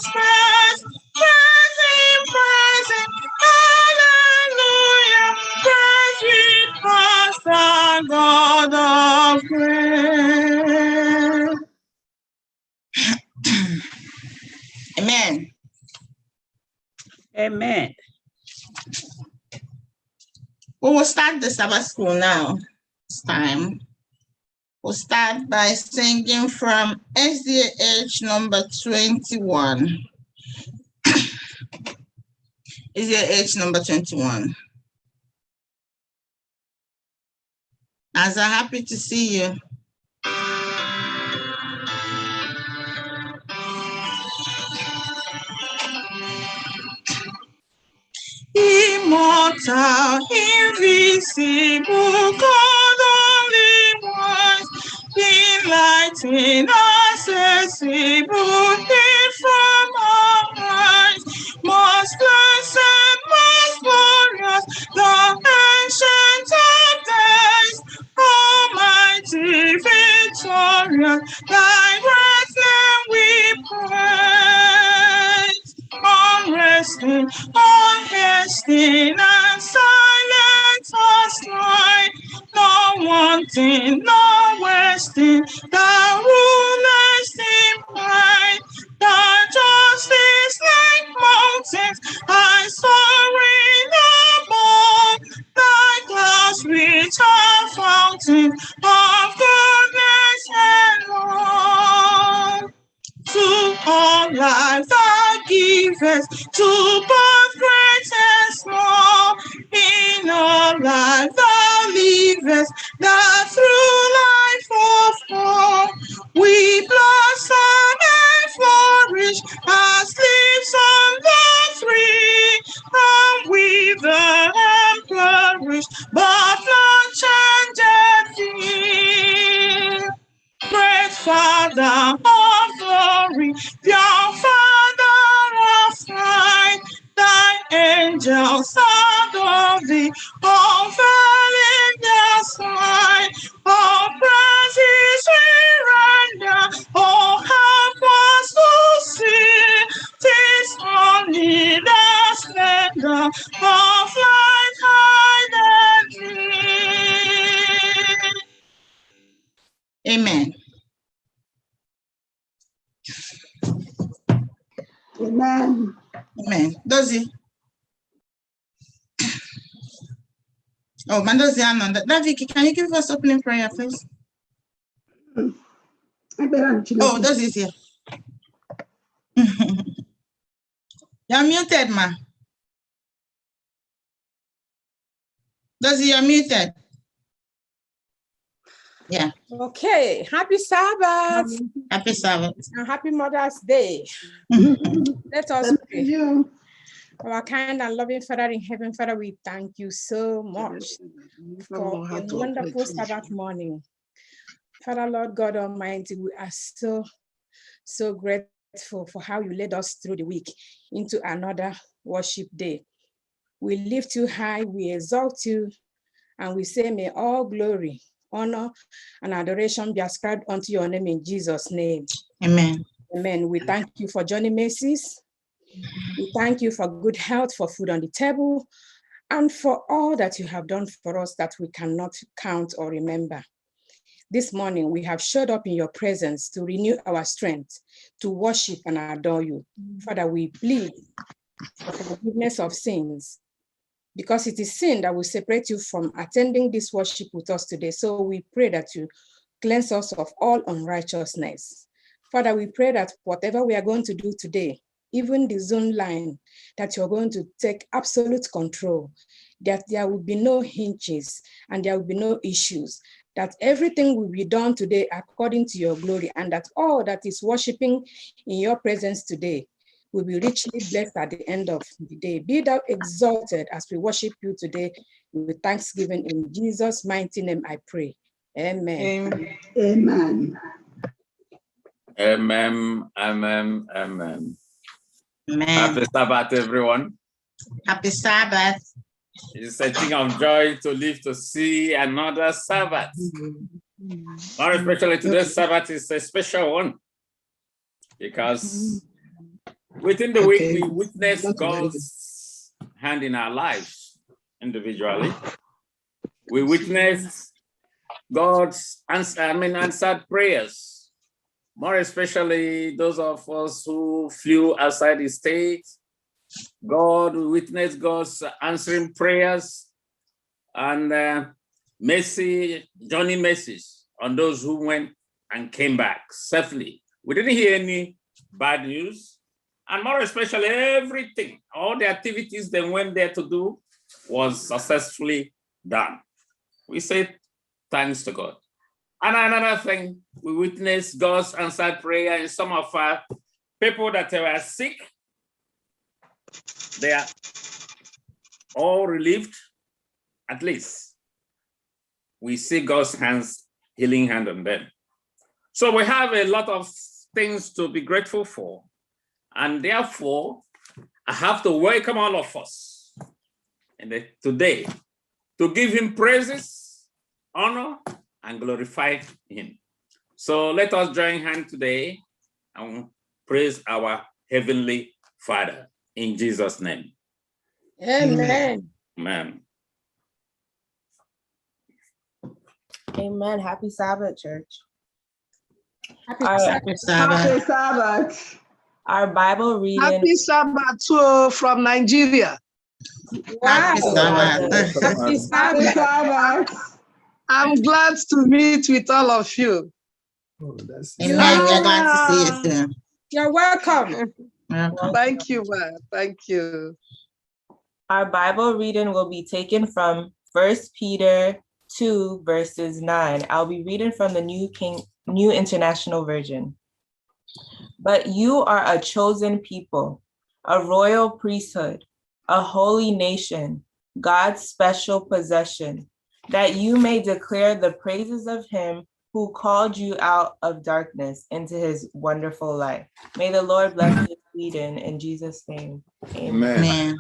Jesus Christ. Praise him, hallelujah. Praise we trust our God of grace. Amen. Amen. We will start the Sabbath school now. It's time. We'll start by singing from SDA number 21. SDA number 21. Asa, happy to see you. Immortal, invisible, God only wise, enlightening, accessible, hid from our eyes, most blessed, most glorious, the ancient of days, almighty, victorious, thy great name we praise. Unresting, unhasting, and silent as light, no wanting, no wasting, thou rulest in pride, thy justice like mountains, I soaring above, thy clouds which are fountain of goodness and love. To all life thou givest, to both great and small. In all life thou livest, that through life of all we blossom and flourish as leaves on the tree, and wither and flourish, but not changed thee. Great Father of glory, pure Father of light, thy angels adore thee, all veiling their sight, all praises we render, all help us to see, 'tis only the splendor of light hide and dream. Amen. Amen. Amen. Dozie. Oh, Mandozi Ananda. Vicky, can you give us opening prayer, please? Oh, Dozie's here. You're muted, ma. Dozie, you're muted. Yeah. Okay. Happy Sabbath. Happy Sabbath. And happy Mother's Day. Let us pray. Our kind and loving Father in heaven, Father, we thank you so much for a wonderful Sabbath morning. Father, Lord God Almighty, we are so grateful for how you led us through the week into another worship day. We lift you high, we exalt you, and we say, may all glory, honor, and adoration be ascribed unto your name in Jesus' name. Amen. Amen. We thank you for Johnny Macy's. We thank you for good health, for food on the table, and for all that you have done for us that we cannot count or remember. This morning, we have showed up in your presence to renew our strength, to worship and adore you. Father, we plead for forgiveness of sins, because it is sin that will separate you from attending this worship with us today. So we pray that you cleanse us of all unrighteousness. Father, we pray that whatever we are going to do today, even the Zoom line, that you're going to take absolute control, that there will be no hinges and there will be no issues, that everything will be done today according to your glory, and that all that is worshiping in your presence today will be richly blessed at the end of the day. Be thou exalted as we worship you today with thanksgiving. In Jesus' mighty name I pray. Amen. Amen. Amen. Amen. Amen. Amen. Happy Sabbath, everyone. Happy Sabbath. It's a thing of joy to live to see another Sabbath. More especially today's Sabbath is a special one, because Within the week, Okay. we witnessed That's very good. God's hand in our lives individually. We witnessed God's answered prayers, more especially those of us who flew outside the state. We witnessed God's answering prayers and journey messages on those who went and came back safely. We didn't hear any bad news, and more especially everything, all the activities they went there to do was successfully done. We say thanks to God. And another thing, we witnessed God's answered prayer in some of our people that were sick. They are all relieved, at least. We see God's healing hand on them. So we have a lot of things to be grateful for. And therefore, I have to welcome all of us today to give him praises, honor, and glorify him. So let us join hands today and praise our Heavenly Father in Jesus' name. Amen. Amen. Amen. Happy Sabbath, church. Happy Our, Happy Sabbath. Happy Sabbath. our Bible reading. Happy Sabbath too from Nigeria. Happy Wow. Sabbath. Happy Happy Sabbath. Sabbath. I'm glad to meet with all of you. Amen. We're glad to see you too. You're welcome. Welcome. Thank you, man. Thank you. Our Bible reading will be taken from 1 Peter 2, verses 9. I'll be reading from the New International Version. But you are a chosen people, a royal priesthood, a holy nation, God's special possession, that you may declare the praises of him who called you out of darkness into his wonderful light. May the Lord bless this reading in Jesus' name. Amen. Amen.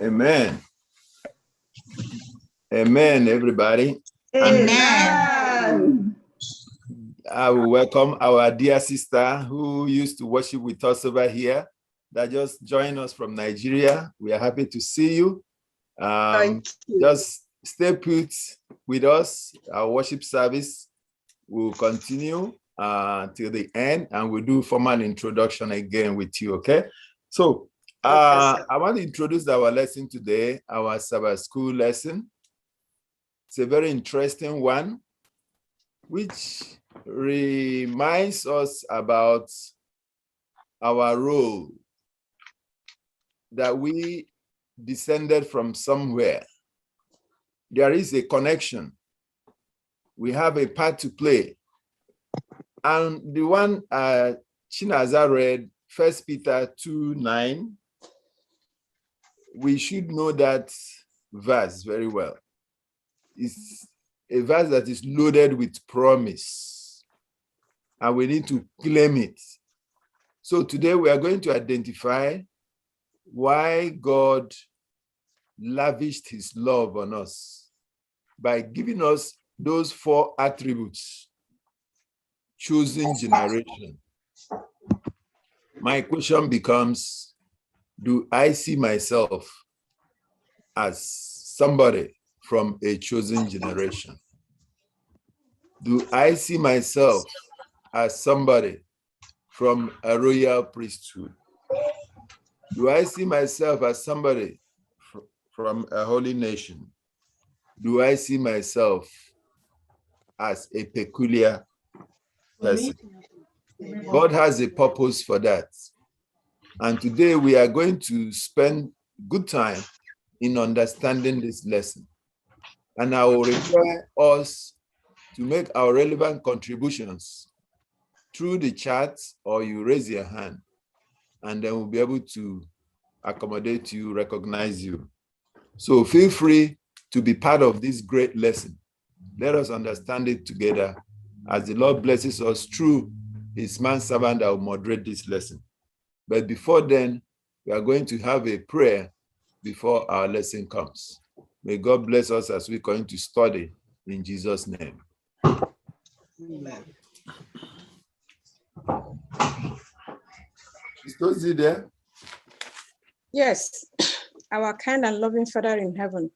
Amen. Amen, everybody. Amen. I will welcome our dear sister who used to worship with us over here that just joined us from Nigeria. We are happy to see you. Thank you. Just stay put with us. Our worship service will continue till the end, and we'll do formal introduction again with you, okay? So I want to introduce our lesson today, our Sabbath school lesson. It's a very interesting one, which reminds us about our role, that we descended from somewhere. There is a connection. We have a part to play. And the one Chinaza read, 1 Peter 2:9, we should know that verse very well. It's a verse that is loaded with promise, and we need to claim it. So today we are going to identify why God lavished his love on us by giving us those 4 attributes. Chosen generation. My question becomes, do I see myself as somebody from a chosen generation? Do I see myself as somebody from a royal priesthood? Do I see myself as somebody from a holy nation? Do I see myself as a peculiar person? God has a purpose for that. And today we are going to spend good time in understanding this lesson. And I will require us to make our relevant contributions through the chat, or you raise your hand, and then we'll be able to accommodate you, recognize you. So feel free to be part of this great lesson. Let us understand it together as the Lord blesses us through his manservant that will moderate this lesson. But before then, we are going to have a prayer before our lesson comes. May God bless us as we're going to study in Jesus' name. Amen. Is Tozi there? Yes, our kind and loving Father in heaven,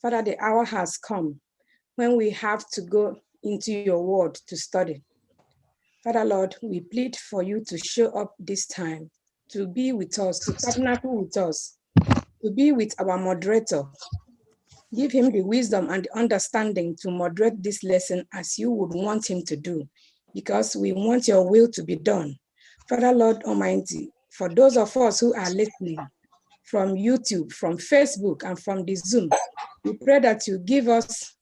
Father, the hour has come when we have to go into your word to study. Father, Lord, we plead for you to show up this time, to be with us, to tabernacle with us, to be with our moderator. Give him the wisdom and the understanding to moderate this lesson as you would want him to do, because we want your will to be done. Father, Lord Almighty, for those of us who are listening from YouTube, from Facebook, and from the Zoom, we pray that you give us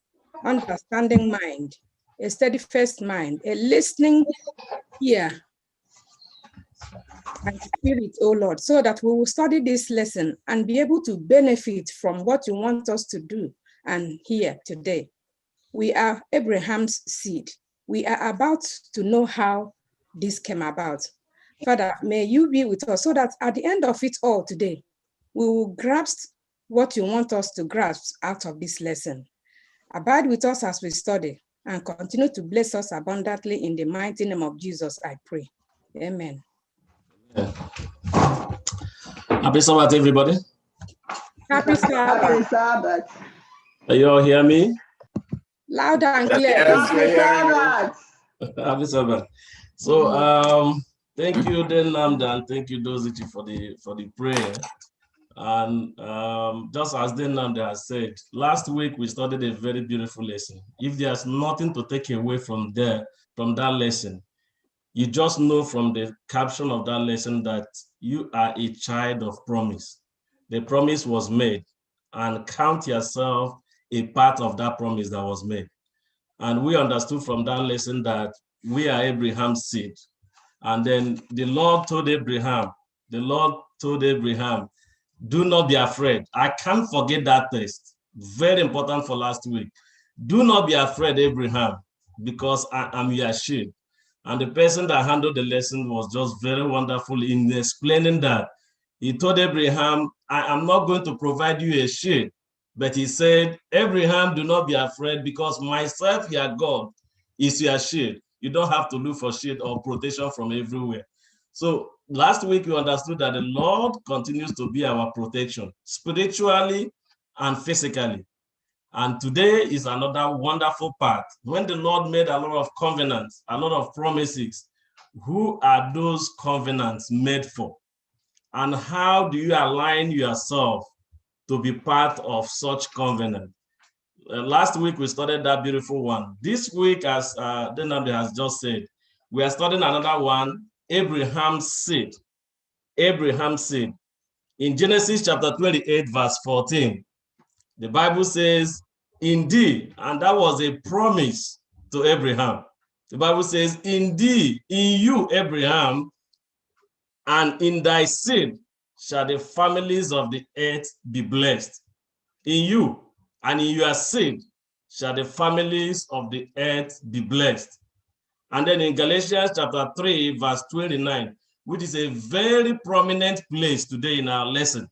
understanding mind, a steadfast mind, a listening ear and spirit, oh Lord, so that we will study this lesson and be able to benefit from what you want us to do and hear today. We are Abraham's seed. We are about to know how this came about. Father, may you be with us so that at the end of it all today, we will grasp what you want us to grasp out of this lesson. Abide with us as we study and continue to bless us abundantly in the mighty name of Jesus, I pray. Amen. Happy Sabbath, everybody. Happy Sabbath. Happy Sabbath. Can you all hear me? Loud and clear. Yes, Happy we're hearing you. Sabbath. Happy Sabbath. So thank you, then Namda, and thank you, Dozichi, for the prayer. And just as then Namda has said, last week we studied a very beautiful lesson. If there's nothing to take away from that lesson, you just know from the caption of that lesson that you are a child of promise. The promise was made, and count yourself a part of that promise that was made. And we understood from that lesson that we are Abraham's seed. And then the Lord told Abraham, do not be afraid. I can't forget that text. Very important for last week. Do not be afraid, Abraham, because I am your shield. And the person that handled the lesson was just very wonderful in explaining that. He told Abraham, I am not going to provide you a shield, but he said, Abraham, do not be afraid because myself, your God, is your shield. You don't have to look for shield or protection from everywhere. So last week, we understood that the Lord continues to be our protection, spiritually and physically. And today is another wonderful part. When the Lord made a lot of covenants, a lot of promises, who are those covenants made for? And how do you align yourself to be part of such covenant? Last week, we studied that beautiful one. This week, as Denamde has just said, we are studying another one, Abraham's seed. Abraham's seed. In Genesis chapter 28, verse 14, the Bible says, indeed, and that was a promise to Abraham. The Bible says, indeed, in you, Abraham, and in thy seed shall the families of the earth be blessed. In you and in your seed shall the families of the earth be blessed. And then in Galatians chapter 3, verse 29, which is a very prominent place today in our lesson,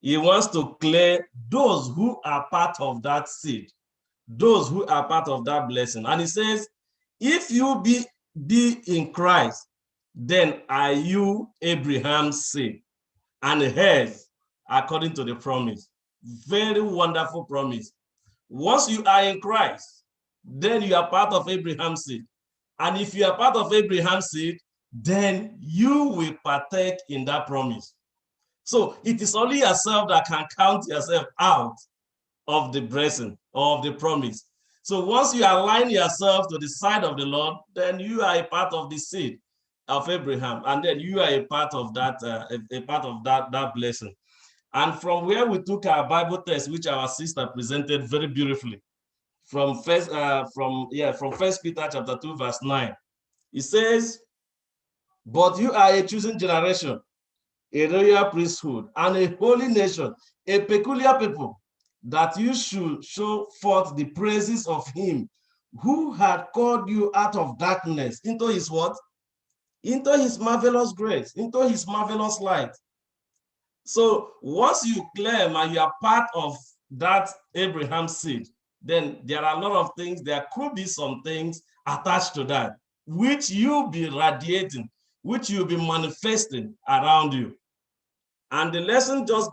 he wants to clear those who are part of that seed, those who are part of that blessing. And he says, if you be in Christ, then are you Abraham's seed and heirs according to the promise. Very wonderful promise. Once you are in Christ, then you are part of Abraham's seed. And if you are part of Abraham's seed, then you will partake in that promise. So it is only yourself that can count yourself out of the blessing or of the promise. So once you align yourself to the side of the Lord, then you are a part of the seed of Abraham, and then you are a part of that, that blessing. And from where we took our Bible text, which our sister presented very beautifully, from First Peter chapter 2, verse 9, it says, "But you are a chosen generation, a royal priesthood, and a holy nation, a peculiar people, that you should show forth the praises of him who had called you out of darkness into his what? Into his marvelous grace, into his marvelous light." So once you claim and you are part of that Abraham seed, then there are a lot of things, there could be some things attached to that, which you'll be radiating, which you'll be manifesting around you. And the lesson just,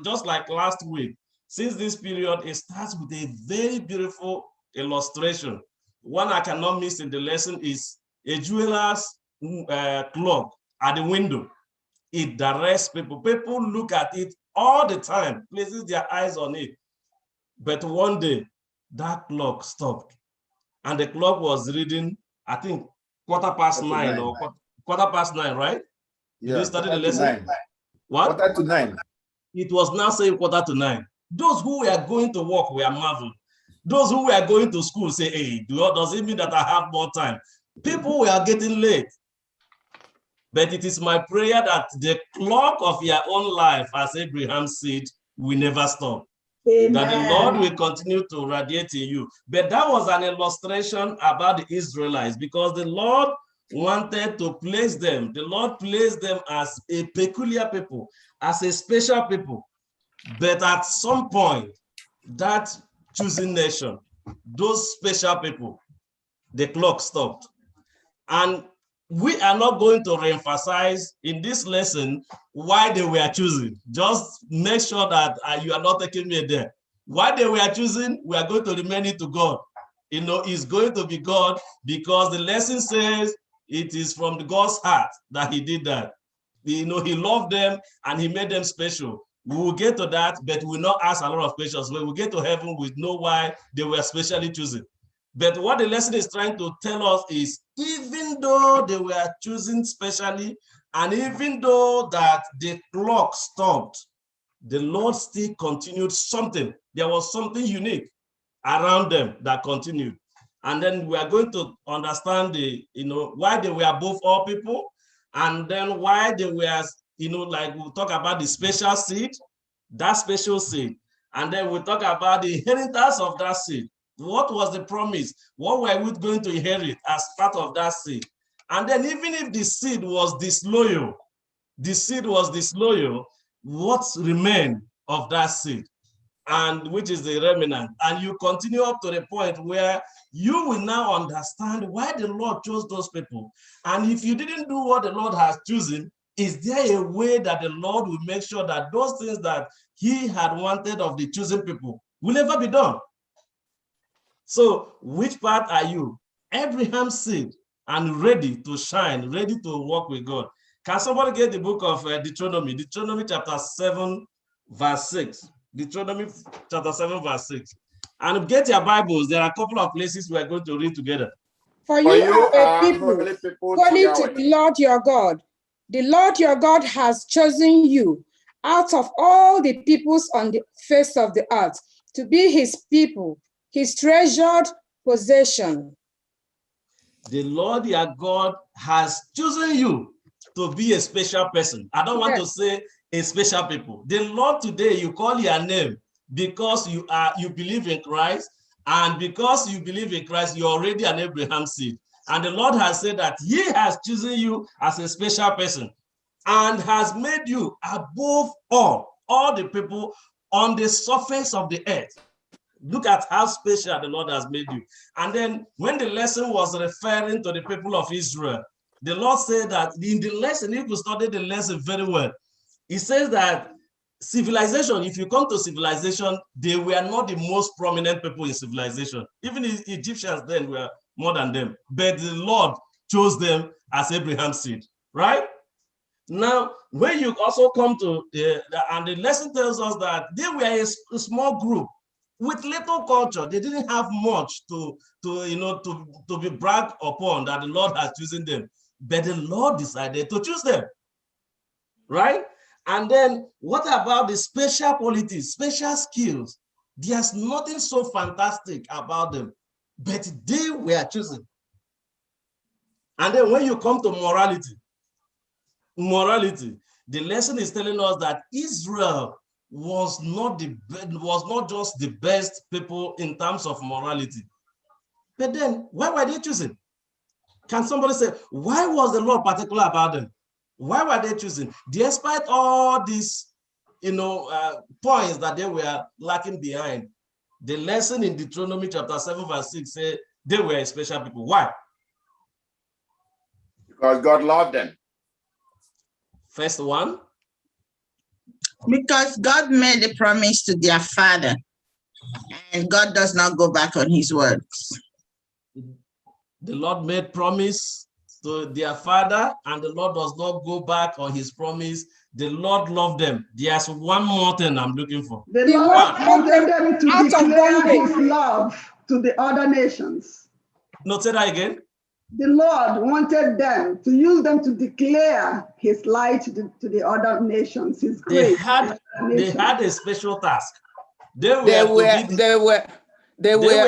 just like last week, since this period, it starts with a very beautiful illustration. One I cannot miss in the lesson is a jeweler's clock at the window. It directs people. People look at it all the time, places their eyes on it. But one day, that clock stopped. And the clock was reading, I think, 9:15 or 9:15, right? Yeah, Did you study the lesson? What? 9:15. It was now saying 9:15. Those who were going to work were marveling. Those who were going to school say, hey, does it mean that I have more time? People were getting late. But it is my prayer that the clock of your own life, as Abraham said, will never stop. Amen. That the Lord will continue to radiate in you. But that was an illustration about the Israelites, because the Lord wanted to place them. The Lord placed them as a peculiar people, as a special people. But at some point, that choosing nation, those special people, the clock stopped. And we are not going to reemphasize in this lesson why they were choosing. Just make sure that you are not taking me there. Why they were choosing, we are going to remain it to God. It's going to be God, because the lesson says it is from God's heart that he did that. He loved them and he made them special. We will get to that, but we will not ask a lot of questions. When we get to heaven, we know why they were specially chosen. But what the lesson is trying to tell us is, even though they were chosen specially, and even though that the clock stopped, the Lord still continued something. There was something unique around them that continued. And then we are going to understand why they were above all people, and then why they were, like we'll talk about the special seed, that special seed. And then we'll talk about the inheritance of that seed. What was the promise? What were we going to inherit as part of that seed? And then even if the seed was disloyal, what remained of that seed? And which is the remnant. And you continue up to the point where you will now understand why the Lord chose those people. And if you didn't do what the Lord has chosen, is there a way that the Lord will make sure that those things that he had wanted of the chosen people will never be done? So which part are you? Abraham's seed and ready to shine, ready to walk with God. Can somebody get the book of Deuteronomy? Deuteronomy chapter 7, verse 6. Deuteronomy chapter 7, verse 6. And get your Bibles. There are a couple of places we are going to read together. For you are a people, holy to the Lord your God. The Lord your God has chosen you out of all the peoples on the face of the earth to be his people, his treasured possession. The Lord your God has chosen you to be a special person. I don't want to say a special people. The Lord today, you call your name because you believe in Christ, and because you believe in Christ, you're already an Abraham seed. And the Lord has said that he has chosen you as a special person and has made you above all the people on the surface of the earth. Look at how special the Lord has made you. And then when the lesson was referring to the people of Israel, the Lord said that in the lesson, if you study the lesson very well, he says that civilization, if you come to civilization, they were not the most prominent people in civilization. Even the Egyptians then were more than them. But the Lord chose them as Abraham's seed, right? Now, when you also come to, and the lesson tells us that they were a small group with little culture. They didn't have much to be bragged upon that the Lord has chosen them. But the Lord decided to choose them, right? And then what about the special qualities, special skills? There's nothing so fantastic about them, but they were chosen. And then when you come to morality, the lesson is telling us that Israel was not just the best people in terms of morality. But then why were they chosen? Can somebody say, why was the Lord particular about them? Why were they chosen? Despite all these points that they were lacking behind, the lesson in Deuteronomy chapter 7, verse 6 said they were special people. Why? Because God loved them. First one, Because God made a promise to their father, and God does not go back on his words. The Lord made promise to their father, and the Lord does not go back on his promise. The Lord loved them. There's one more thing I'm looking for. The The Lord Lord wanted them to out of declare bondage. his love to the other nations. No, say that again. The Lord wanted them to use them to declare his light to the other nations, his They grace. had a special task. They They were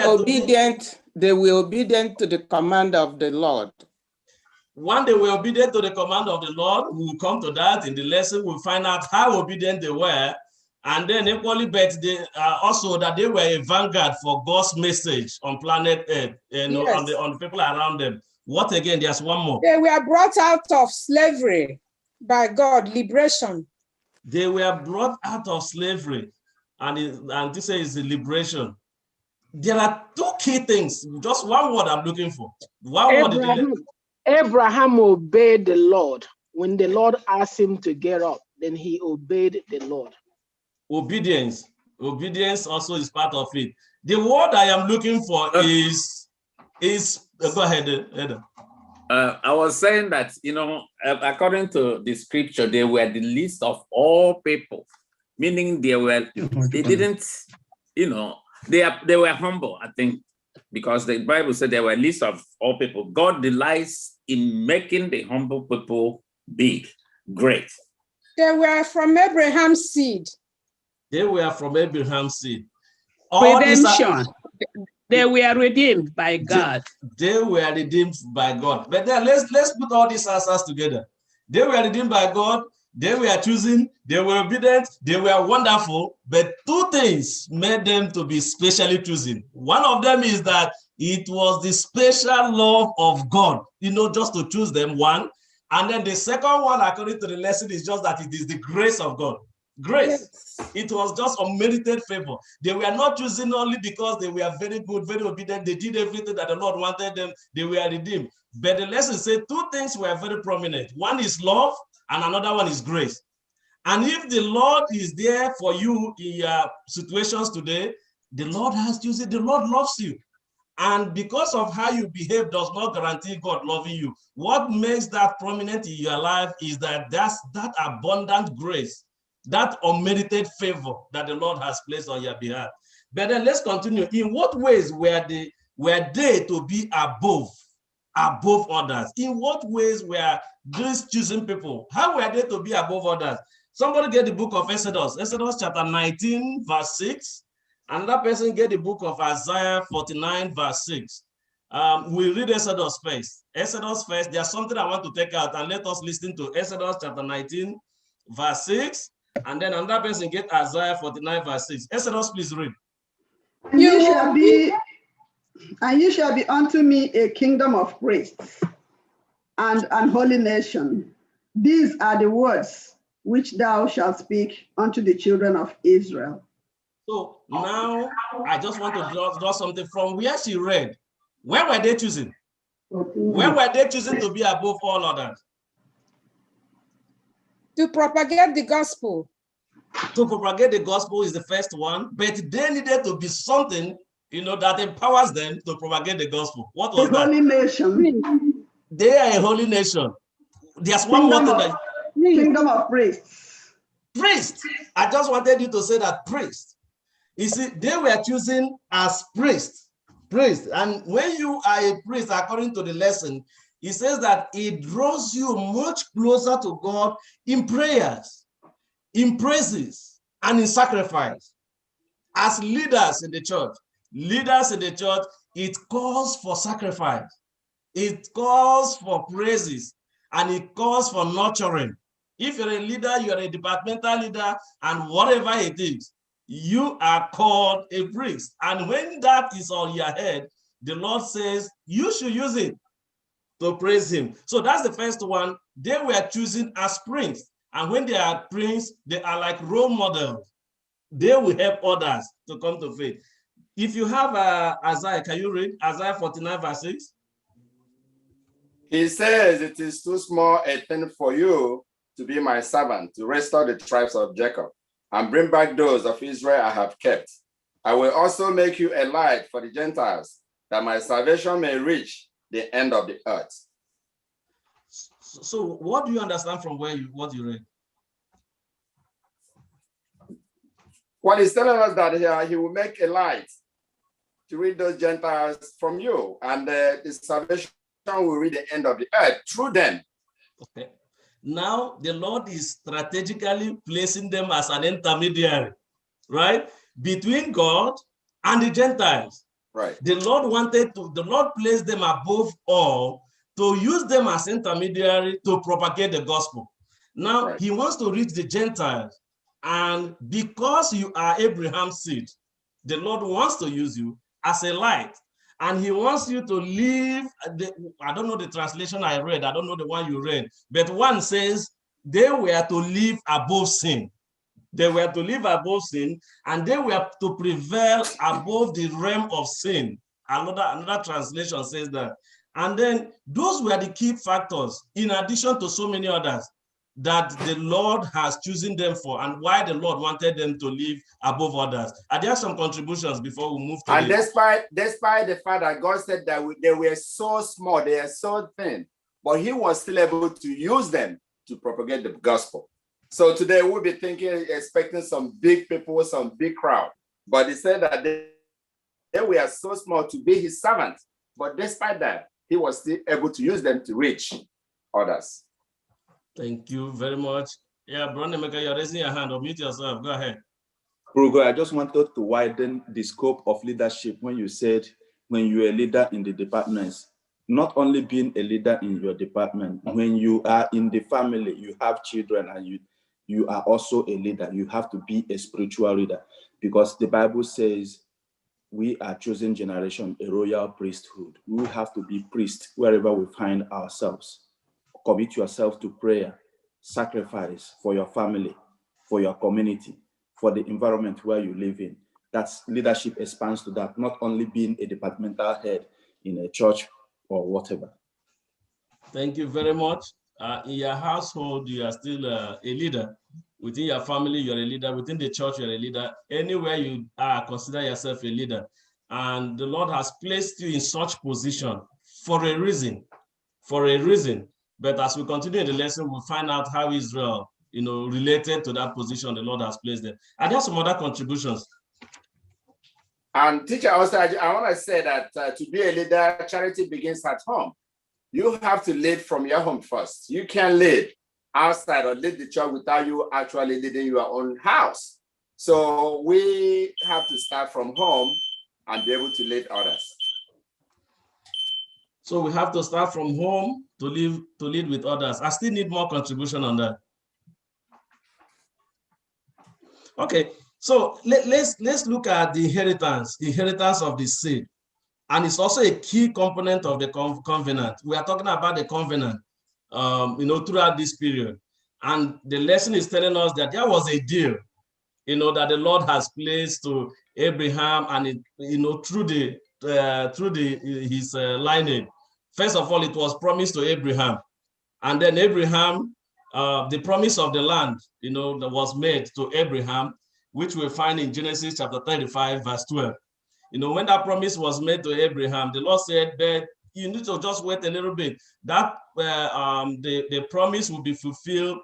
obedient. They were obedient to the command of the Lord. One, they were obedient to the command of the Lord. We will come to that in the lesson. We'll find out how obedient they were. And then equally, but they also that they were a vanguard for God's message on planet Earth, on the people around them. What again? There's one more. They were brought out of slavery by God, liberation. They were brought out of slavery, and this is the liberation. There are two key things. Just one word I'm looking for. Abraham obeyed the Lord. When the Lord asked him to get up, then he obeyed the Lord. Obedience. Obedience also is part of it. The word I am looking for is go ahead, Eda. I was saying that, according to the scripture, they were the least of all people, meaning they didn't, they were humble, I think, because the Bible said they were least of all people. God delights in making the humble people big, great. They were from Abraham's seed. They were from Abraham's seed. Redemption. They were redeemed by God. They were redeemed by God. But then let's put all these answers together. They were redeemed by God. They were chosen. They were obedient. They were wonderful. But two things made them to be specially chosen. One of them is that it was the special love of God, just to choose them, one. And then the second one, according to the lesson, is just that it is the grace of God. Grace. Yes. It was just unmerited favor. They were not chosen only because they were very good, very obedient. They did everything that the Lord wanted them. They were redeemed. But the lesson said two things were very prominent. One is love, and another one is grace. And if the Lord is there for you in your situations today, the Lord has used it. The Lord loves you. And because of how you behave does not guarantee God loving you. What makes that prominent in your life is that that's that abundant grace, that unmerited favor that the Lord has placed on your behalf. But then let's continue. In what ways were they to be above others? In what ways were these chosen people? How were they to be above others? Somebody get the book of Exodus chapter 19, verse 6. Another person get the book of Isaiah 49, verse 6. We read Exodus first. There's something I want to take out, and let us listen to Exodus chapter 19, verse 6. And then another person get Isaiah 49, verse 6. Exodus, please read. And you shall be unto me a kingdom of priests and an holy nation. These are the words which thou shalt speak unto the children of Israel. So now I just want to draw something from where she read. Where were they choosing? Where were they choosing to be above all others? To propagate the gospel. To propagate the gospel is the first one, but they needed to be something, that empowers them to propagate the gospel. What was that? Holy nation. They are a holy nation. There's one more thing. Kingdom of priests. Priest. I just wanted you to say that priest. You see, they were chosen as priests. And when you are a priest, according to the lesson, it says that it draws you much closer to God in prayers, in praises, and in sacrifice. As leaders in the church, it calls for sacrifice. It calls for praises, and it calls for nurturing. If you're a leader, you're a departmental leader, and whatever it is, you are called a priest. And when that is on your head, the Lord says you should use it to praise him. So that's the first one. They were chosen as priests. And when they are priests, they are like role models. They will help others to come to faith. If you have Isaiah, can you read Isaiah 49, verse 6? He says, it is too small a thing for you to be my servant, to restore the tribes of Jacob, and bring back those of Israel I have kept. I will also make you a light for the Gentiles, that my salvation may reach the end of the earth. So what do you understand from what you read? Well, he's telling us that he will make a light to reach those Gentiles from you, and the salvation will reach the end of the earth through them. Okay. Now the Lord is strategically placing them as an intermediary, right, between God and the Gentiles. Right. The Lord placed them above all to use them as intermediary to propagate the gospel. Now right. He wants to reach the Gentiles, and because you are Abraham's seed, the Lord wants to use you as a light, and He wants you to live. I don't know the translation I read. I don't know the one you read, but one says they were to live above sin. They were to live above sin, and they were to prevail above the realm of sin. Another translation says that. And then those were the key factors, in addition to so many others, that the Lord has chosen them for, and why the Lord wanted them to live above others. Are there some contributions before we move to and despite the fact that God said that they were so small, they are so thin, but He was still able to use them to propagate the gospel. So today we'll be expecting some big people, some big crowd. But He said that they were so small to be His servants. But despite that, He was still able to use them to reach others. Thank you very much. Yeah, Brother Emeka, you're raising your hand. Unmute yourself. Go ahead. Brugo, I just wanted to widen the scope of leadership when you said when you're a leader in the departments, not only being a leader in your department, when you are in the family, you have children, and you are also a leader. You have to be a spiritual leader, because the Bible says we are chosen generation, a royal priesthood. We have to be priests wherever we find ourselves. Commit yourself to prayer, sacrifice for your family, for your community, for the environment where you live in. That's leadership expands to that, not only being a departmental head in a church or whatever. Thank you very much. In your household, you are still a leader. Within your family, you're a leader. Within the church, you're a leader. Anywhere you are, consider yourself a leader. And the Lord has placed you in such position for a reason, But as we continue in the lesson, we'll find out how Israel, related to that position the Lord has placed there. Are there some other contributions? And teacher, also, I want to say that to be a leader, charity begins at home. You have to lead from your home first. You can't lead outside or lead the church without you actually leading your own house. So we have to start from home and be able to lead others. So we have to start from home to lead with others. I still need more contribution on that. Okay, so let's look at the inheritance of the seed. And it's also a key component of the covenant. We are talking about the covenant, throughout this period. And the lesson is telling us that there was a deal, that the Lord has placed to Abraham, and through his lineage. First of all, it was promised to Abraham, and then Abraham, the promise of the land, that was made to Abraham, which we find in Genesis chapter 35, verse 12. When that promise was made to Abraham, the Lord said that you need to just wait a little bit. That the promise will be fulfilled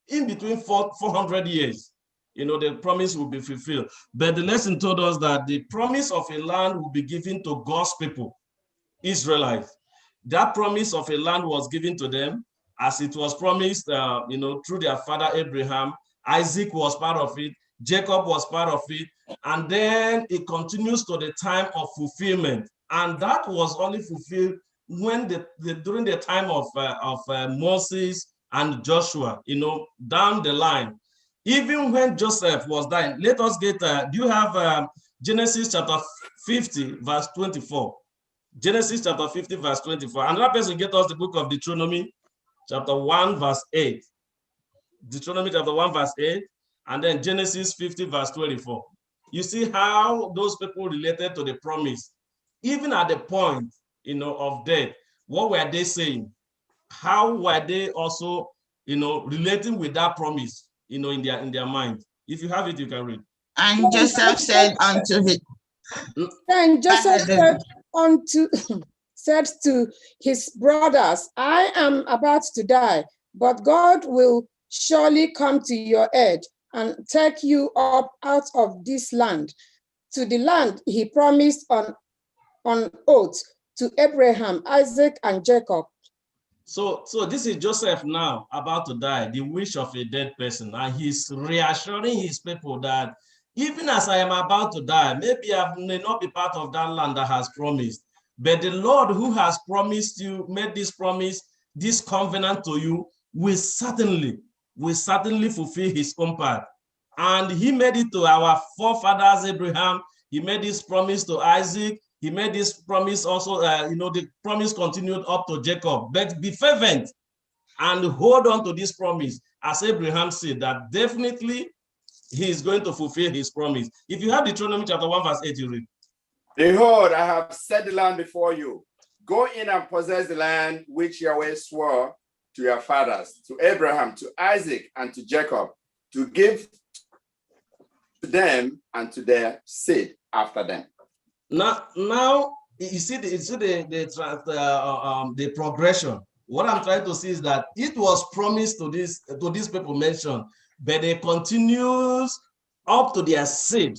in between 400 years. The promise will be fulfilled. But the lesson told us that the promise of a land will be given to God's people, Israelites. That promise of a land was given to them as it was promised, through their father Abraham. Isaac was part of it. Jacob was part of it. And then it continues to the time of fulfillment. And that was only fulfilled when during the time of Moses and Joshua, down the line. Even when Joseph was dying. Let us get, do you have Genesis chapter 50, verse 24? Genesis chapter 50, verse 24. Another person get us the book of Deuteronomy, chapter 1, verse 8. Deuteronomy chapter 1, verse 8. And then Genesis 50, verse 24. You see how those people related to the promise, even at the point, of death. What were they saying? How were they also, relating with that promise, in their mind? If you have it, you can read. And Joseph said unto his. Then Joseph said to his brothers, I am about to die, but God will surely come to your aid and take you up out of this land, to the land he promised on oath to Abraham, Isaac, and Jacob. So this is Joseph now about to die, the wish of a dead person, and he's reassuring his people that even as I am about to die, maybe I may not be part of that land that has promised, but the Lord who has promised you, made this promise, this covenant to you, will certainly fulfill his own part. And he made it to our forefathers, Abraham. He made this promise to Isaac. He made this promise also, the promise continued up to Jacob. But be fervent and hold on to this promise, as Abraham said, that definitely he is going to fulfill his promise. If you have Deuteronomy chapter 1, verse 8, you read. Behold, I have set the land before you. Go in and possess the land which Yahweh swore to your fathers, to Abraham, to Isaac, and to Jacob, to give to them and to their seed after them. Now you see the progression. What I'm trying to see is that it was promised to these people mentioned, but they continues up to their seed.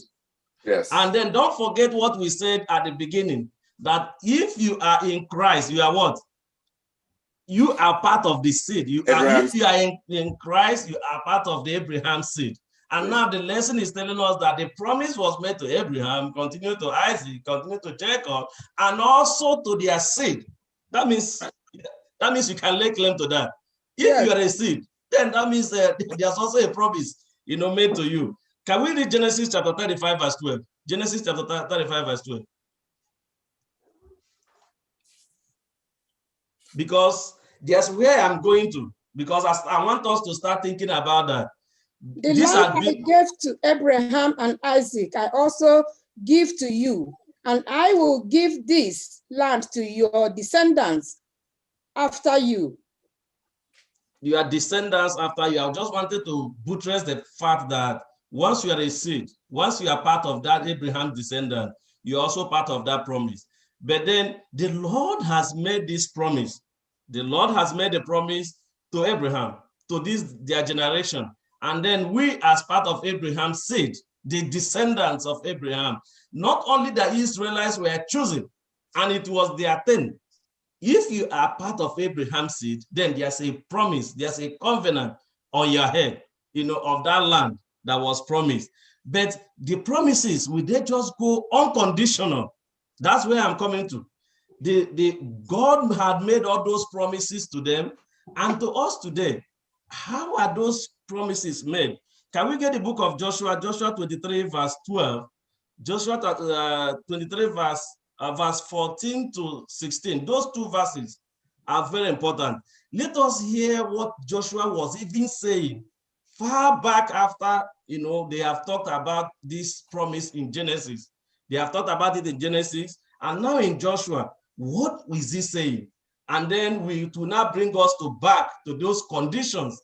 Yes. And then don't forget what we said at the beginning, that if you are in Christ, you are what? You are part of the seed. If you are in Christ, you are part of the Abraham seed. And now the lesson is telling us that the promise was made to Abraham, continue to Isaac, continue to Jacob, and also to their seed. That means you can lay claim to that. If you are a seed, then that means there's also a promise, made to you. Can we read Genesis chapter 35, verse 12? Genesis chapter 35, verse 12. Because that's where I'm going to, because I want us to start thinking about that. The land I gave to Abraham and Isaac, I also give to you, and I will give this land to your descendants after you. Your descendants after you. I just wanted to buttress the fact that once you are a seed, once you are part of that Abraham descendant, you're also part of that promise. But then the Lord has made this promise. The Lord has made a promise to Abraham, to their generation. And then we, as part of Abraham's seed, the descendants of Abraham, not only the Israelites were chosen, and it was their thing. If you are part of Abraham's seed, then there's a promise, there's a covenant on your head, of that land that was promised. But the promises, will they just go unconditional? That's where I'm coming to. God had made all those promises to them, and to us today. How are those promises made? Can we get the book of Joshua, Joshua 23, verse 12, Joshua 23, verse 14 to 16. Those two verses are very important. Let us hear what Joshua was even saying far back after, they have talked about this promise in Genesis. They have talked about it in Genesis, and now in Joshua, what is he saying? And then it will now bring us back to those conditions,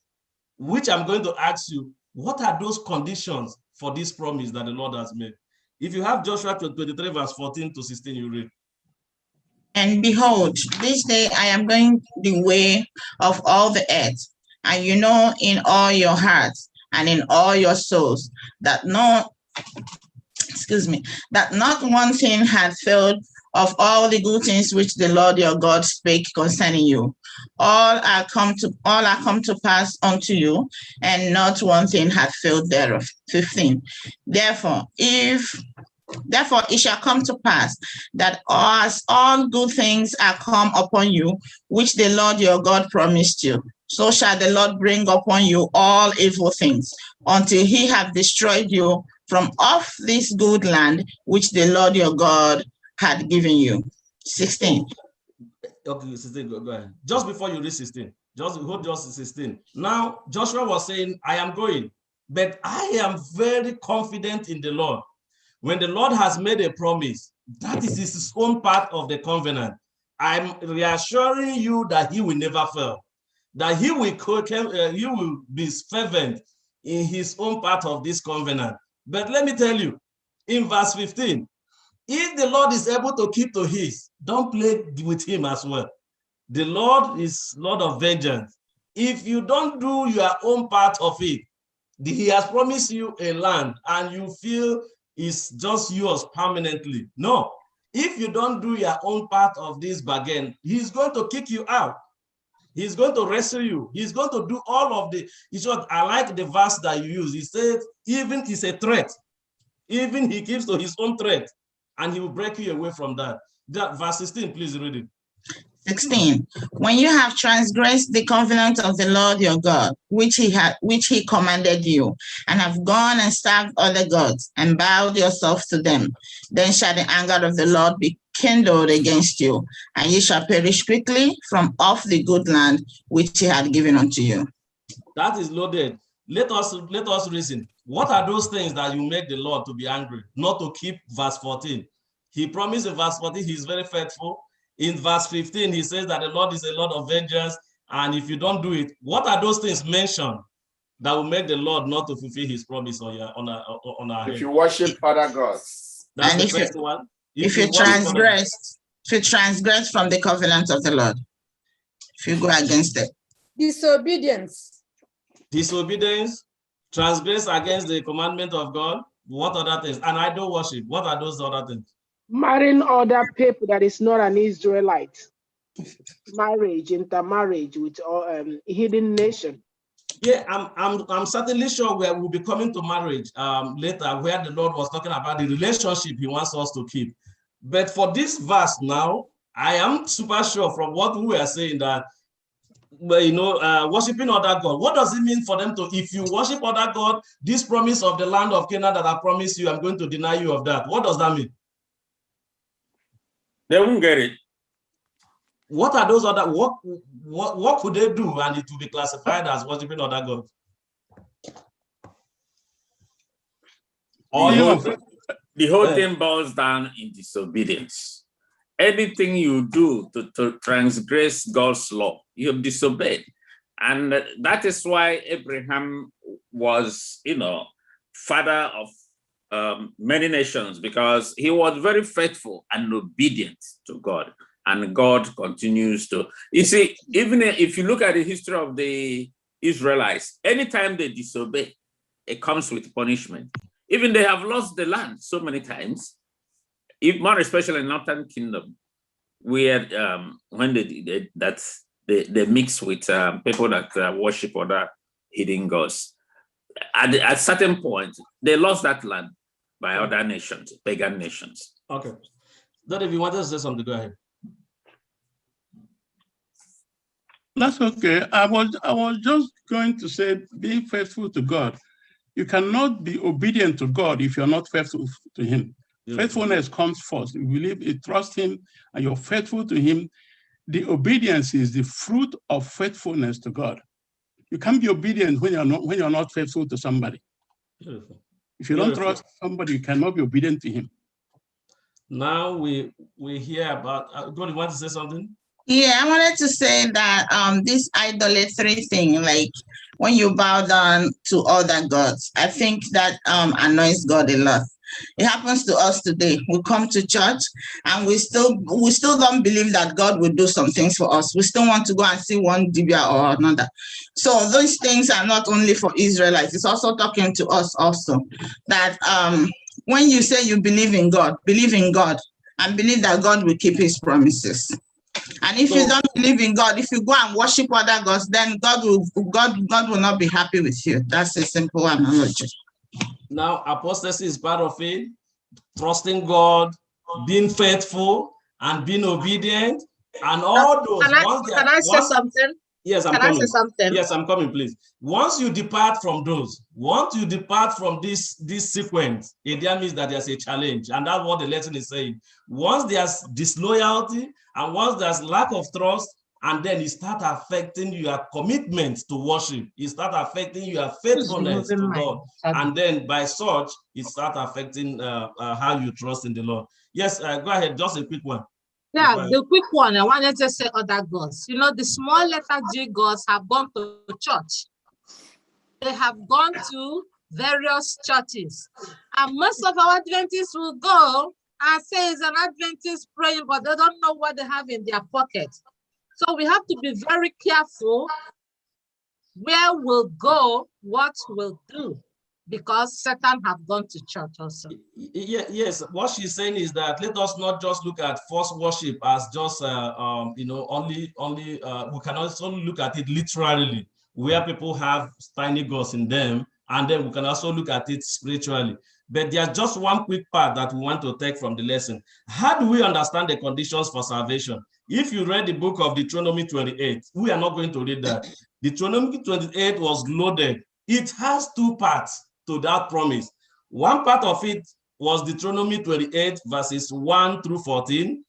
which I'm going to ask you, what are those conditions for this promise that the Lord has made? If you have Joshua 23, verse 14 to 16, you read. And behold, this day I am going the way of all the earth, and in all your hearts and in all your souls, that not one thing hath failed of all the good things which the Lord your God spake concerning you. All are come to pass unto you, and not one thing hath failed thereof. 15. Therefore it shall come to pass that as all good things are come upon you, which the Lord your God promised you, so shall the Lord bring upon you all evil things, until he have destroyed you from off this good land, which the Lord your God had given you. 16. Okay, 16, go ahead. Just before you read 16, just 16. Now, Joshua was saying, I am going, but I am very confident in the Lord. When the Lord has made a promise, that is his own part of the covenant. I'm reassuring you that he will never fail, that he will be fervent in his own part of this covenant. But let me tell you, in verse 15, if the Lord is able to keep to his, don't play with him as well. The Lord is Lord of vengeance. If you don't do your own part of it, he has promised you a land and you feel it's just yours permanently. No, if you don't do your own part of this bargain, he's going to kick you out. He's going to wrestle you. He's going to do all of the, I like the verse that you use. He says, even it's a threat. Even he keeps to his own threat and he will break you away from that. Verse 16, please read it. 16. When you have transgressed the covenant of the Lord your God, which he commanded you, and have gone and served other gods, and bowed yourself to them, then shall the anger of the Lord be kindled against you, and ye shall perish quickly from off the good land which he had given unto you. That is loaded. Let us reason. What are those things that you make the Lord to be angry? Not to keep verse 14. He promised in verse 14, he's very faithful. In verse 15, he says that the Lord is a Lord of vengeance, and if you don't do it, what are those things mentioned that will make the Lord not to fulfill his promise on our head? If you worship other gods. That's and the first one. If you transgress from the covenant of the Lord, if you go against it. Disobedience. Disobedience, transgress against the commandment of God. What other things? And idol worship. What are those other things? Marrying other people that is not an Israelite. Marriage, intermarriage with hidden nation. Yeah, I'm certainly sure we will be coming to marriage later, where the Lord was talking about the relationship he wants us to keep. But for this verse now, I am super sure from what we are saying that, worshiping other God. What does it mean for them to, if you worship other God, this promise of the land of Canaan that I promised you, I'm going to deny you of that. What does that mean? They won't get it. What are those other, what could they do and it will be classified as worshiping other gods? The whole thing boils down in disobedience. Anything you do to transgress God's law, you have disobeyed. And that is why Abraham was, father of many nations, because he was very faithful and obedient to God. And God continues to, you see, even if you look at the history of the Israelites, anytime they disobey, it comes with punishment. Even they have lost the land so many times, more especially in Northern Kingdom, where when they mix with people that worship other hidden gods. At a certain point, they lost that land by other nations, pagan nations. Okay. Then if you want to say something, go ahead. That's okay. I was just going to say, be faithful to God. You cannot be obedient to God if you're not faithful to him. Yeah. Faithfulness comes first. You believe, you trust him, and you're faithful to him. The obedience is the fruit of faithfulness to God. You can't be obedient when you're not faithful to somebody. Beautiful. If you don't trust somebody, you cannot be obedient to him. Now we hear about. God, you want to say something? Yeah, I wanted to say that this idolatry thing, like when you bow down to other gods, I think that annoys God a lot. It happens to us today. We come to church and we still don't believe that God will do some things for us. We still want to go and see one dibia or another. So those things are not only for Israelites, it's also talking to us also. That when you say you believe in God and believe that God will keep his promises. And if you don't believe in God, if you go and worship other gods, then God will not be happy with you. That's a simple analogy. Now, apostasy is part of it. Trusting God, being faithful, and being obedient, and all those. Can I say something? Yes, I'm coming. Can I say something? Yes, I'm coming, please. Once you depart from those, once you depart from this sequence, it means that there's a challenge, and that's what the lesson is saying. Once there's disloyalty, and once there's lack of trust, and then it starts affecting your commitment to worship. It starts affecting your faithfulness to God. And then by such, it starts affecting how you trust in the Lord. Yes, go ahead, just a quick one. Yeah, the quick one, I wanted to say other gods. The small letter G gods have gone to church. they have gone to various churches. And most of our Adventists will go and say it's an Adventist praying, but they don't know what they have in their pocket. So we have to be very careful where we'll go, what we'll do, because Satan have gone to church also. Yes, what she's saying is that let us not just look at false worship as just only we can also look at it literally, where people have tiny gods in them, and then we can also look at it spiritually. But there's just one quick part that we want to take from the lesson. How do we understand the conditions for salvation? If you read the book of Deuteronomy 28, we are not going to read that. Deuteronomy 28 was loaded. It has two parts to that promise. One part of it was Deuteronomy 28, verses 1 through 14.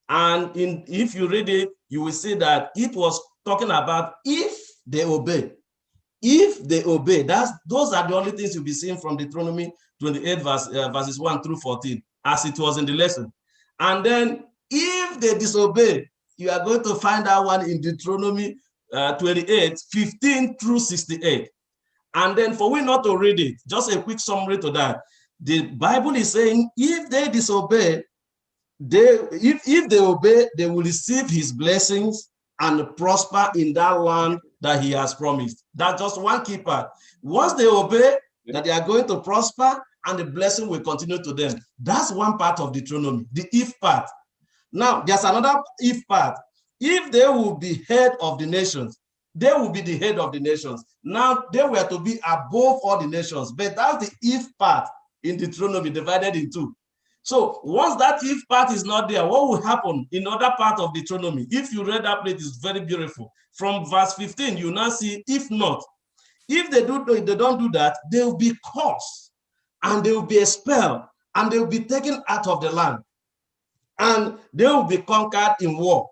And if you read it, you will see that it was talking about if they obey. If they obey, those are the only things you'll be seeing from Deuteronomy 28, verses 1 through 14, as it was in the lesson. And then if they disobey, you are going to find that one in Deuteronomy 28, 15 through 68. And then for we not to read it, just a quick summary to that. The Bible is saying if they disobey, if they obey, they will receive his blessings and prosper in that land that he has promised. That's just one key part. Once they obey, that they are going to prosper and the blessing will continue to them. That's one part of Deuteronomy, the if part. Now, there's another if part. If they will be head of the nations, they will be the head of the nations. Now, they were to be above all the nations, but that's the if part in Deuteronomy divided in two. So once that if part is not there, what will happen in other part of Deuteronomy? If you read that place, it's very beautiful. From verse 15, you now see, if not. If they don't do that, they will be cursed and they will be expelled and they will be taken out of the land and they will be conquered in war.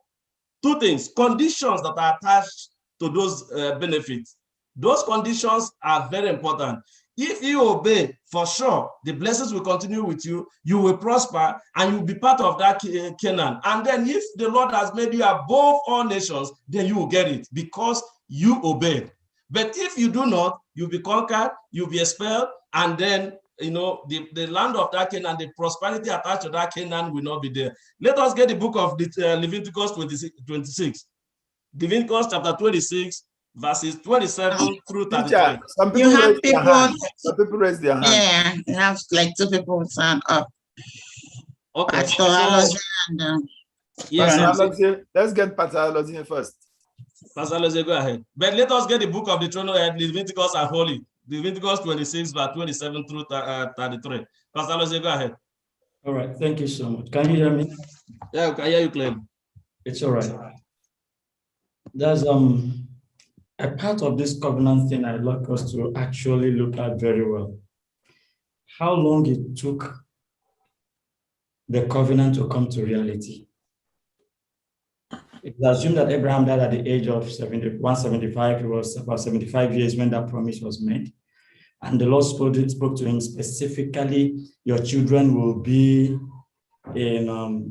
Two things, conditions that are attached to those benefits. Those conditions are very important. If you obey, for sure, the blessings will continue with you, you will prosper, and you'll be part of that Canaan. And then if the Lord has made you above all nations, then you will get it because you obeyed. But if you do not, you'll be conquered, you'll be expelled, and then the land of that Canaan, the prosperity attached to that Canaan will not be there. Let us get the book of Leviticus 26. Leviticus chapter 26, verses 27 through 33. Some people raise their hand. Yeah, you have like two people with hand up. Okay. Let's get Pastor Alozine first. Pastor Alozine, go ahead. But let us get the book of Deuteronomy, Leviticus and Holy. Leviticus 26, verse 27 through 33. Pastor Alozine, go ahead. All right, thank you so much. Can you hear me? Yeah, I can hear you clearly. It's all right. There's a part of this covenant thing I'd like us to actually look at very well. How long it took the covenant to come to reality. It's assumed that Abraham died at the age of 175. He was about 75 years when that promise was made. And the Lord spoke to him specifically, your children will be in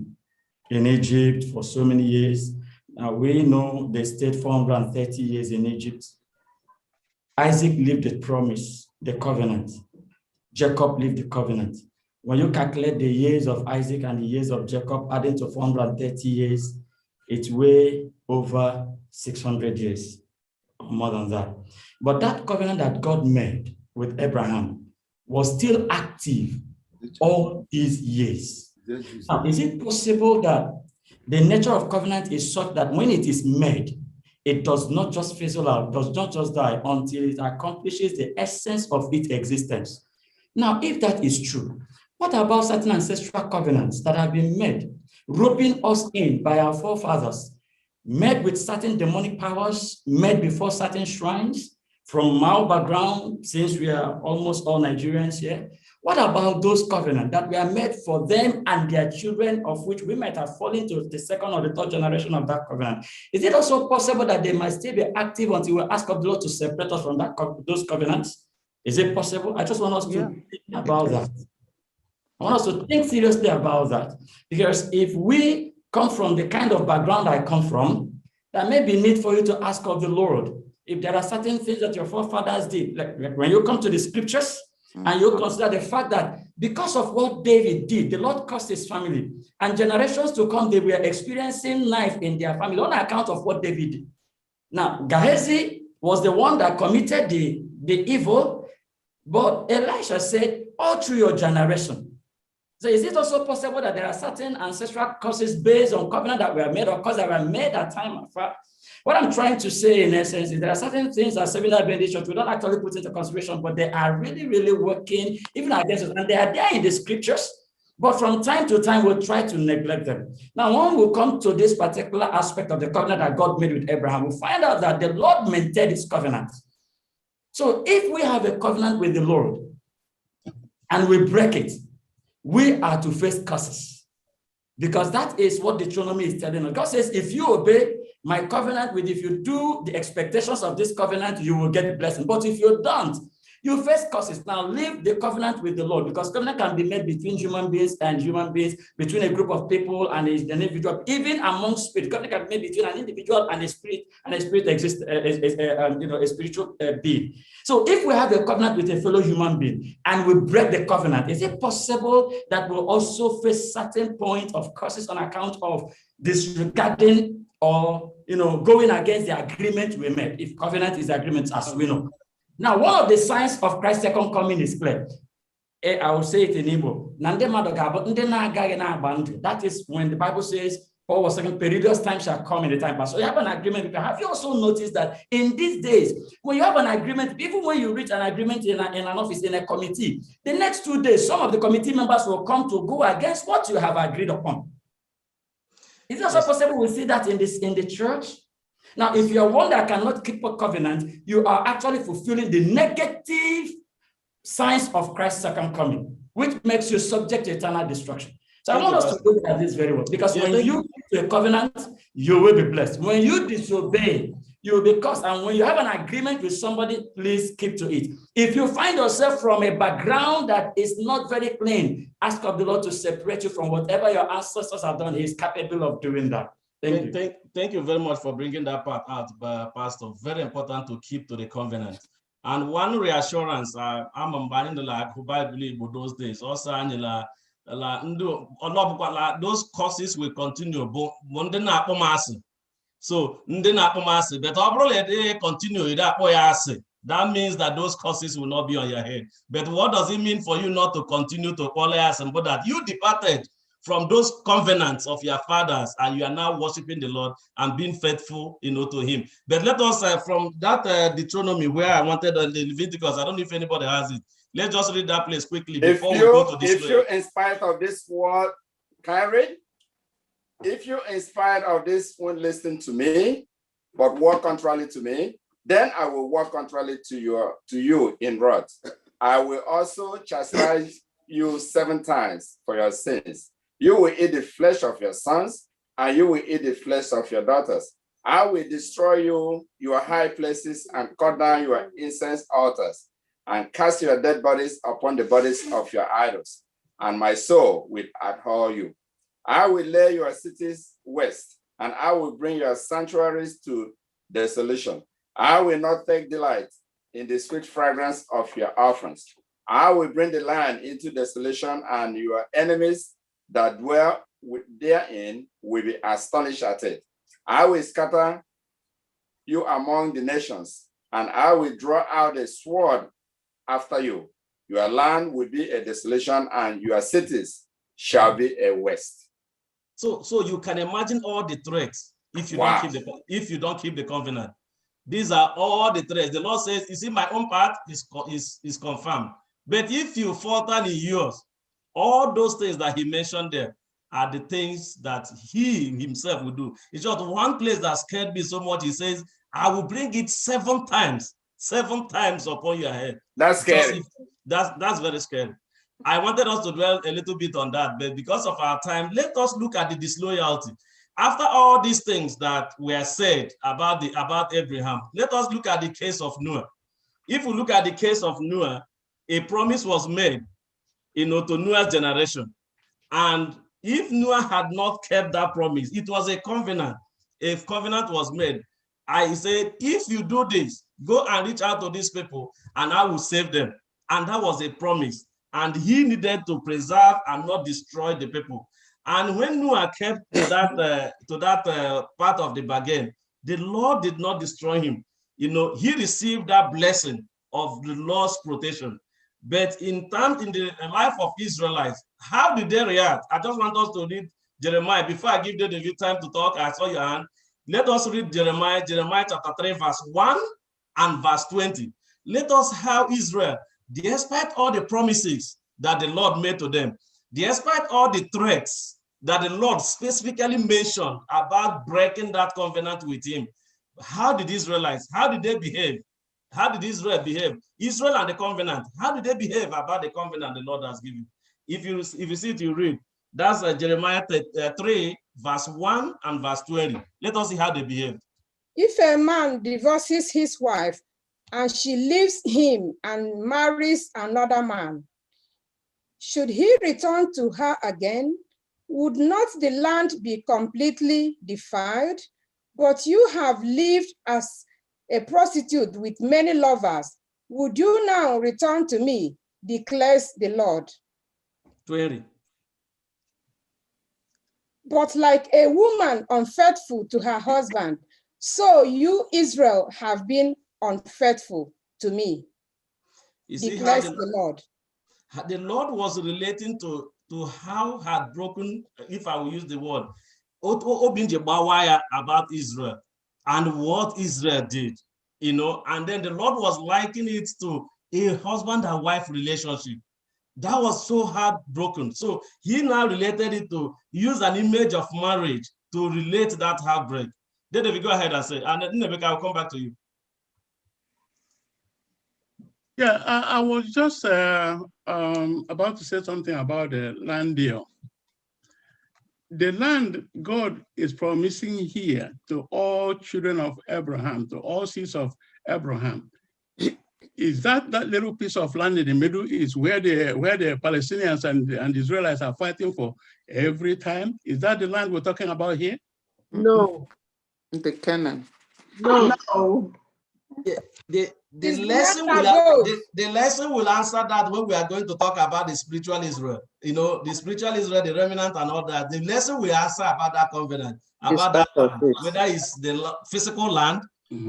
Egypt for so many years. Now we know they stayed 430 years in Egypt. Isaac lived the promise, the covenant. Jacob lived the covenant. When you calculate the years of Isaac and the years of Jacob, adding to 430 years, it's way over 600 years, more than that. But that covenant that God made with Abraham was still active all these years. Now, is it possible that the nature of covenant is such that when it is made, it does not just fizzle out, does not just die until it accomplishes the essence of its existence? Now, if that is true, what about certain ancestral covenants that have been made, roping us in by our forefathers, made with certain demonic powers, made before certain shrines, from our background, since we are almost all Nigerians here? What about those covenants that were made for them and their children, of which we might have fallen to the second or the third generation of that covenant? Is it also possible that they might still be active until we ask of the Lord to separate us from those covenants? Is it possible? I just want us to think about that. I want us to think seriously about that. Because if we come from the kind of background I come from, there may be need for you to ask of the Lord If there are certain things that your forefathers did, like when you come to the scriptures and you consider the fact that because of what David did, the Lord cursed his family, and generations to come, they were experiencing life in their family on account of what David did. Now, Gehazi was the one that committed the evil, but Elisha said, all through your generation. So is it also possible that there are certain ancestral curses based on covenant that were made or curses that were made at time of far? What I'm trying to say in essence is there are certain things that Seventh-day Church we don't actually put into consideration, but they are really, really working even against us. And they are there in the scriptures, but from time to time we'll try to neglect them. Now, when we come to this particular aspect of the covenant that God made with Abraham, we find out that the Lord maintained his covenant. So if we have a covenant with the Lord and we break it, we are to face curses, because that is what Deuteronomy is telling us. God says, if you obey my covenant if you do the expectations of this covenant, you will get blessing. But if you don't, you face curses. Now leave the covenant with the Lord, because covenant can be made between human beings and human beings, between a group of people and an individual, even among spirit. Covenant can be made between an individual and a spirit exists, a spiritual being. So if we have a covenant with a fellow human being and we break the covenant, is it possible that we'll also face certain point of curses on account of disregarding or going against the agreement we made, if covenant is agreement, as we know? Now, one of the signs of Christ's second coming is clear. I will say it in Igbo. That is when the Bible says, Paul was saying, perilous time shall come in the time. So you have an agreement. Have you also noticed that in these days, when you have an agreement, even when you reach an agreement in an office, in a committee, the next 2 days, some of the committee members will come to go against what you have agreed upon. Is it also possible we see that in the church? Now, if you're one that cannot keep a covenant, you are actually fulfilling the negative signs of Christ's second coming, which makes you subject to eternal destruction. So I want us to look at this very well, because when you keep to a covenant, you will be blessed. When you disobey, you will be cursed. And when you have an agreement with somebody, please keep to it. If you find yourself from a background that is not very clean, ask of the Lord to separate you from whatever your ancestors have done. He is capable of doing that. Thank you very much for bringing that part out, Pastor. Very important to keep to the covenant. And one reassurance, I'm in the Bible those days. Also, those courses will continue. So, but they continue. That means that those curses will not be on your head. But what does it mean for you not to continue to follow us, and but that you departed from those covenants of your fathers, and you are now worshiping the Lord and being faithful, to Him. But let us, from that Deuteronomy where I wanted the Leviticus, I don't know if anybody has it. Let's just read that place quickly before we go to this. If you, in spite of this word, can I read? If you, in spite of this, won't listen to me, but walk contrarily to me, then I will walk contrarily to you in wrath. I will also chastise you 7 times for your sins. You will eat the flesh of your sons, and you will eat the flesh of your daughters. I will destroy your high places, and cut down your incense altars, and cast your dead bodies upon the bodies of your idols, and my soul will abhor you. I will lay your cities waste, and I will bring your sanctuaries to desolation. I will not take delight in the sweet fragrance of your offerings. I will bring the land into desolation, and your enemies that dwell therein will be astonished at it. I will scatter you among the nations, and I will draw out a sword after you. Your land will be a desolation, and your cities shall be a waste. So you can imagine all the threats if you don't keep the covenant. These are all the threats. The Lord says, you see, my own part is confirmed. But if you falter in yours, all those things that He mentioned there are the things that He Himself will do. It's just one place that scared me so much. He says, I will bring it 7 times upon your head. That's scary. That's very scary. I wanted us to dwell a little bit on that, but because of our time, let us look at the disloyalty. After all these things that were said about Abraham, let us look at the case of Noah. If we look at the case of Noah, a promise was made, to Noah's generation. And if Noah had not kept that promise, it was a covenant. A covenant was made. I said, if you do this, go and reach out to these people and I will save them. And that was a promise. And he needed to preserve and not destroy the people. And when Noah kept to that part of the bargain, the Lord did not destroy him. You know, he received that blessing of the Lord's protection. But in the life of Israelites, how did they react? I just want us to read Jeremiah. Before I give them the time to talk, I saw your hand. Let us read Jeremiah chapter 3, verse 1 and verse 20. Let us how Israel, despite all the promises that the Lord made to them, despite all the threats that the Lord specifically mentioned about breaking that covenant with him, how did Israelites, how did they behave? How did Israel behave? Israel and the covenant, how did they behave about the covenant the Lord has given? If you see it, you read. That's Jeremiah 3, verse 1 and verse 20. Let us see how they behave. If a man divorces his wife and she leaves him and marries another man, should he return to her again? Would not the land be completely defiled? But you have lived as a prostitute with many lovers. Would you now return to me, declares the Lord? 20. But like a woman unfaithful to her husband, so you, Israel, have been unfaithful to me, declares the Lord. The Lord was relating to how heartbroken, if I will use the word, about Israel and what Israel did, you know, and then the Lord was likening it to a husband and wife relationship. That was so heartbroken. So he now related it to use an image of marriage to relate that heartbreak. Then if you go ahead and say, and then I'll come back to you. Yeah, I was just about to say something about the land deal. The land God is promising here to all children of Abraham, to all seeds of Abraham, is that little piece of land in the Middle East where the Palestinians and Israelites are fighting for every time? Is that the land we're talking about here? No. The Canaan. No. The lesson will answer that when we are going to talk about the spiritual Israel. You know, the spiritual Israel, the remnant and all that. The lesson will answer about that covenant, about that land, whether it's the physical land,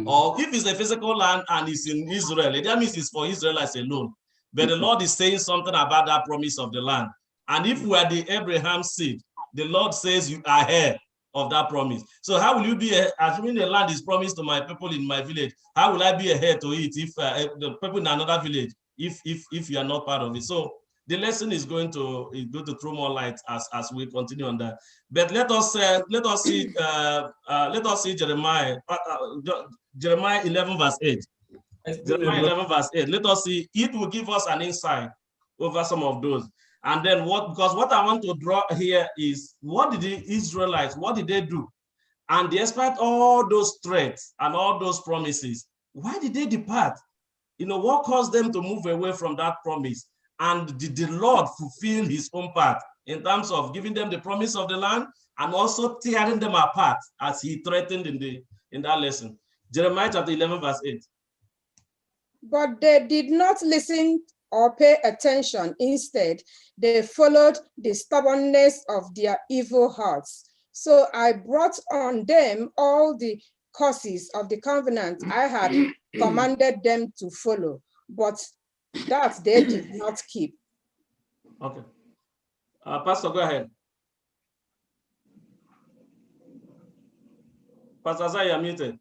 or if it's a physical land and it's in Israel, that means it's for Israelites alone. But the Lord is saying something about that promise of the land. And if we are the Abraham seed, the Lord says you are heir of that promise. So how will you be, assuming the land is promised to my people in my village, how will I be a heir to it if the people in another village, if you are not part of it? So the lesson is going to throw more light as we continue on that. But let us see Jeremiah 11 verse 8. Jeremiah 11 verse 8. Let us see. It will give us an insight over some of those. And then because what I want to draw here is, what did the Israelites, what did they do? And despite all those threats and all those promises, why did they depart? You know, what caused them to move away from that promise? And did the Lord fulfill his own part in terms of giving them the promise of the land and also tearing them apart as he threatened in that lesson? Jeremiah chapter 11 verse 8. But they did not listen or pay attention. Instead, they followed the stubbornness of their evil hearts. So I brought on them all the curses of the covenant I had commanded them to follow, but that they did not keep. Okay. Pastor, go ahead. Pastor Zai, you're muted.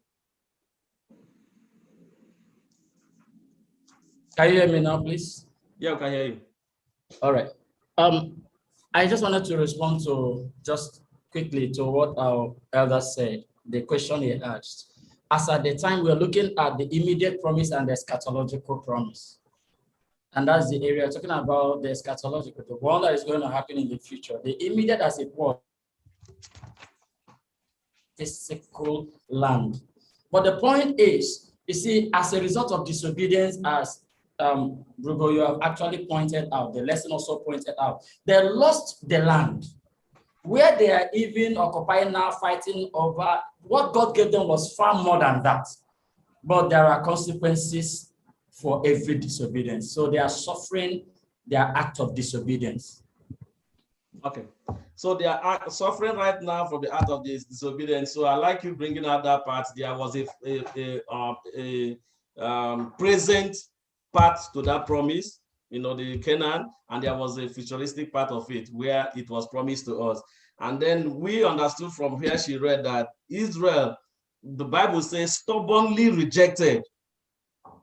Can you hear me now, please? Yeah, I can hear you. All right. I just wanted to respond to just quickly to what our elder said, the question he asked. As at the time, we're looking at the immediate promise and the eschatological promise. And that's the area talking about the eschatological, the one that is going to happen in the future. The immediate, as it was, physical land. But the point is, you see, as a result of disobedience, as Brugo, you have actually pointed out, the lesson also pointed out, they lost the land. where they are even occupying now, fighting over what God gave them was far more than that. But there are consequences for every disobedience. So they are suffering their act of disobedience. Okay. So they are suffering right now from the act of this disobedience. So I like you bringing out that part. There was a present part to that promise, you know, the Canaan, and there was a futuristic part of it where it was promised to us. And then we understood from where she read that Israel, the Bible says, stubbornly rejected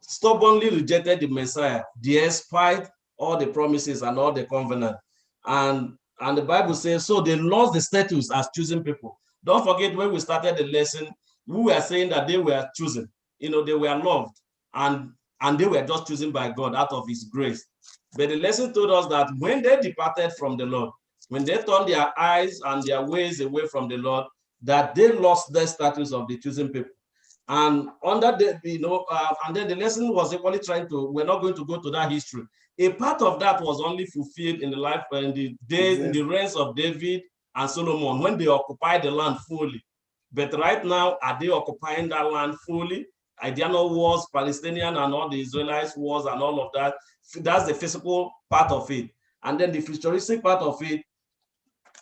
the Messiah, despite all the promises and all the covenant. And the Bible says, so they lost the status as chosen people. Don't forget, when we started the lesson, we were saying that they were chosen. You know, they were loved, and they were just chosen by God out of his grace. But the lesson told us that when they departed from the Lord, when they turned their eyes and their ways away from the Lord, that they lost their status of the chosen people. And under the, and then the lesson was equally trying to, we're not going to go to that history. A part of that was only fulfilled in the life, in the days, in the reigns of David and Solomon, when they occupied the land fully. But right now, are they occupying that land fully? Ideano wars, Palestinian and all the Israelites wars and all of that. That's the physical part of it. And then the futuristic part of it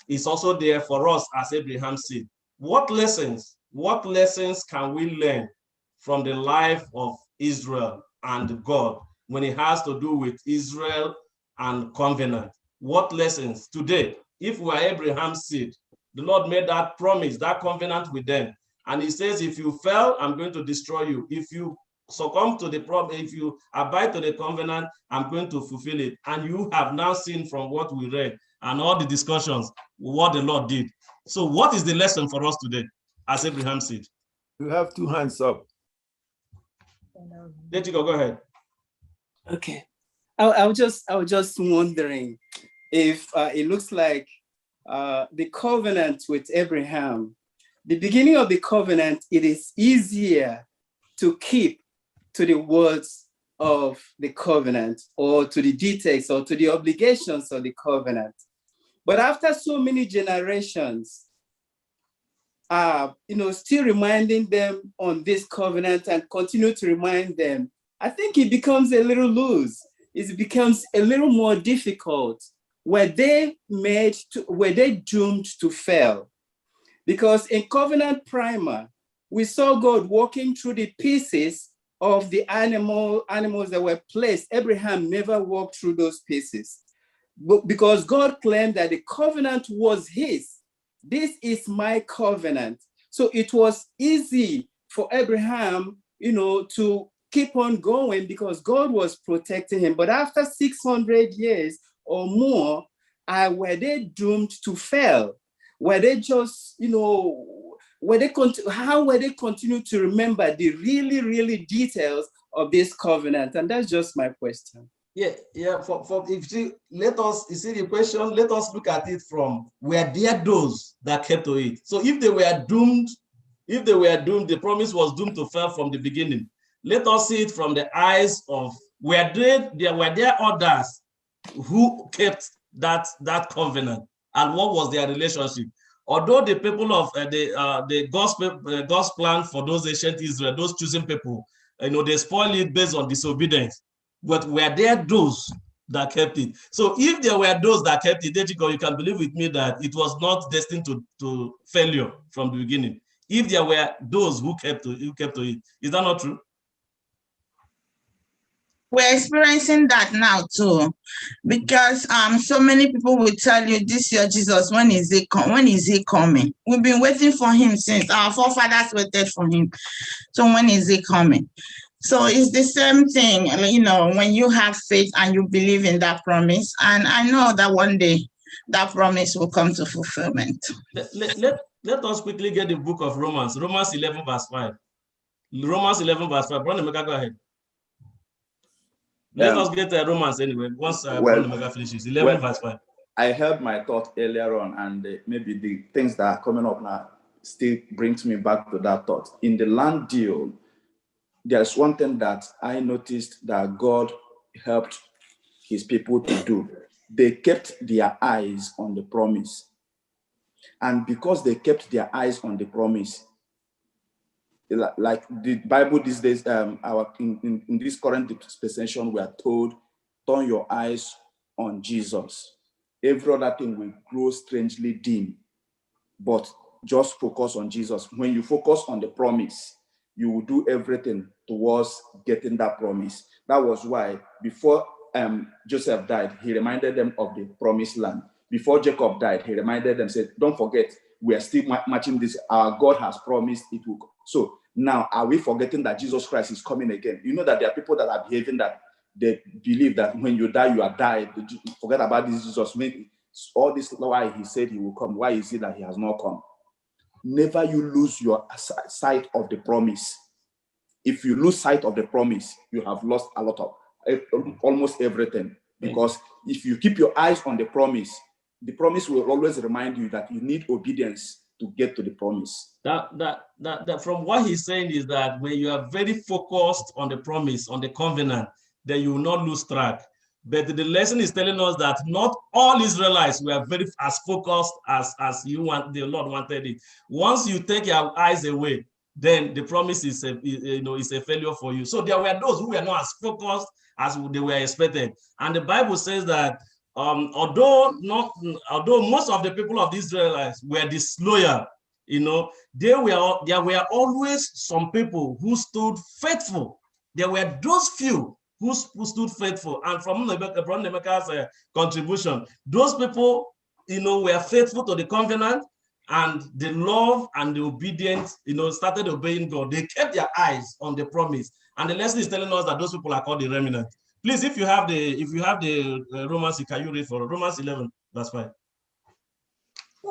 is also there for us as Abraham said. What lessons can we learn from the life of Israel and God when it has to do with Israel and covenant? What lessons today, if we are Abraham's seed, the Lord made that promise, that covenant with them. And he says, if you fail, I'm going to destroy you. If you succumb to the problem, if you abide to the covenant, I'm going to fulfill it. And you have now seen from what we read and all the discussions, what the Lord did. So what is the lesson for us today, as Abraham said? You have two hands up. Let you go ahead. Okay. I was just wondering if it looks like the covenant with Abraham, the beginning of the covenant, it is easier to keep to the words of the covenant or to the details or to the obligations of the covenant. But after so many generations, still reminding them on this covenant and continue to remind them, I think it becomes a little loose. It becomes a little more difficult. Were they doomed to fail? Because in covenant primer, we saw God walking through the pieces of the animals that were placed. Abraham never walked through those pieces. But because God claimed that the covenant was his. This is my covenant. So it was easy for Abraham, to keep on going because God was protecting him. But after 600 years or more, were they doomed to fail? Were they just, how were they continue to remember the really, really details of this covenant? And that's just my question. Yeah. If you let us, you see the question, let us look at it from were there those that kept to it. So if they were doomed, the promise was doomed to fail from the beginning. Let us see it from the eyes of were there others who kept that covenant and what was their relationship. Although the people of the God's plan for those ancient Israel, those chosen people, they spoil it based on disobedience. But were there those that kept it? So if there were those that kept it, you can believe with me that it was not destined to failure from the beginning. If there were those who kept to it, is that not true? We're experiencing that now too, because so many people will tell you this year Jesus, when is he coming? We've been waiting for him since our forefathers waited for him. So when is he coming? So it's the same thing, when you have faith and you believe in that promise, and I know that one day that promise will come to fulfillment. Let us quickly get the book of Romans 11 verse 5. Romans 11 verse 5. Brother Mega, go ahead. Let us get Romans anyway. Once Brother Mega finishes, 11 verse 5. I heard my thought earlier on, and maybe the things that are coming up now still brings me back to that thought. In the land deal, there's one thing that I noticed that God helped his people to do. They kept their eyes on the promise. And because they kept their eyes on the promise, like the Bible these days, in this current dispensation, we are told, turn your eyes on Jesus. Every other thing will grow strangely dim, but just focus on Jesus. When you focus on the promise, you will do everything towards getting that promise. That was why before Joseph died, he reminded them of the promised land. Before Jacob died, he reminded them, said, don't forget, we are still matching this. Our God has promised it will. So now, are we forgetting that Jesus Christ is coming again? You know that there are people that are behaving that they believe that when you die, you are died. Forget about this Jesus. All this, why he said he will come. Why is it that he has not come? Never you lose your sight of the promise. If you lose sight of the promise, you have lost a lot of, almost everything. Because if you keep your eyes on the promise will always remind you that you need obedience to get to the promise. That from what he's saying is that when you are very focused on the promise, on the covenant, then you will not lose track. But the lesson is telling us that not all Israelites were very as focused as the Lord wanted it. Once you take your eyes away, then the promise is a failure for you. So there were those who were not as focused as they were expected. And the Bible says that although most of the people of the Israelites were disloyal, there were always some people who stood faithful. There were those few who stood faithful. And from Nemeka's contribution, those people, were faithful to the covenant, and the love and the obedience, started obeying God. They kept their eyes on the promise. And the lesson is telling us that those people are called the remnant. Please, if you have the Romans, can you read for Romans 11, verse 5?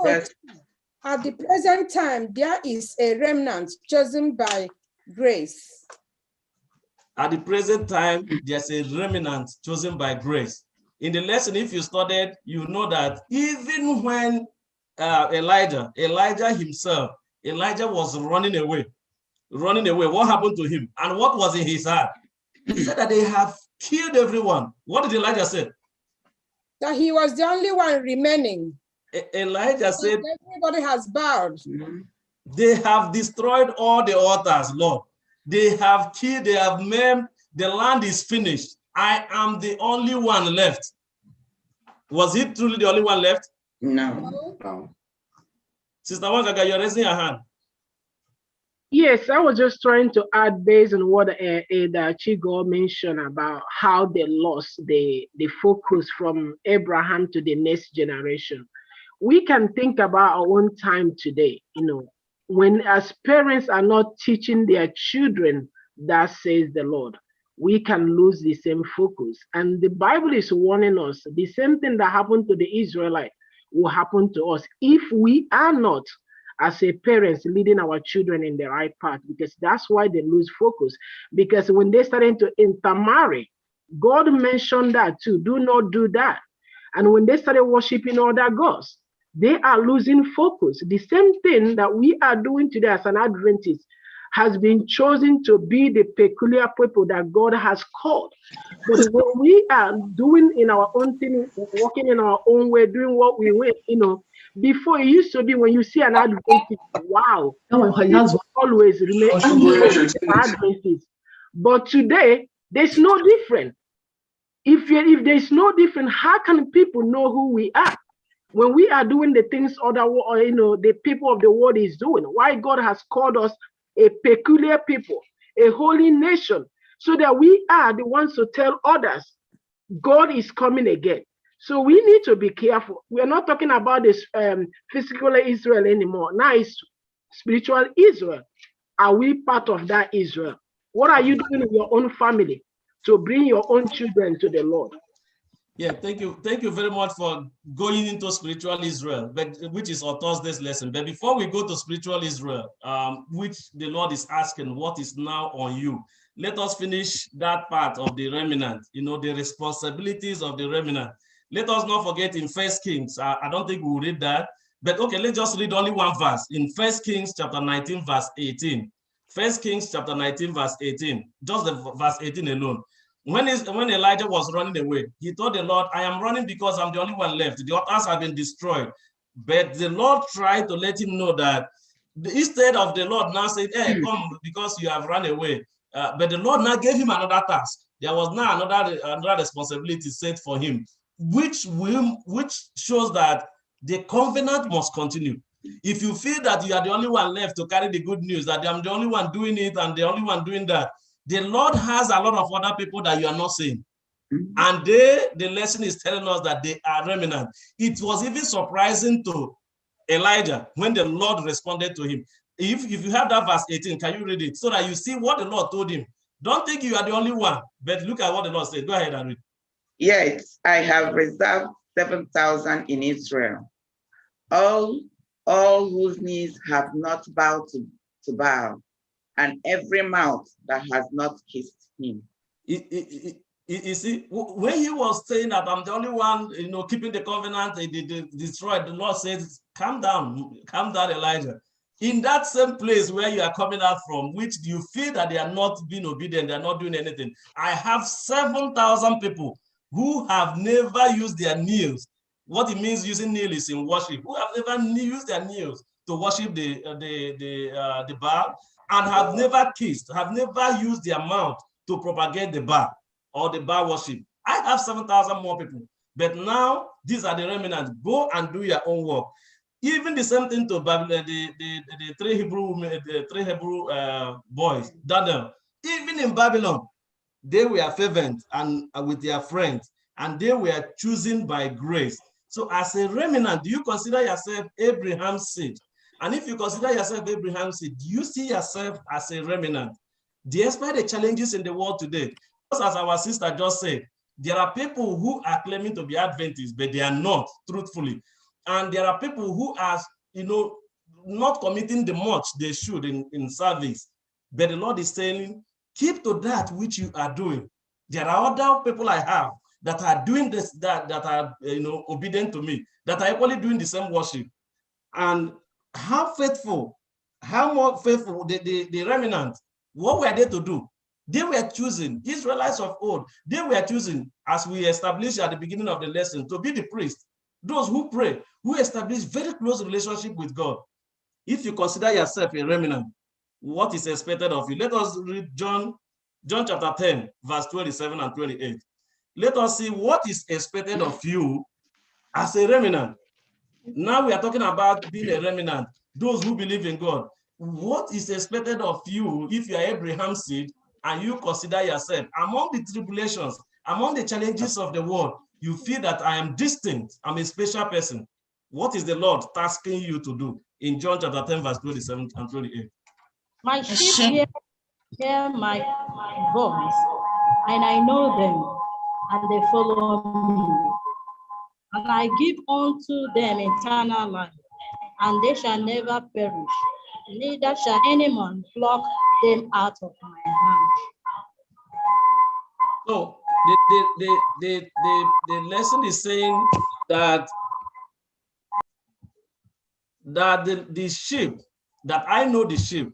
Yes. At the present time, there is a remnant chosen by grace. At the present time, there's a remnant chosen by grace. In the lesson, if you studied, you know that even when Elijah himself, Elijah was running away. What happened to him? And what was in his heart? He said that they have killed everyone. What did Elijah say? That he was the only one remaining. Elijah said, everybody has bowed. They have destroyed all the altars, Lord. They have killed, they have maimed, the land is finished. I am the only one left. Was he truly the only one left? No. Sister Wangaka, you're raising your hand. Yes, I was just trying to add based on what Chigo mentioned about how they lost the focus from Abraham to the next generation. We can think about our own time today, when as parents are not teaching their children, that says the Lord, we can lose the same focus. And the Bible is warning us, the same thing that happened to the Israelites will happen to us if we are not, as a parents, leading our children in the right path, because that's why they lose focus. Because when they started to intermarry, God mentioned that too, do not do that. And when they started worshiping other gods, they are losing focus. The same thing that we are doing today as an Adventist has been chosen to be the peculiar people that God has called. But when we are doing in our own thing, walking in our own way, doing what we will, before it used to be when you see an Adventist, wow, always remain Adventist. But today, there's no different. If there's no different, how can people know who we are? When we are doing the things the people of the world is doing, why God has called us a peculiar people, a holy nation, so that we are the ones to tell others God is coming again. So we need to be careful. We are not talking about this physical Israel anymore. Now it's spiritual Israel. Are we part of that Israel? What are you doing in your own family to bring your own children to the Lord? Yeah, thank you. Thank you very much for going into spiritual Israel, which is our Thursday's lesson. But before we go to spiritual Israel, which the Lord is asking, what is now on you? Let us finish that part of the remnant, the responsibilities of the remnant. Let us not forget in 1 Kings, I don't think we'll read that, but okay, let's just read only one verse. In 1 Kings chapter 19, verse 18. 1 Kings chapter 19, verse 18, just the verse 18 alone. When Elijah was running away, he told the Lord, I am running because I'm the only one left. The altars have been destroyed. But the Lord tried to let him know that instead of the Lord now said, hey, come because you have run away. But the Lord now gave him another task. There was now another responsibility set for him, which shows that the covenant must continue. If you feel that you are the only one left to carry the good news, that I'm the only one doing it and the only one doing that, the Lord has a lot of other people that you are not seeing. And the lesson is telling us that they are remnant. It was even surprising to Elijah when the Lord responded to him. If you have that verse 18, can you read it so that you see what the Lord told him? Don't think you are the only one, but look at what the Lord said. Go ahead and read. Yet I have reserved 7,000 in Israel, all whose knees have not bowed to Baal, and every mouth that has not kissed him. You see, when he was saying that I'm the only one, keeping the covenant, they destroyed, the Lord says, calm down, Elijah. In that same place where you are coming out from, which you feel that they are not being obedient, they are not doing anything, I have 7,000 people who have never used their knees. What it means using kneel is in worship, who have never used their knees to worship the Baal, and have never kissed, have never used their mouth to propagate the Baal or the Baal worship. I have 7,000 more people, but now these are the remnants. Go and do your own work. Even the same thing to Babylon, the three Hebrew boys, Daniel. Even in Babylon, they were fervent and with their friends, and they were chosen by grace. So as a remnant, do you consider yourself Abraham's seed? And if you consider yourself Abraham's seed, do you see yourself as a remnant? Despite the challenges in the world today, just as our sister just said, there are people who are claiming to be Adventists, but they are not, truthfully. And there are people who are, not committing the much they should in service. But the Lord is saying, keep to that which you are doing. There are other people I have that are doing this, that are obedient to me, that are equally doing the same worship. And how faithful, how more faithful the remnant, what were they to do? They were choosing, Israelites of old, they were choosing, as we established at the beginning of the lesson, to be the priest. Those who pray, who establish very close relationship with God. If you consider yourself a remnant, what is expected of you? Let us read John chapter 10, verse 27 and 28. Let us see what is expected of you as a remnant. Now we are talking about being a remnant, those who believe in God. What is expected of you if you are Abraham's seed and you consider yourself among the tribulations, among the challenges of the world, you feel that I am distinct, I'm a special person. What is the Lord tasking you to do? In John chapter 10, verse 27 and 28. My sheep hear my voice, and I know them, and they follow me. And I give unto them eternal life, and they shall never perish, neither shall any man pluck them out of my hand. So the lesson is saying that the sheep, that I know the sheep,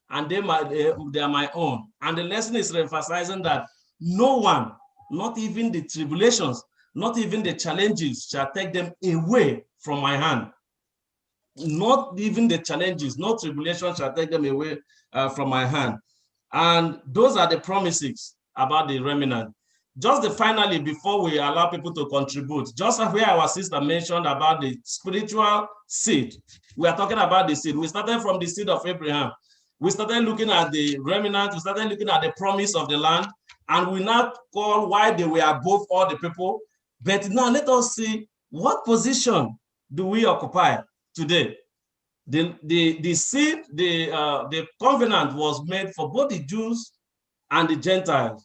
and they are my own. And the lesson is emphasizing that no one, not even the tribulations, not even the challenges, shall take them away from my hand. Not even the challenges, no tribulation shall take them away from my hand. And those are the promises about the remnant. Just finally, before we allow people to contribute, just where our sister mentioned about the spiritual seed, we are talking about the seed. We started from the seed of Abraham. We started looking at the remnant. We started looking at the promise of the land. And we now call why they were above all the people. But now let us see what position do we occupy today. The seed, the covenant was made for both the Jews and the Gentiles.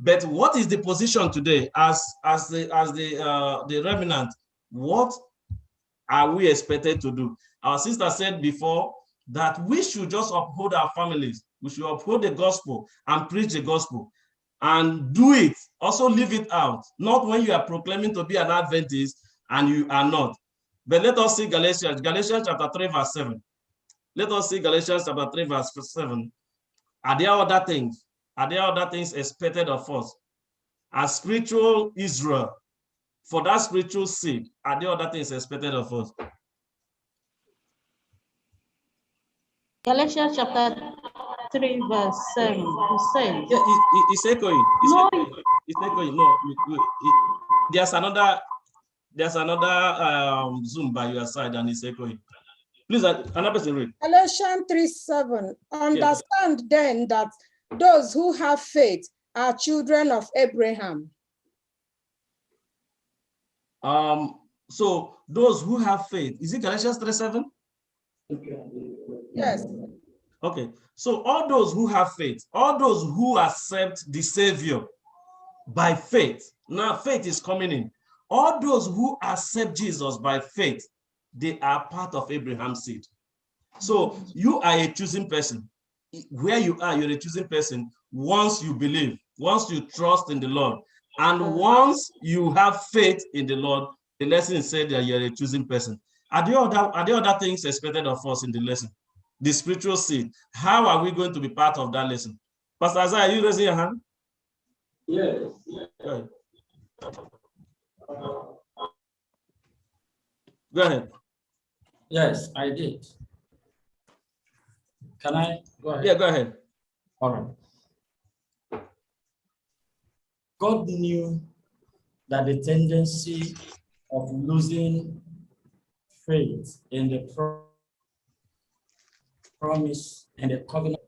But what is the position today as the remnant? What are we expected to do? Our sister said before that we should just uphold our families. We should uphold the gospel and preach the gospel and do it. Also leave it out. Not when you are proclaiming to be an Adventist and you are not. But let us see Galatians chapter 3, verse 7. Let us see Galatians chapter 3, verse 7. Are there other things? Are there other things expected of us? As spiritual Israel, for that spiritual seed, are there other things expected of us? Galatians chapter 3, verse 7. It says, Yeah, it's echoing. It's echoing. No, there's another Zoom by your side and it's echoing. Please, another person read. Galatians 3:7. Understand then that those who have faith are children of Abraham. So those who have faith, is it Galatians 3:7? Yes. Okay. So all those who have faith, all those who accept the Savior by faith. Now faith is coming in. All those who accept Jesus by faith, they are part of Abraham's seed. So you are a choosing person. Where you are, you're a choosing person once you believe, once you trust in the Lord, and once you have faith in the Lord. The lesson said that you're a choosing person. Are there other things expected of us in the lesson? The spiritual seed. How are we going to be part of that lesson? Pastor Isaiah, are you raising your hand? Yes. Go ahead. Go ahead. Yes, I did. Can I go ahead? Yeah, go ahead. All right. God knew that the tendency of losing faith in the promise and the covenant,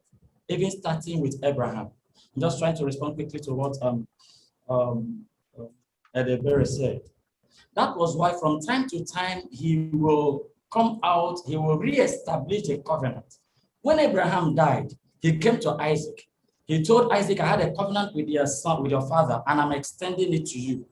even starting with Abraham. I'm just trying to respond quickly to what Edebere said. That was why from time to time he will come out, he will re-establish a covenant. When Abraham died, he came to Isaac. He told Isaac, I had a covenant with your son, with your father, and I'm extending it to you.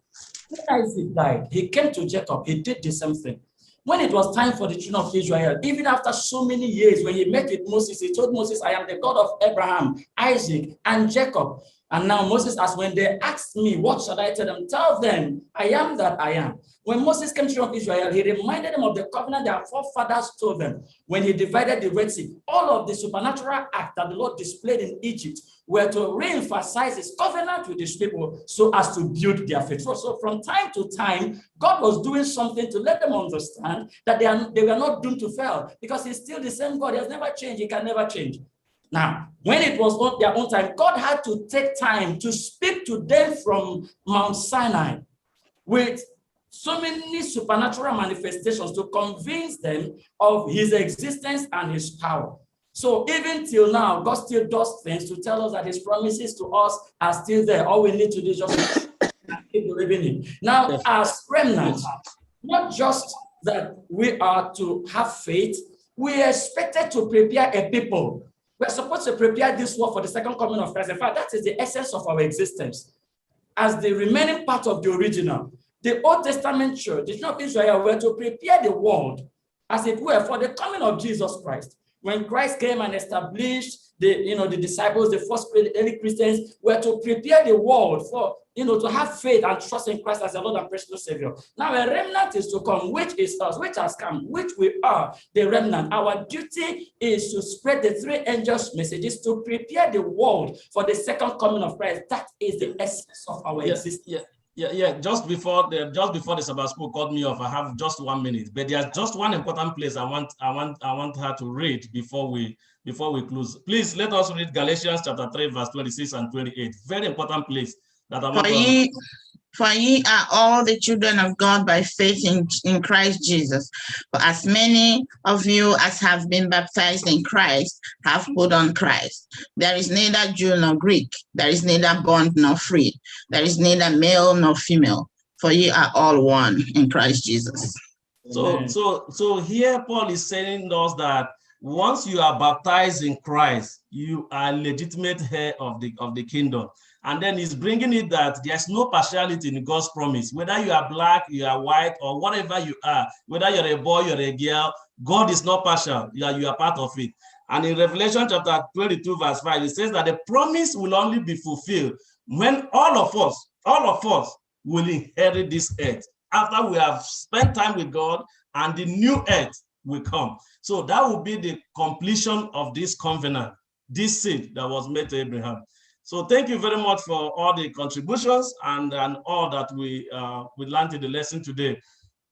When Isaac died, he came to Jacob. He did the same thing. When it was time for the children of Israel, even after so many years, when he met with Moses, he told Moses, I am the God of Abraham, Isaac, and Jacob. And now Moses asked, when they asked me, what shall I tell them? Tell them, I am that I am. When Moses came to the children of Israel, he reminded them of the covenant their forefathers told them when he divided the Red Sea. All of the supernatural acts that the Lord displayed in Egypt were to re-emphasize his covenant with his people so as to build their faith. So from time to time, God was doing something to let them understand that they were not doomed to fail because he's still the same God. He has never changed. He can never change. Now, when it was not their own time, God had to take time to speak to them from Mount Sinai with so many supernatural manifestations to convince them of his existence and his power. So even till now, God still does things to tell us that his promises to us are still there. All we need to do is just keep believing him. Now, as remnants, not just that we are to have faith, we are expected to prepare a people. We're supposed to prepare this world for the second coming of Christ. In fact, that is the essence of our existence. As the remaining part of the original, the Old Testament church, the children of Israel, were to prepare the world, as it were, for the coming of Jesus Christ. When Christ came and established the disciples, the first early Christians, were to prepare the world for, to have faith and trust in Christ as the Lord and personal Savior. Now a remnant is to come, which is us, which has come, which we are, the remnant. Our duty is to spread the three angels' messages to prepare the world for the second coming of Christ. That is the essence of our existence. Yeah. Just before the Sabbath school called me off, I have just 1 minute, but there's just one important place I want her to read before we close. Please let us read Galatians chapter 3, verse 26 and 28. Very important place that I want For ye are all the children of God by faith in Christ Jesus. For as many of you as have been baptized in Christ have put on Christ. There is neither Jew nor Greek. There is neither bond nor free. There is neither male nor female. For ye are all one in Christ Jesus. So here Paul is saying us that once you are baptized in Christ, you are legitimate heir of the kingdom. And then he's bringing it that there's no partiality in God's promise. Whether you are black, you are white, or whatever you are, whether you're a boy, you're a girl, God is not partial. You are part of it. And in Revelation chapter 22, verse 5, it says that the promise will only be fulfilled when all of us will inherit this earth after we have spent time with God and the new earth will come. So that will be the completion of this covenant, this seed that was made to Abraham. So thank you very much for all the contributions and all that we learned in the lesson today.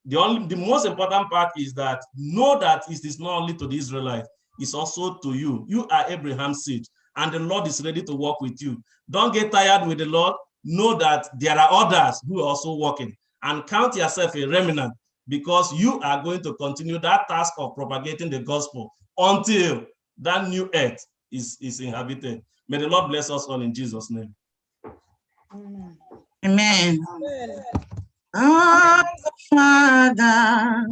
The most important part is that know that it is not only to the Israelites, is also to you. You are Abraham's seed, and the Lord is ready to work with you. Don't get tired with the Lord. Know that there are others who are also working, and count yourself a remnant, because you are going to continue that task of propagating the gospel until that new earth is inhabited. May the Lord bless us all in Jesus' name. Amen. Oh, Father,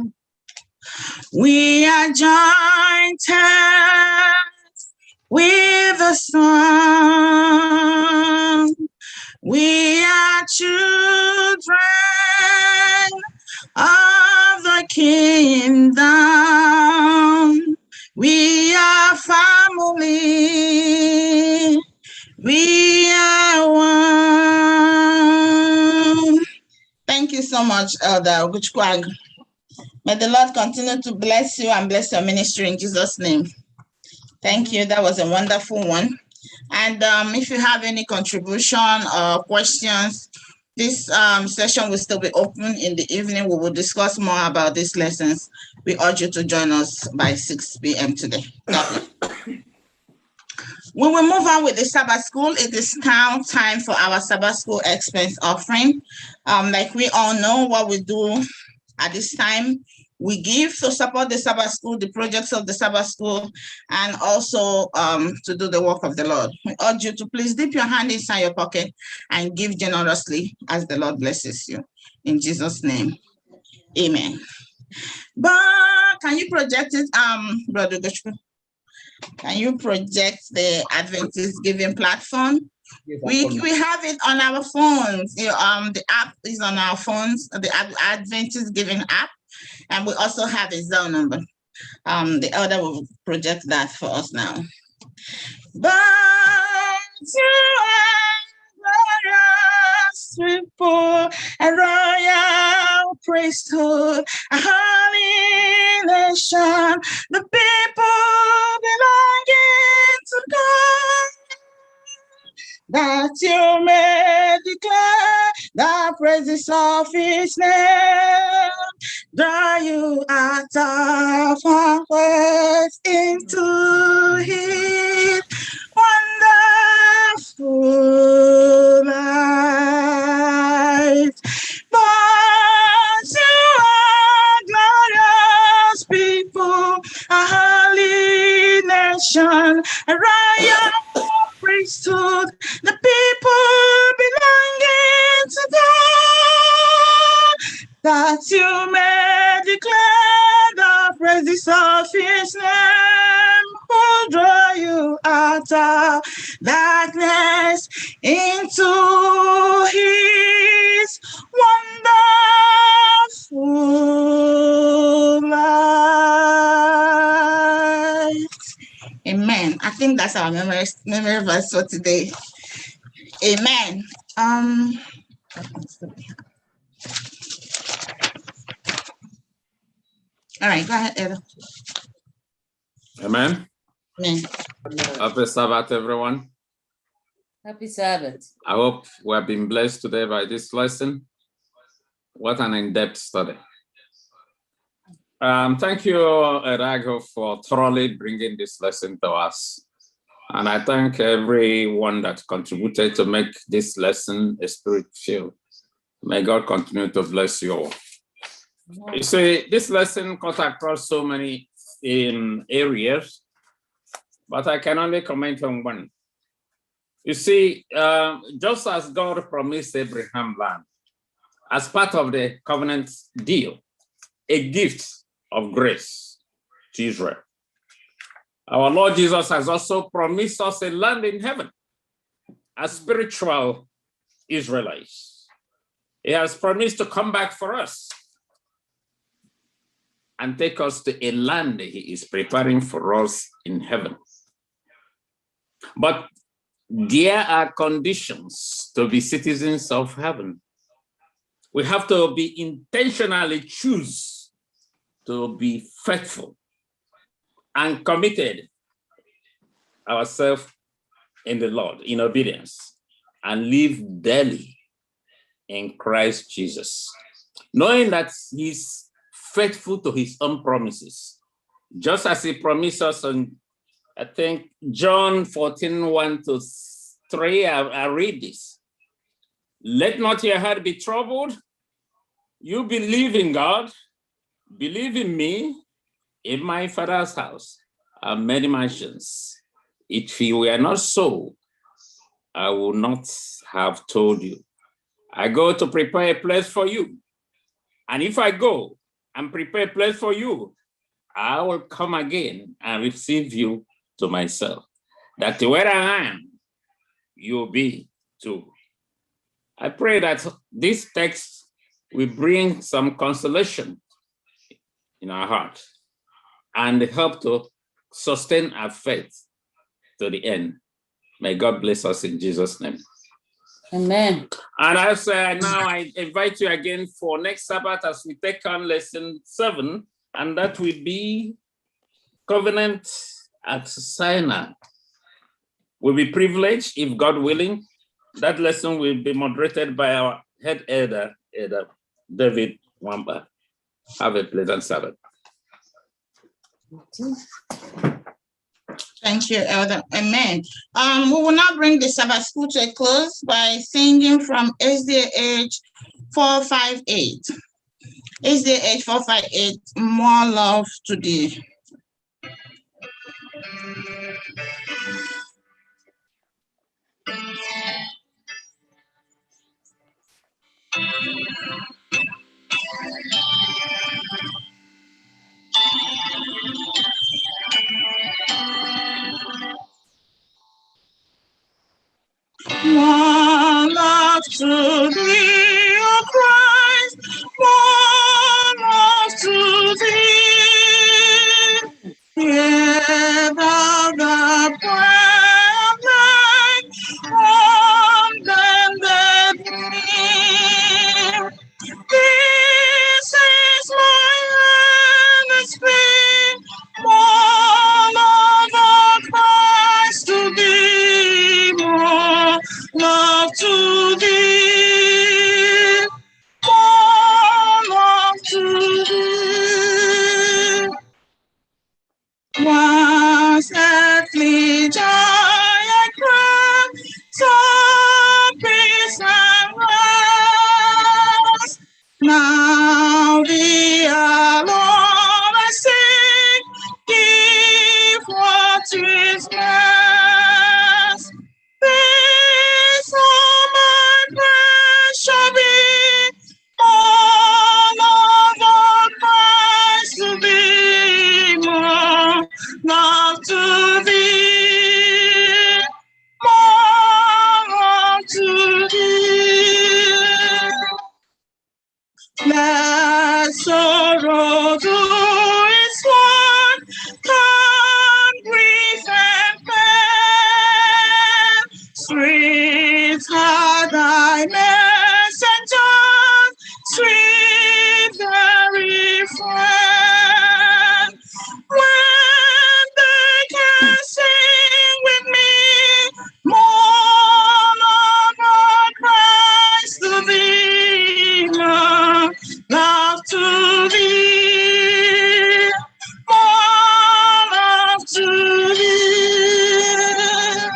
we are joined with the Son. We are children of the kingdom. We are family. We are one. Thank you so much, Elder Oguchkwag. May the Lord continue to bless you and bless your ministry in Jesus' name. Thank you. That was a wonderful one. And if you have any contribution or questions, this session will still be open in the evening. We will discuss more about these lessons. We urge you to join us by 6 p.m. today. We will move on with the Sabbath School. It is now time for our Sabbath School expense offering. Like we all know what we do at this time, we give to support the Sabbath School, the projects of the Sabbath School, and also to do the work of the Lord. We urge you to please dip your hand inside your pocket and give generously as the Lord blesses you. In Jesus' name, amen. But can you project it, Brother Goshku? Can you project the Adventist giving platform? We have it on our phones. The app is on our phones, the Adventist giving app, and we also have a Zelle number. The elder will project that for us now. But you are glorious people, a royal priesthood, a holy nation, the people belonging to God, that you may declare the praises of his name. Draw you out of our words into his wonderful light. But you are glorious people, a holy nation, a royal priesthood, the people belonging to God, that you may declare the praises of his name, who draw you out of darkness into his wonderful light. Amen. I think that's our memory verse for today. Amen. All right, go ahead, Eda. Amen. Amen. Happy Sabbath, everyone. Happy Sabbath. I hope we have been blessed today by this lesson. What an in-depth study. Thank you, Erago, for thoroughly bringing this lesson to us. And I thank everyone that contributed to make this lesson a spirit-filled. May God continue to bless you all. You see, this lesson cuts across so many areas, but I can only comment on one. You see, just as God promised Abraham land, as part of the covenant deal, a gift of grace to Israel, our Lord Jesus has also promised us a land in heaven, as spiritual Israelites. He has promised to come back for us and take us to a land he is preparing for us in heaven. But there are conditions to be citizens of heaven. We have to be intentionally choose to be faithful and committed ourselves in the Lord in obedience and live daily in Christ Jesus, knowing that he's faithful to his own promises, just as he promised us on, I think, John 14:1-3, I read this. Let not your heart be troubled. You believe in God, believe in me. In my Father's house are many mansions. If it were not so, I would not have told you. I go to prepare a place for you. And if I go and prepare a place for you, I will come again and receive you to myself, that where I am, you'll be too. I pray that this text will bring some consolation in our heart and help to sustain our faith to the end. May God bless us in Jesus' name. Amen. And as now I invite you again for next Sabbath as we take on lesson 7, and that will be Covenant at Sinai. We'll be privileged, if God willing. That lesson will be moderated by our head elder, David Wamba. Have a pleasant Sabbath. Thank you, Elder. Amen. We will now bring the Sabbath school to a close by singing from SDA 458. SDA 458, More Love to Thee. More love to thee, O Christ, more love to thee. Hear thou the prayer of night, on them that kneel. This is my earnest plea, more love of Christ to thee, more love to thee, more love to thee. Once earthly joy I crave, some peace and rest. Now thee alone I seek, give what is best. This all my prayer shall be, more love of Christ to thee, more love to thee, more love to thee. Let sorrow do its work, calm grief and pain. Sweet are thy messengers, sweet very friend. When they can sing with me, more love of Christ to thee, more love to thee, more love to thee.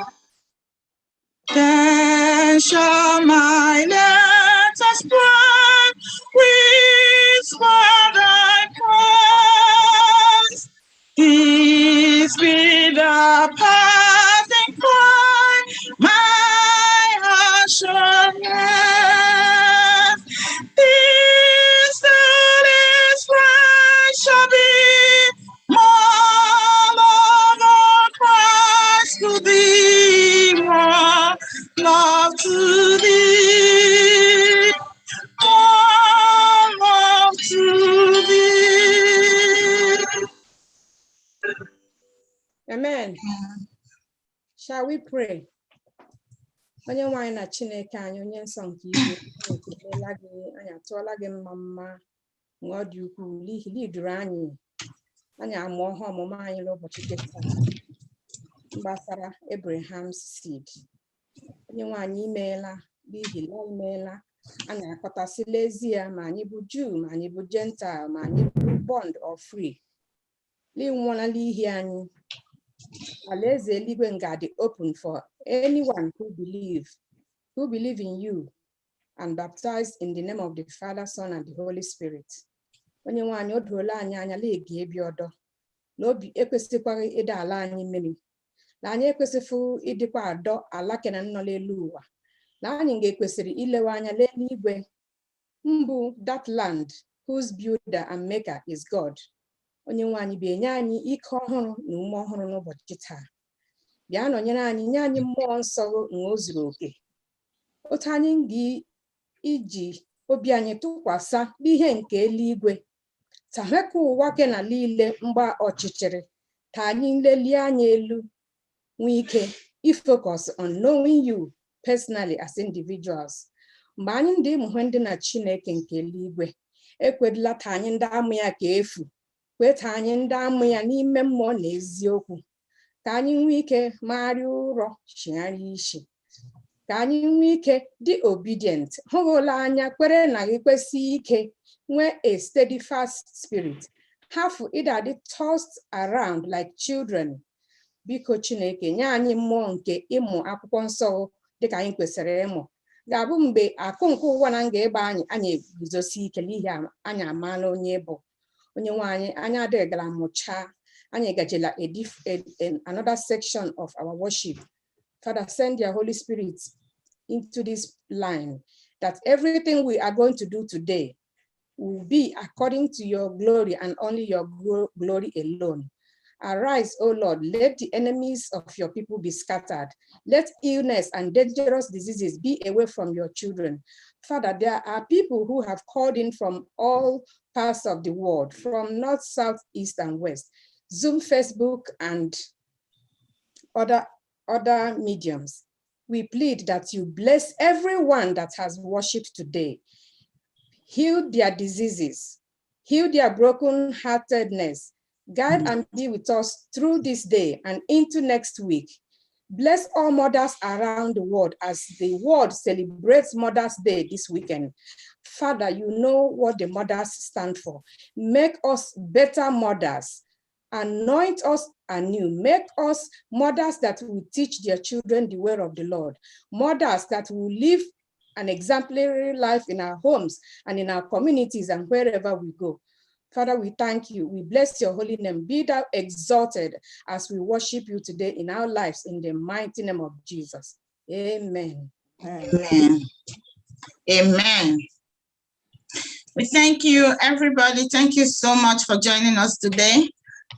Then shall my letters spread, whisper thy praise. Peace be the passing cry, my heart shall rest. This that is right shall be, more love of Christ to thee, more love to thee, more love to thee. Amen. Shall we pray? Onye nwanyị na Chineke anyị, onye nsọ nke igwe, anyị ekelela gị, anyị atụọla gị mma ọ dị ukwuu n'ihi na iduru anyị amụọ ha ọmụma anyị n'ụbọchị taa gbasara Abraham's seed. Onye nwanyị imeela n'ihi na imeela, anyị akọtasịla ezie ma anyị bụ Jew, ma anyị bụ Gentile, ma anyị bụ bond or free. Alaeze eluigwe ngadi open for anyone who believe in you and baptized in the name of the Father, Son, and the Holy Spirit. Onye nwe anyị, o doola anyị anya na-ege ebi ọdọ n'obi ekwesịkwaghị ịda ala anyị mmiri na anyị ekwesịfụ ịdịkwa adọ ala kena nọ n'elu ụwa na anyị ga-ekwesịrị ilewe anya n'eluigwe mbụ that land whose builder and maker is God. Onye nwe anyị bịa nye anyị ike ọhụrụ na ume ọhụrụ n'ụbọchị taa. Bịa nọnyere anyị, nye anyị mmụọ nsọ na o zuru oke. Otu anyị ga iji obi anyị tụkwasị n'ihe nke eluigwe. Tahekwa ụwa ke na niile mgba ọchịchịrị. Ta anyị lelie anya elu nwee ike ifocus on knowing you personally as individuals. Mgbe anyị ndị ụmụ ndị na Chineke nke eluigwe, ekwedila ta anyị ndị amụ ya ka efu. Kweta anyị ndị amụ ya n'ime mmụọ na eziokwu. Ka anyị nwee ike magharịa ụrọ chigharịa isi. Ka anyị nwee ike dị obedient, hụgụla anya kwere na ekwesị ike, nwee a steadfast spirit. Hafu ịda dị tossed around like children. Biko Chineke nye anyị mmụọ nke ịmụ akwụkwọ nsọ dịka anyị kwesịrị ịmụ. Ga-abụ mgbe akụ nke ụwa na nga ebe anyị eguzosi ike n'ihi anyị amaala onye bụ. Onye nwe anyị, anyị adịghị gara mụchaa. Anyị gajela another section of our worship. Father, send your Holy Spirit into this line, that everything we are going to do today will be according to your glory and only your glory alone. Arise, O Lord, let the enemies of your people be scattered. Let illness and dangerous diseases be away from your children. Father, there are people who have called in from all parts of the world, from north, south, east, and west, Zoom, Facebook, and other mediums. We plead that you bless everyone that has worshiped today. Heal their diseases, heal their brokenheartedness. Guide and be with us through this day and into next week. Bless all mothers around the world as the world celebrates Mother's Day this weekend. Father, you know what the mothers stand for. Make us better mothers. Anoint us anew. Make us mothers that will teach their children the way of the Lord. Mothers that will live an exemplary life in our homes and in our communities and wherever we go. Father, we thank you. We bless your holy name. Be thou exalted as we worship you today in our lives in the mighty name of Jesus. Amen. Amen. Amen. We thank you, everybody. Thank you so much for joining us today.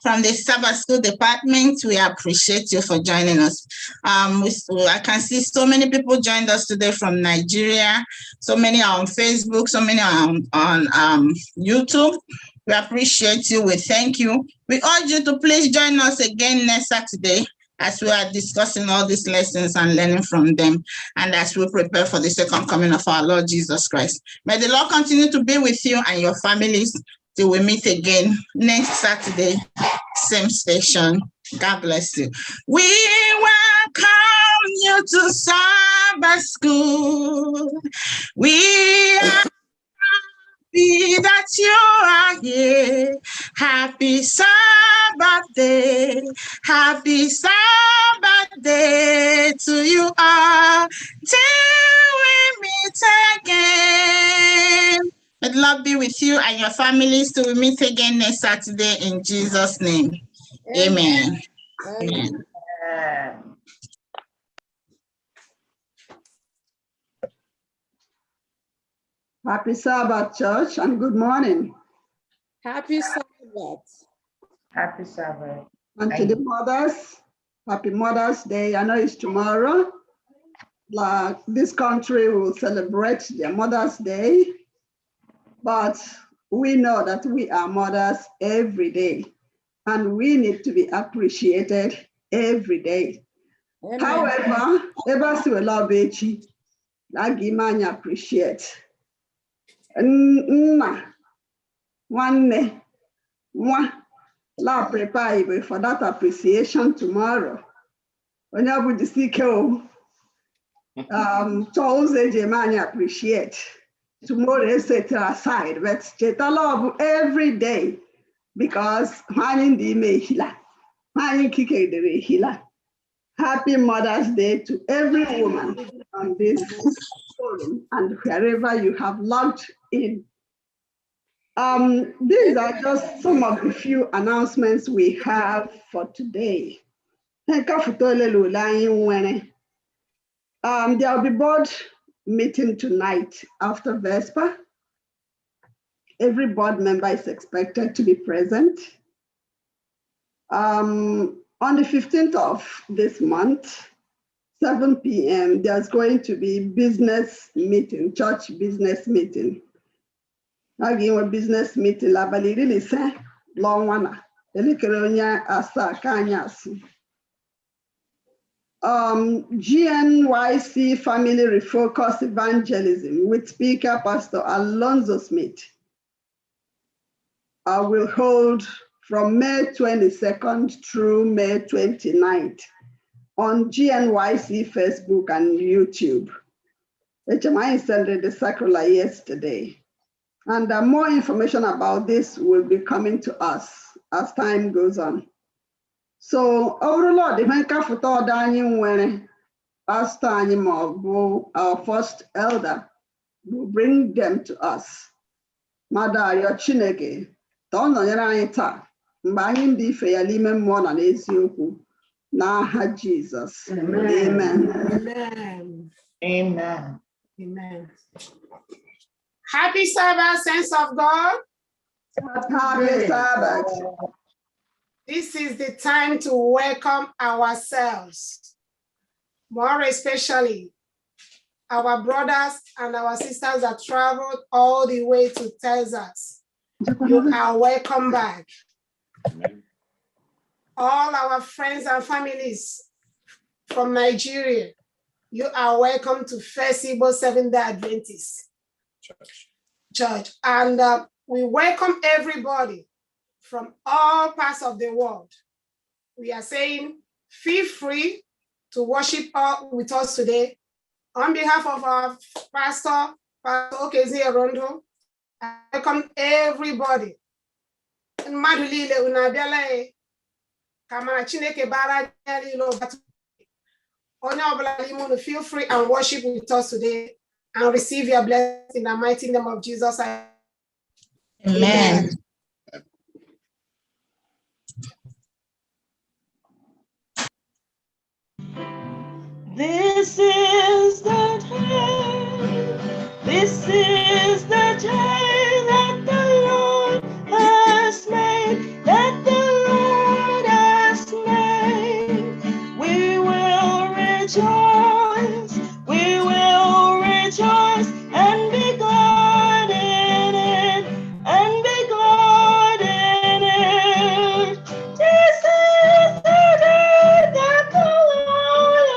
From the Sabbath School Department, we appreciate you for joining us. I can see so many people joined us today from Nigeria. So many are on Facebook, so many are on YouTube. We appreciate you. We thank you. We urge you to please join us again next Saturday as we are discussing all these lessons and learning from them, and as we prepare for the second coming of our Lord Jesus Christ. May the Lord continue to be with you and your families till we meet again next Saturday, same station. God bless you. We welcome you to Sabbath School. We are happy that you are here. Happy Sabbath day. Happy Sabbath day to you all. Till we meet again. May the Lord be with you and your families till we meet again next Saturday in Jesus' name. Amen. Amen. Happy Sabbath, church, and good morning. Happy Sabbath. Happy Sabbath. And to the mothers, happy Mother's Day. I know it's tomorrow. Like this country will celebrate their Mother's Day, but we know that we are mothers every day, and we need to be appreciated every day. Amen. However, ever so a lot bechi, I appreciate. One la prepare for that appreciation tomorrow. When I would seek Charles Ejemani appreciate. Tomorrow is set aside, but love every day. because Happy Mother's Day to every woman on this forum and wherever you have logged in. These are just some of the few announcements we have for today. There will be board meeting tonight after Vesper. Every board member is expected to be present. On the 15th of this month, 7 p.m., there's going to be business meeting, church business meeting. Again, a business meeting, la baliri lise, long one, elikeronya asa kanyasi. GNYC Family Refocus Evangelism with speaker Pastor Alonzo Smith will hold from May 22nd through May 29th on GNYC Facebook and YouTube. HMI sent the circular yesterday. And more information about this will be coming to us as time goes on. So overall, the Menkafuto Daniel when Pastor Animo, our first elder, will bring them to us. Mada your Chineke, don't know your Mbani di feyalime mwana n'eziokwu n'aha Jesus. Amen. Amen. Amen. Amen. Happy Sabbath, saints of God. Happy Sabbath. This is the time to welcome ourselves, more especially our brothers and our sisters that traveled all the way to Texas. You are welcome back. Amen. All our friends and families from Nigeria, you are welcome to FirstIgbo Seventh-day Adventist Church. And we welcome everybody from all parts of the world. We are saying, feel free to worship with us today. On behalf of our pastor, Pastor Okezi Erondo, I welcome everybody. Madulile unabiala kama Chineke bara lilo batu. Onya obla limunu, feel free and worship with us today and receive your blessing in the mighty name of Jesus. Amen. This is the day. This is the day that the Lord has made. That the Lord has made. We will rejoice. We will rejoice and be glad in it. And be glad in it. This is the day that the Lord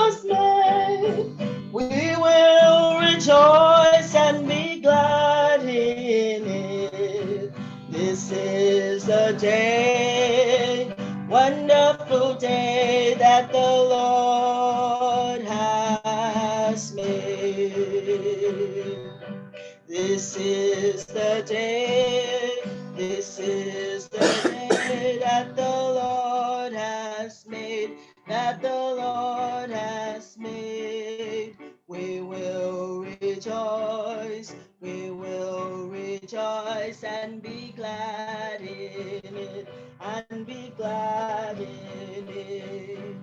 has made. We will rejoice and be glad in it. This is the day, wonderful day that the Lord has made. This is the day, this is the day that the Lord has made, that the Lord has made. We will rejoice and be glad in it, and be glad in it.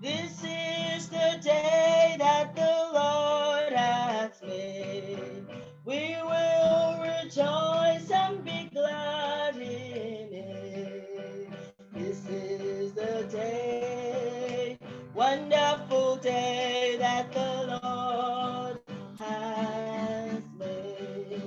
This is the day that the Lord has made. We will rejoice and be glad in it. This is the day, wonderful day that the Lord has made.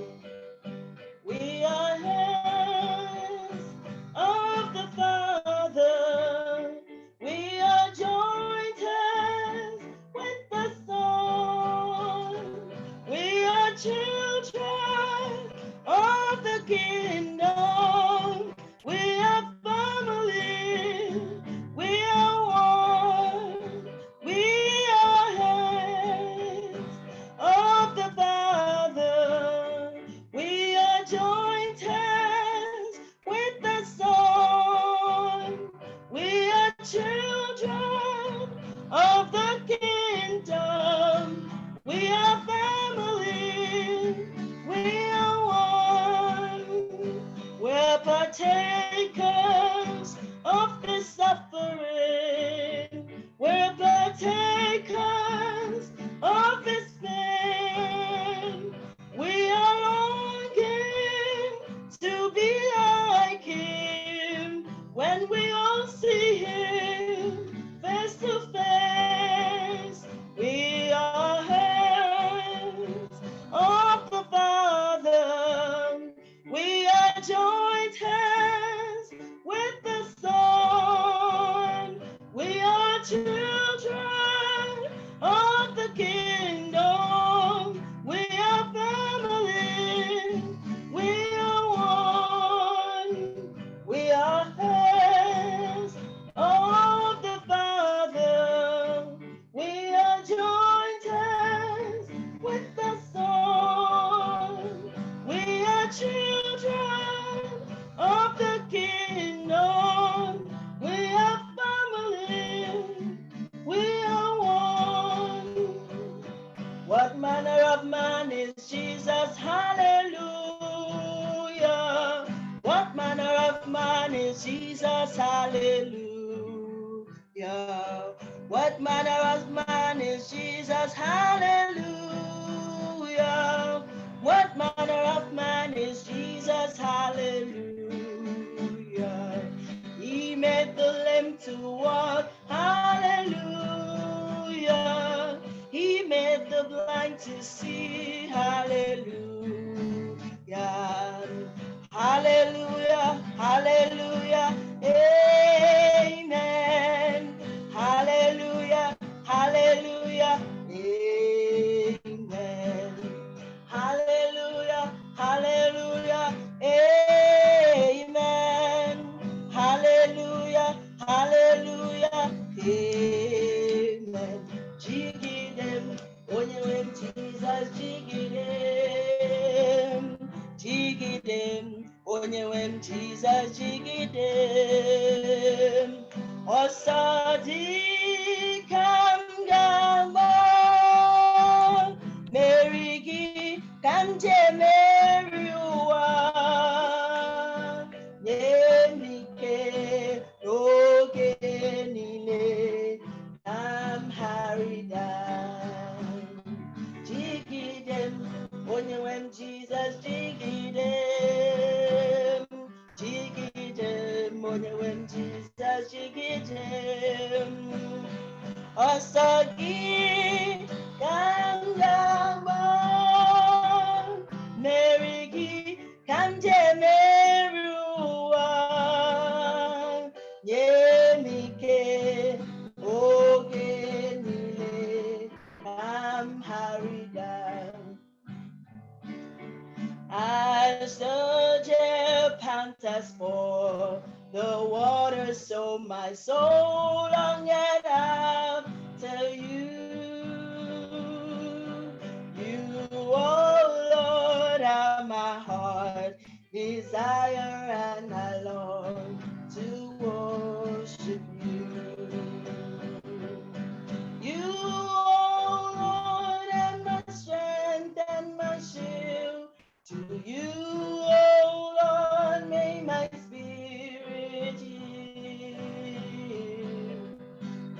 We are hands of the Father. We are joined hands with the Son. We are children of the kingdom. We are family. We are one. We are hands of the Father. We are joined hands with the partakers of the suffering. We're partakers of His pain. We are longing to be like Him when we all see Him face to face. We are hands of the Father. We are joint hands with the Son. We are children of the kingdom. We are family. We are one. We are hands of the Father. We are joint hands with the Son. We are children of the kingdom. We are family. We are one. What manner of man is Jesus? Hallelujah. What manner of man is Jesus? Hallelujah. What manner of man is Jesus? Hallelujah. What manner of man is Jesus? Hallelujah. He made the lame to walk. Hallelujah. He made the blind to see. Hallelujah. Hallelujah. Hallelujah. Amen. Hallelujah. Hallelujah. Amen. Hallelujah. Hallelujah. Amen. Hallelujah. Hallelujah. Amen. Jiggy them. Onye when Jesus jiggy them. Jiggy them. Onye when Jesus jiggy them. Osadi kangamo. Merigi kanje meriwa. Yemike oge nile. I'm Harridan. Jiggy them, only when Jesus jiggy them. Jiggy them, only when Jesus jiggy them. Osagi Kangama Merigi Kanje Merua Yemike Ogenile Kam Haridan. As the deer panteth for the water, so my soul longeth after you. You, oh Lord, are my heart desire, and I long to worship you. You, oh Lord, are my strength and my shield. To you, oh Lord, may my spirit yield.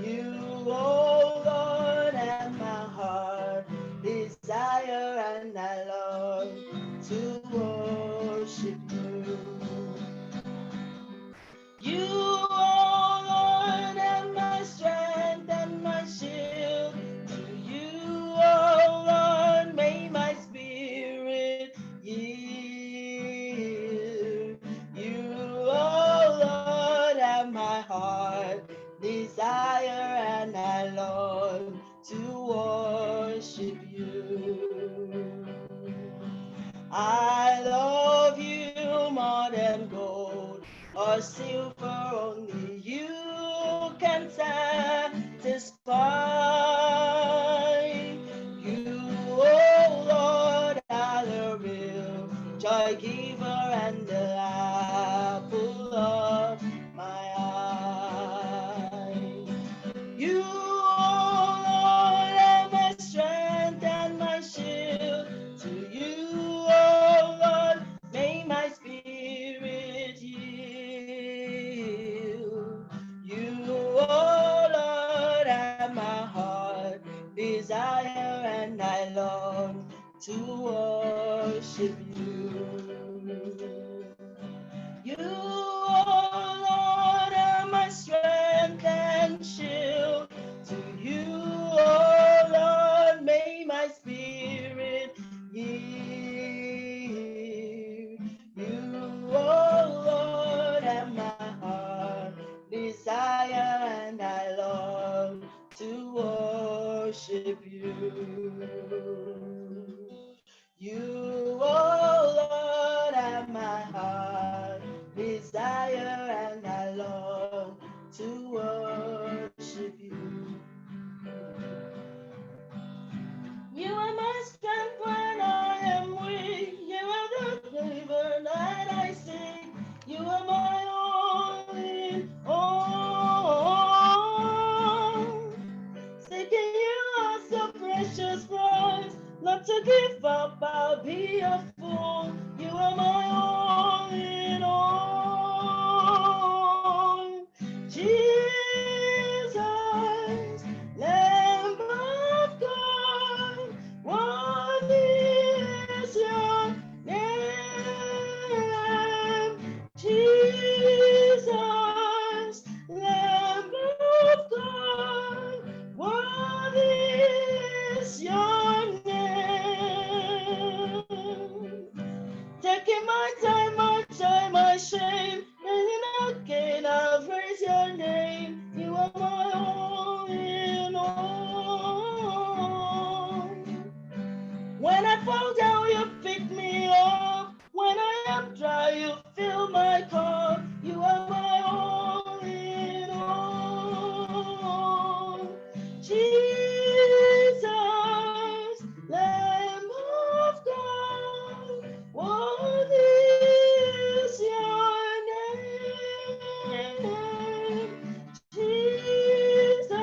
You, oh Lord, and my heart desire, and I long to worship you. You, oh Lord, and my strength and my shield. To you, oh Lord, may my spirit yield. You, oh Lord, have my heart desire, and I long to worship you. I love you more than gold or silver, only you can satisfy. You, oh Lord, are the real joy giver and the apple of my eye. You, oh Lord, are my strength and my shield. To you, oh Lord, may my spirit to worship you. You, oh Lord, are my strength and shield. To you, oh Lord, may my spirit yield. You, oh Lord, have my heart desire, and I long to worship you. You, oh Lord, have my heart desire, and I long to worship you. You are my strength when I am weak. You are the river that I sing. You are my only all. Seeking you are so precious price. Not to give up, I'll be a fool. You are my all in all. Jesus, Lamb of God, worthy is your name. Jesus, Lamb of God, worthy is your name. Taking my time, my shame, and again I'll praise your name. You are my all in all. When I fall down, you pick me up. When I am dry, you fill my cup. You are my all in all. Jesus, Lamb of God, worthy is your name. Jesus,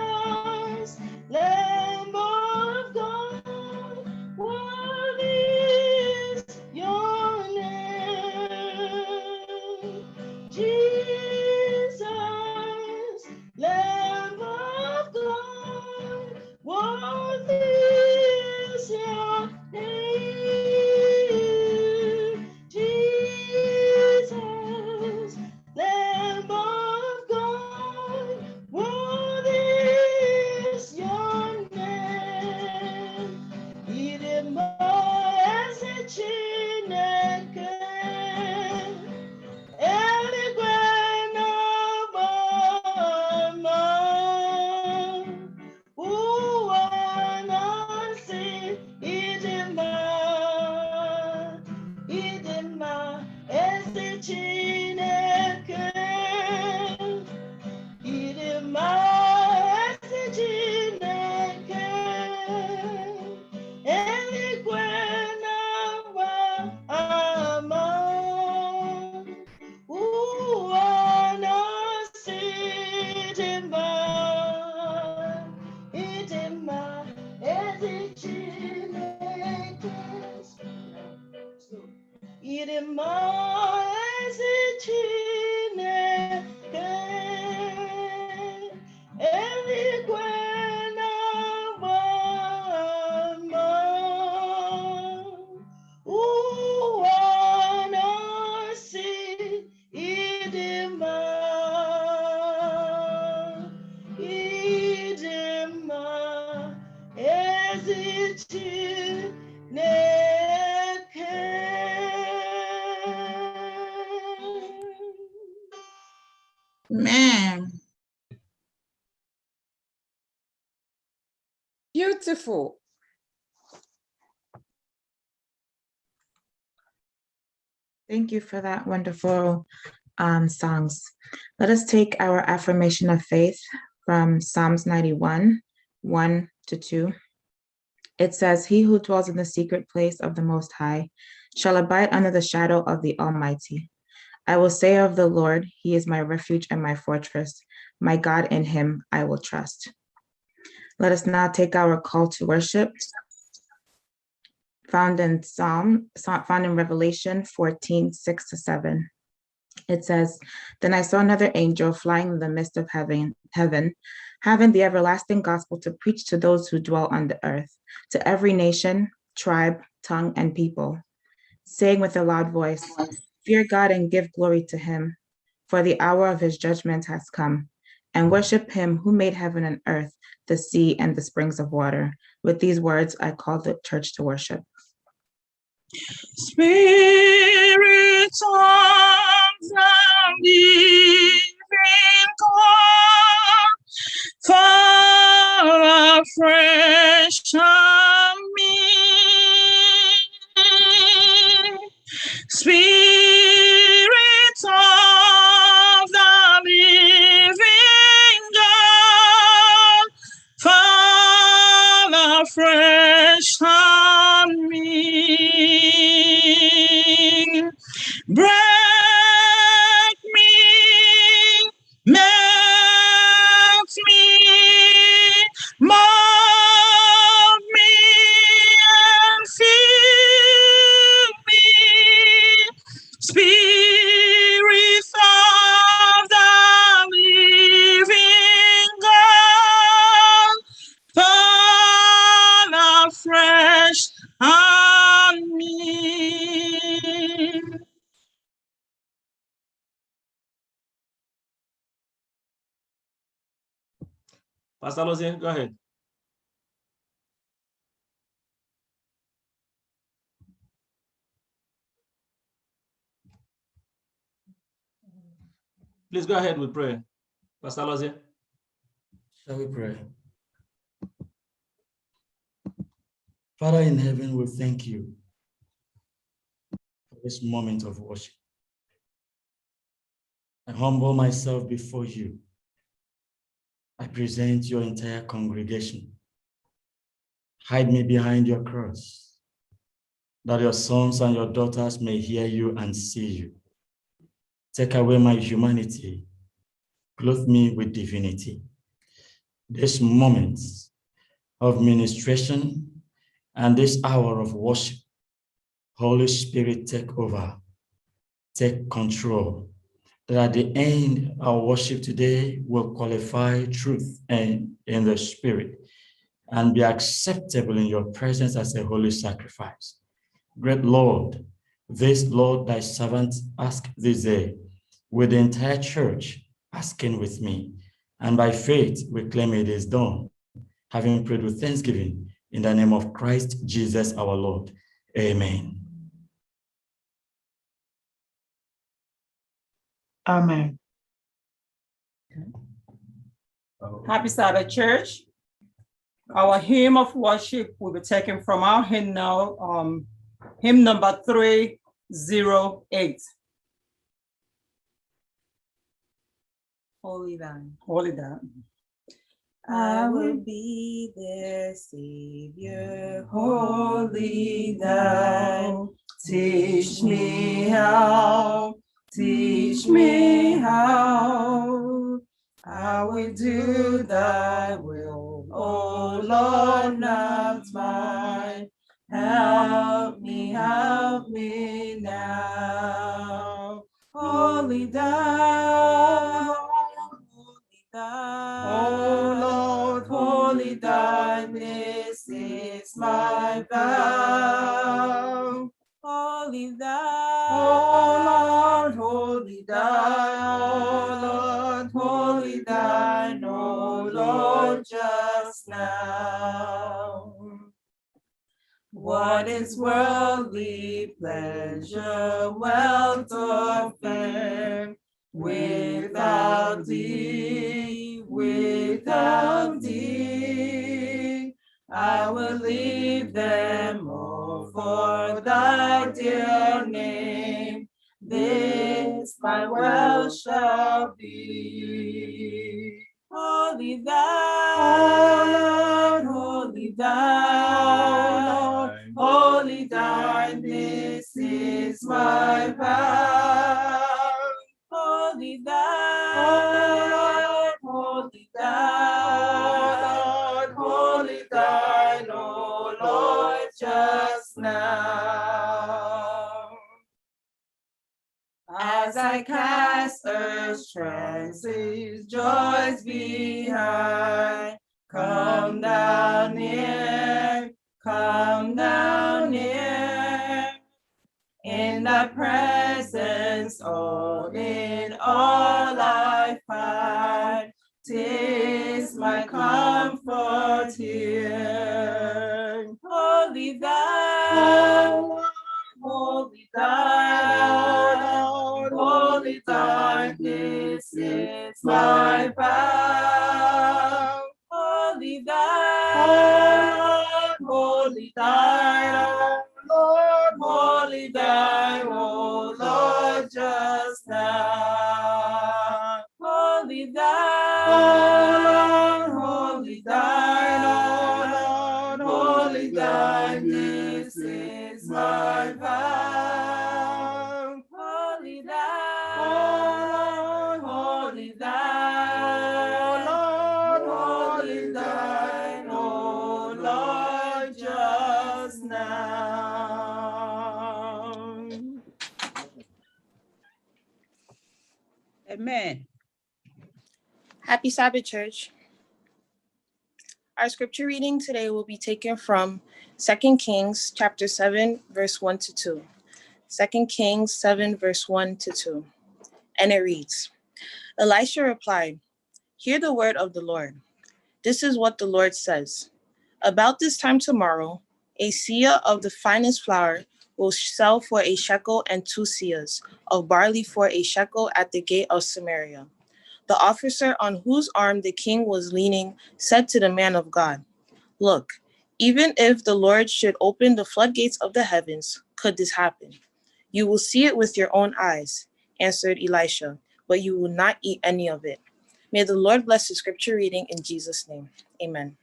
Lamb of God, worthy is your name. Jesus, Lamb of God, worthy is your name. Jesus, Lamb of God, worthy is your name. Idema ese Chineke, eluigwe na-agba ụwa na-asị idema eze Chineke, idema eze Chineke, eluigwe na-agba ama ụwa na-asị idema eze Chineke, idema eze Chineke, eluigwe na-agba ama ụwa na-asị idema eze Chineke. Amen. Beautiful. Thank you for that wonderful songs. Let us take our affirmation of faith from Psalms 91, 1-2. It says, "He who dwells in the secret place of the Most High shall abide under the shadow of the Almighty. I will say of the Lord, He is my refuge and my fortress. My God, in Him I will trust." Let us now take our call to worship, found in Revelation 14, 6-7. It says, "Then I saw another angel flying in the midst of heaven, having the everlasting gospel to preach to those who dwell on the earth, to every nation, tribe, tongue, and people, saying with a loud voice, "Fear God and give glory to him, for the hour of his judgment has come, and worship him who made heaven and earth, the sea, and the springs of water." With these words, I call the church to worship. Spirit of the living God, fall afresh on me. Spirit of the living God, fall afresh on me. Break me, melt me, mold me, and fill me. Spirit of the living God, fall afresh on me. Pastor Lozie, go ahead. Please go ahead with prayer. Pastor Lozie. Shall we pray? Father in heaven, we thank you for this moment of worship. I humble myself before you. I present your entire congregation. Hide me behind your cross, that your sons and your daughters may hear you and see you. Take away my humanity, clothe me with divinity. This moment of ministration and this hour of worship, Holy Spirit, take over, take control, that at the end our worship today will qualify truth and in the spirit and be acceptable in your presence as a holy sacrifice. Great Lord, this Lord thy servant ask this day with the entire church asking with me, and by faith we claim it is done, having prayed with thanksgiving in the name of Christ Jesus our Lord. Amen. Amen. Happy Sabbath, church. Our hymn of worship will be taken from our hymn now, hymn number 308. Holy Thine. Holy Thine. I will be their Savior, holy Thine. Teach me how, teach me how. I will do thy will, O Lord, not mine. Help me now. Holy Thine, holy Thine. O Lord, Holy Thine, this is my vow. Holy Thine, O Lord, holy Thine, O Lord, holy Thine, O Lord, just now. What is worldly pleasure, wealth or fame, without thee, without thee? I will leave them all for thy dear name. This my wealth shall be. Holy Thine, holy Thine, holy Thine, this is my vow. Holy Thine, holy Thine, holy Thine, O Lord, just now. As I cast earth's trances, joys behind, come thou near, come thou near. In thy presence, all in all I find. 'Tis my comfort here. Holy thou, holy thou, holy thou, this is my vow. Holy thou, holy thou, Lord, holy thou, O Lord, just now. Holy thou, holy thou, Lord, holy thou, this is my vow. Holy thou, holy thou, Lord, holy thou, O Lord, just now. Amen. Happy Sabbath, church. Our scripture reading today will be taken from 2 Kings chapter 7, verse 1 to 2. 2 Kings 7, verse 1 to 2. And it reads, Elisha replied, Hear the word of the Lord. This is what the Lord says. About this time tomorrow, a seah of the finest flour will sell for a shekel, and 2 seahs of barley for a shekel at the gate of Samaria. The officer on whose arm the king was leaning said to the man of God, Look, even if the Lord should open the floodgates of the heavens, could this happen? You will see it with your own eyes, answered Elisha, but you will not eat any of it. May the Lord bless the scripture reading in Jesus' name. Amen.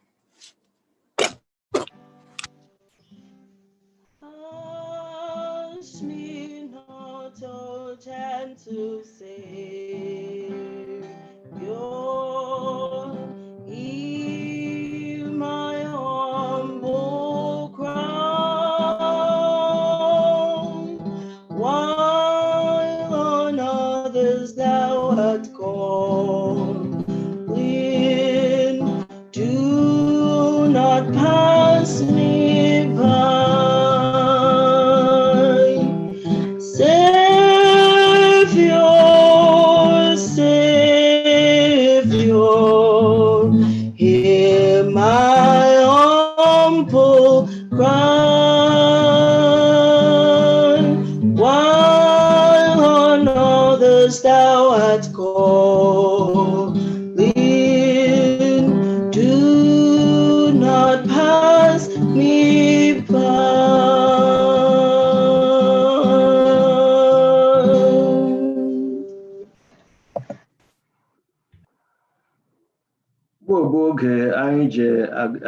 Ask me not, O gentle Savior, hear my humble cry, while on others thou art called. Do not pass me by. Savior, Savior, hear my humble cry, while on others thou art called. Do not pass me by. Bụ oge anyị ji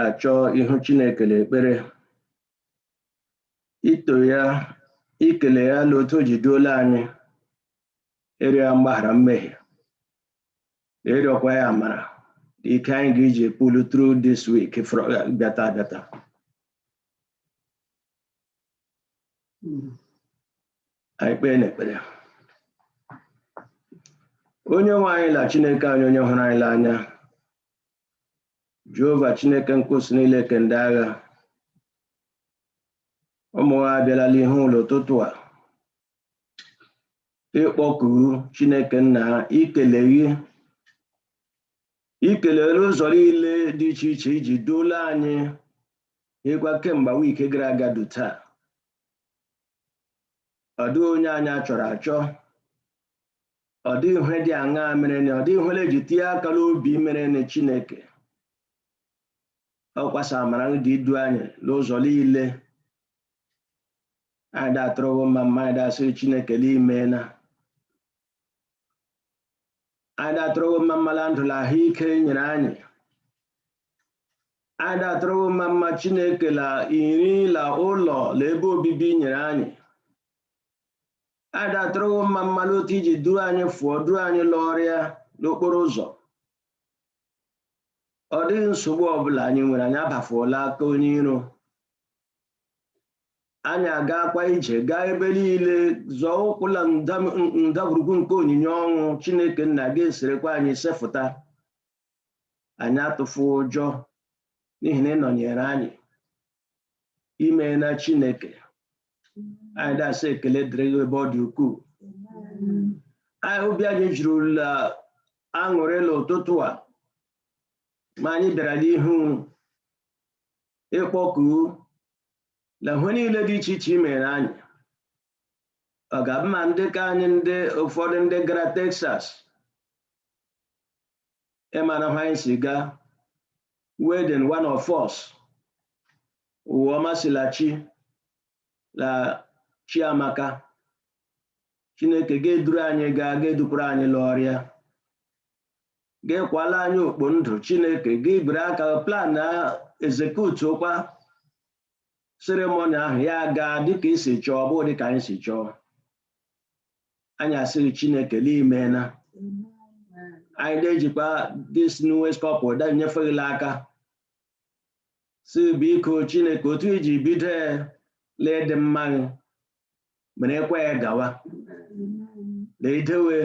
achọ ihu Chineke n'ekpere, ito ya, ikele ya n'otu o ji duola anyị, ịrịọ mgbaghara mmehie, ịrịọkwa ya amara, ike anyị ga-eji pull through this week bịata abịata. Anyị kpee n'ekpere. Onye nwe anyị la Chineke anyị, onye hụrụ anyị n'anya, Jehova Chineke nkwụsị niile ke ndị agha, ụmụ ha abịala n'ihu ụlọ ụtụtụ a ịkpọku Chineke nna ha, ikelere ụzọ niile dị iche iche iji duola anyị ịgwa kemgbe wiki gara aga du taa. Ọ dịghị onye anyị achọrọ achọ, ọ dịghị ihe dị aṅaa mere na ọ dịghị ihe eji tinye aka n'obi mere na Chineke. Ọ kwasa amara dị idu anyị n'ụzọ niile. Anyị da-atụrụwo mma, anyị da-asịrị Chineke n'imeela. Anyị da-atụrụwo mma la ndụ la ahụike nyere anyị. Anyị da-atụrụwo mma Chineke la nri la ụlọ la ebe obibi nyere anyị. Anyị da-atụrụwo mma n'otu iji duru anyị fụọ, duru anyị n'ọrịa n'okporo ụzọ. Ọ dịghị nsogbu ọbụla anyị nwere, anyị abafuola aka onye iro. Anyị agakwa ije gaa ebe niile, zọọ ụkwụ na ndagwurugwu nke onyinye ọnwụ Chineke nna ga-eserekwa anyị sefụta. Anyị atụfu ụjọ n'ihi na ị nọnyere anyị. ime na Chineke anyị dasị ekele dịrị gị ebe ọ dị ukwuu. Anyị obi anyị jurula aṅụrịla ụtụtụ a ma anyị bịara n'ihu ịkpọku na ihe niile dị iche iche imere anyị. Ọ ga-abụ ma ndị ka anyị ndị ụfọdụ ndị gara Texas ịmara ha anyị si gaa wedding one of us Uwoma Silachi na Chiamaka. Chineke ga-eduru anyị ga-edupụrụ anyị l'ọrịa ga-ekwala anyị okpo ndụ. Chineke ga-ebere aka plan na execute ụkwa ceremony ahụ ya gaa dịka isi chọọ ọ bụ dịka anyị si chọọ. Anyị asịrị Chineke n'ime na anyị na-ejikwa this newest couple da nyefeghịla aka si biko Chineke otu iji bido lee dị mma mere ekwe ya gawa leidewe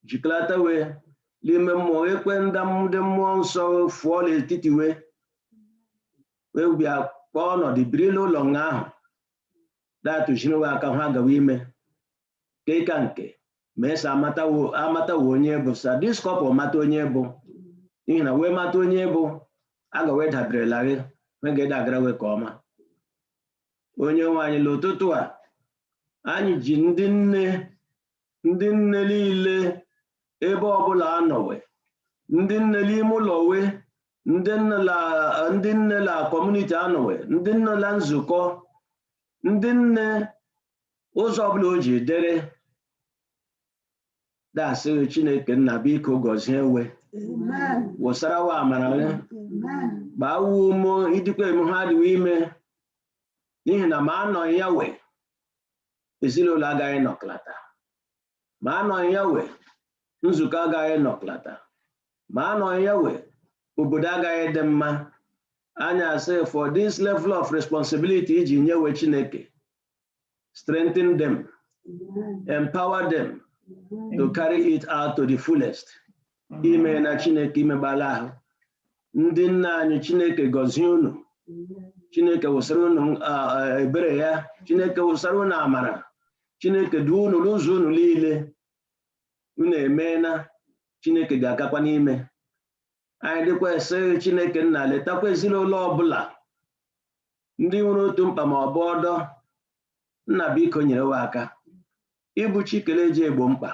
jikọlatawe n'ime mmụọ ekwe ndị mmụọ nsọ fụọ n'etiti wee bịa kpọọ ọnọdụ biri n'ụlọ nga ahụ datụchiriwe aka ha gawa ime ka nke ma esa amatawo onye bụ sa this couple mata onye bụ n'ihi na wee mata onye bụ agawe dabirela gị ga dagara we ka ọma. Onye nwe anyị n'ụtụtụ a anyị ji ndị nne niile ebe ọbụla anọwe, ndị nne n'ime ụlọ we, ndị nne la kọmuniti anọwe, ndị nne la nzukọ, ndị nne ụzọ ọbụla o ji dere dasịrị Chineke nna biko gọzie we wụsarawa amara ya gbaa ume idikwa eme ha adịghị ime n'ihi na ma anọghị ya we ezinụlọ agaghị nọklata, ma anọghị ya we nzukọ agaghị nọklata, ma anọghị ya we obodo agaghị dị mma. Anyị asị for this level of responsibility iji nyewe Chineke, strengthen them, empower them to carry it out to the fullest. Ime na Chineke imegbala ahụ ndị nna anyị. Chineke gọzie unu, Chineke wụsara unu ebere ya, Chineke wụsara unu amara, Chineke duo unu n'ụzọ unu niile. Unu emeela, Chineke ga-agakwa n'ime. Anyị dịkwa ese Chineke nna letakwa ezinụlọ ọbụla ndị nwere otu mkpa ma ọ bụ ọdọ. Nna biko nyerewe aka ịbụ Chikele ji egbo mkpa,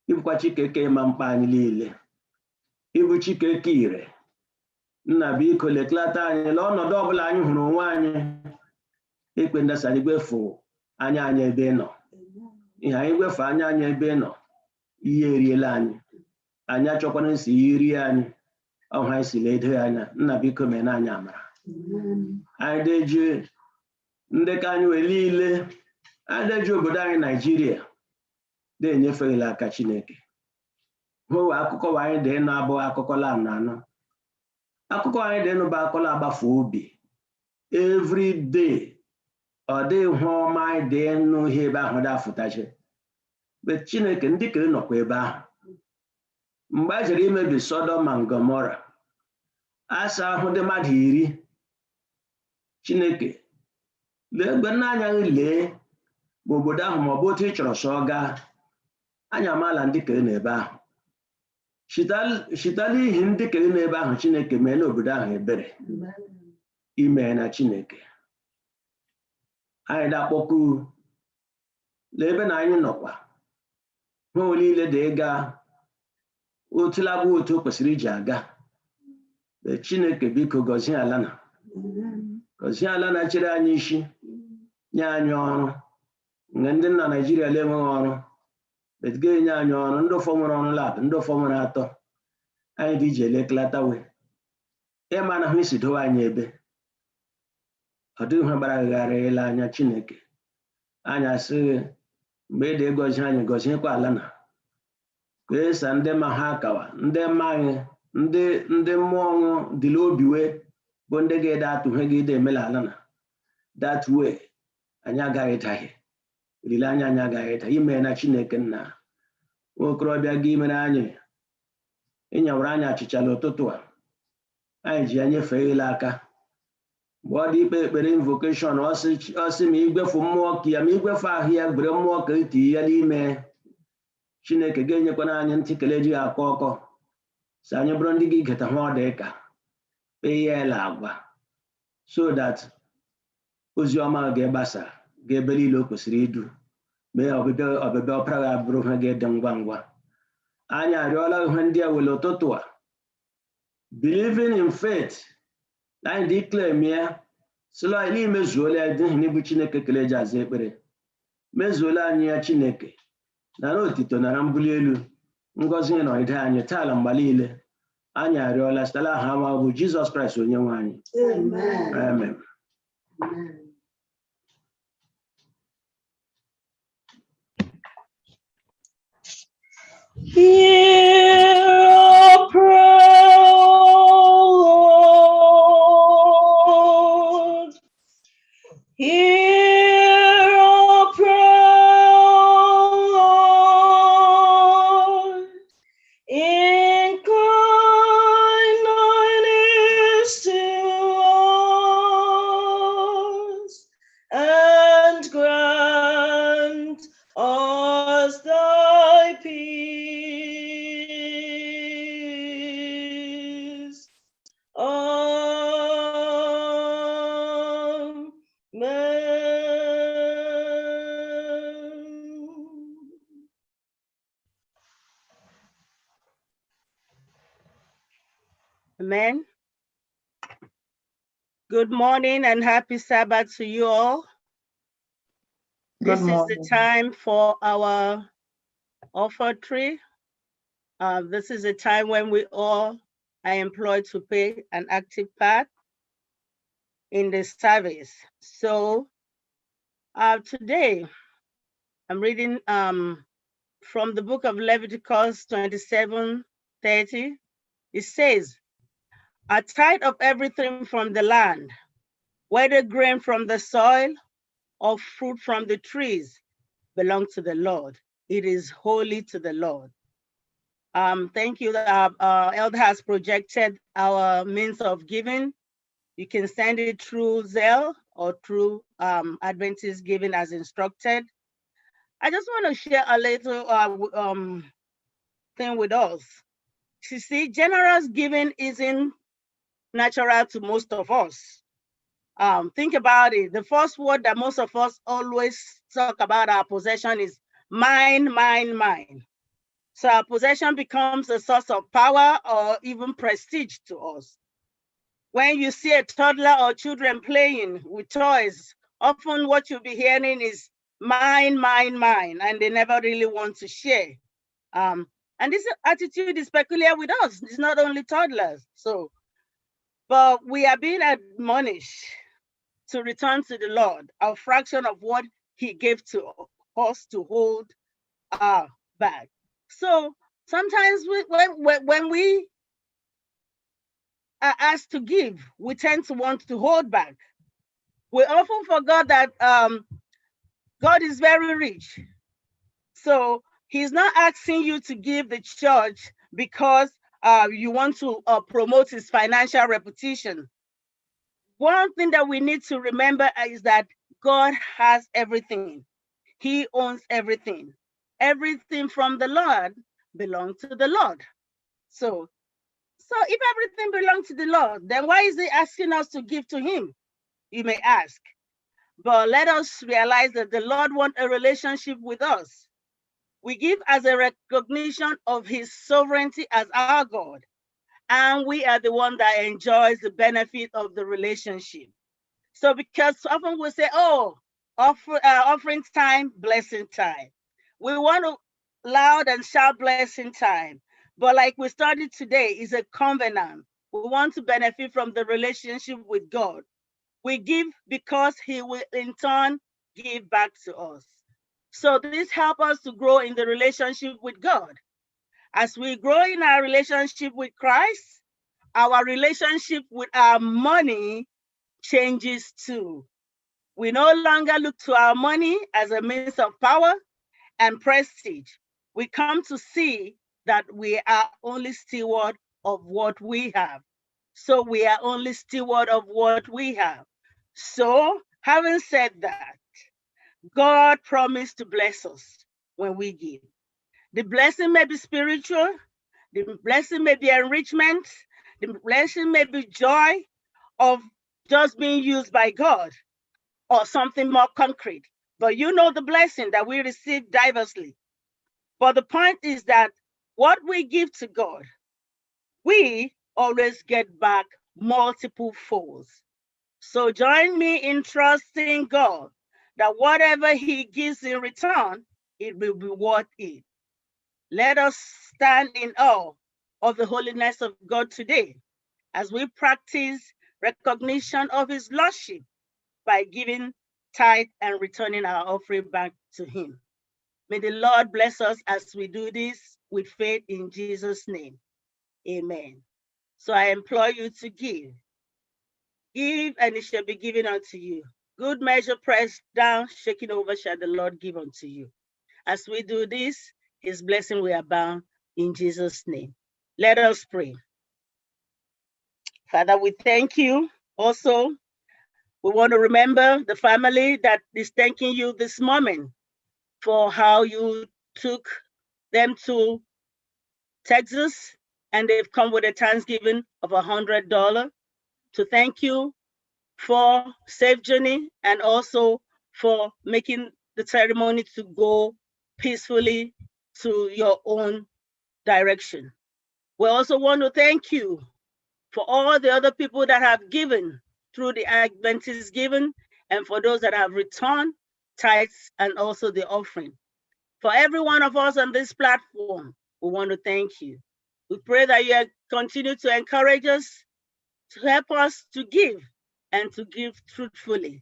ịbụkwa Chikeke ịma mkpa anyị niile, ịbụ Chikeke ire. Nna biko leklata anyị n'ọnọdụ ọbụla anyị hụrụ onwe anyị. Ekpe ndasa anyị gwefu anya anyị ebe nọ, ihe anyị gwefu anya anyị ebe nọ ihe eriela anyị, anyị achọkwana nsi ihe rie anyị, ọha anyị si ledo anya. Nna biko mee anyị amara. Anyị deji ndị ka anyị wee niile, anyị deji obodo anyị Naijiria na-enyefeghịla aka Chineke. Hụ akụkọ anyị dị ịnụ abụọ akụkọ la anọ. Akụkọ anyị dị ịnụ bụ akụkọ agbafu obi every day. Ọ dịghị hụ ọma anyị dị ịnụ ihe ebe ahụ dafụtachi. But Chineke ndị kere nọkwa ebe ahụ mgbe a jere imebi Sodom and Gomora. Asa ahụ dị mmadụ 10. Chineke lee egbe nna anya lee ma obodo ahụ ma ọ bụ otu ị chọrọ sọ gaa. Anyị amaala ndị kere n'ebe ahụ. Chitala ihe ndị kere n'ebe ahụ. Chineke mee n'obodo ahụ ebere. Ime na Chineke anyị dakpọkụ lee ebe na anyị nọkwa hụ niile dị ịga otulabụ otu o kwesịrị iji aga. Chineke biko gọzie ala na gọzie ala na chere anyị isi, nye anyị ọrụ. Mgbe ndị nna Naijiria enweghị ọrụ, betga enye anyị ọrụ. Ndị ụfọ nwere ọrụ lab, ndị ụfọ nwere 3. Anyị dị ije eleklatawe ịma na hụ isi dowe anyị ebe ọ dịghị ihe gbara gharịla anya. Chineke anyị asịghị mgbe ị dị gọzie anyị, gọziekwa ala na kwesa ndị ma ha akawa, ndị mma anyị, ndị mmụọ ọṅụ dịla obiwe bụ ndị ga-ede atụ ihe ga-ede emela ala na that way. Anyị agaghị dahie, olileanya anyị agaghị ịda. Ime na Chineke nna nwokorobịa gị mere anyị ịnyawara anyị achịcha n'ụtụtụ a. Anyị ji ya nyefee ile aka Body paper invocation also me igwefu mmụọ ka ya ma igwefu ahụ ya gbere mmụọ ka eti ya n'ime Chineke ga-enyekwana anyị ntị kele ji akọ ọkọ so anyị bụrụ ndị ga-egeta ha ọ dị ka kpee ya ele agwa so that ozi ọma ga-egbasa ga-ebe niile o kwesịrị idu mee ọbịbịa ọpara ga-abụrụ ha ga-ede ngwa ngwa. Anyị arịọla ihe ndị a wele ụtụtụ a believing in faith anyị declare mia solo anyị mezuola ya dị n'ibu Chineke kele ji aza ekpere mezuola anyị ya Chineke na otito na mbuli elu ngọzi na ọdịda anyị taa na mgbe niile anyị arịọla site n'aha ama bụ Jizọs Kraịst onye nwe anyị. Amen. Amen. Hear our prayer, Lord. Hear our prayer, Lord. Incline thine ears to us and grant us thy peace. Amen. Good morning and happy Sabbath to you all. This is the time for our offertory. This is a time when we all are employed to play an active part in the service. So today I'm reading from the book of Leviticus 27:30. It says, "A tithe of everything from the land, whether grain from the soil or fruit from the trees, belong to the Lord. It is holy to the Lord." Thank you. Our elder has projected our means of giving. You can send it through Zelle or through Adventist giving as instructed. I just want to share a little thing with us. You see, generous giving isn't natural to most of us. Think about it. The first word that most of us always talk about our possession is mine, mine, mine. So our possession becomes a source of power or even prestige to us. When you see a toddler or children playing with toys, often what you'll be hearing is mine, mine, mine, and they never really want to share. And this attitude is peculiar with us. It's not only toddlers. But we are being admonished to return to the Lord a fraction of what He gave to us to hold back. So sometimes when we are asked to give, we tend to want to hold back. We often forget that God is very rich. So He's not asking you to give the church because you want to promote His financial reputation. One thing that we need to remember is that God has everything. He owns everything. Everything from the Lord belongs to the Lord. So if everything belongs to the Lord, then why is He asking us to give to Him? You may ask. But let us realize that the Lord wants a relationship with us. We give as a recognition of His sovereignty as our God. And we are the one that enjoys the benefit of the relationship. So because often we say, oh, offering time, blessing time. We want to loud and shout blessing time. But like we studied today, is a covenant. We want to benefit from the relationship with God. We give because He will in turn give back to us. So this helps us to grow in the relationship with God. As we grow in our relationship with Christ, our relationship with our money changes too. We no longer look to our money as a means of power and prestige. We come to see that we are only steward of what we have. So we are only steward of what we have. So, having said that, God promised to bless us when we give. The blessing may be spiritual, the blessing may be enrichment, the blessing may be joy of just being used by God, or something more concrete. But you know the blessing that we receive diversely. But the point is that what we give to God, we always get back multiple folds. So join me in trusting God that whatever He gives in return, it will be worth it. Let us stand in awe of the holiness of God today as we practice recognition of His Lordship by giving tithe and returning our offering back to Him. May the Lord bless us as we do this with faith in Jesus' name. Amen. So I implore you to give. Give, and it shall be given unto you. Good measure, pressed down, shaking over, shall the Lord give unto you. As we do this, His blessing will abound in Jesus' name. Let us pray. Father, we thank you. Also, we want to remember the family that is thanking you this moment for how you took them to Texas, and they've come with a Thanksgiving of $100 to thank you for safe journey and also for making the ceremony to go peacefully to your own direction. We also want to thank you for all the other people that have given through the Adventist giving, and for those that have returned tithes and also the offering. For every one of us on this platform, we want to thank you. We pray that you continue to encourage us, to help us to give and to give truthfully.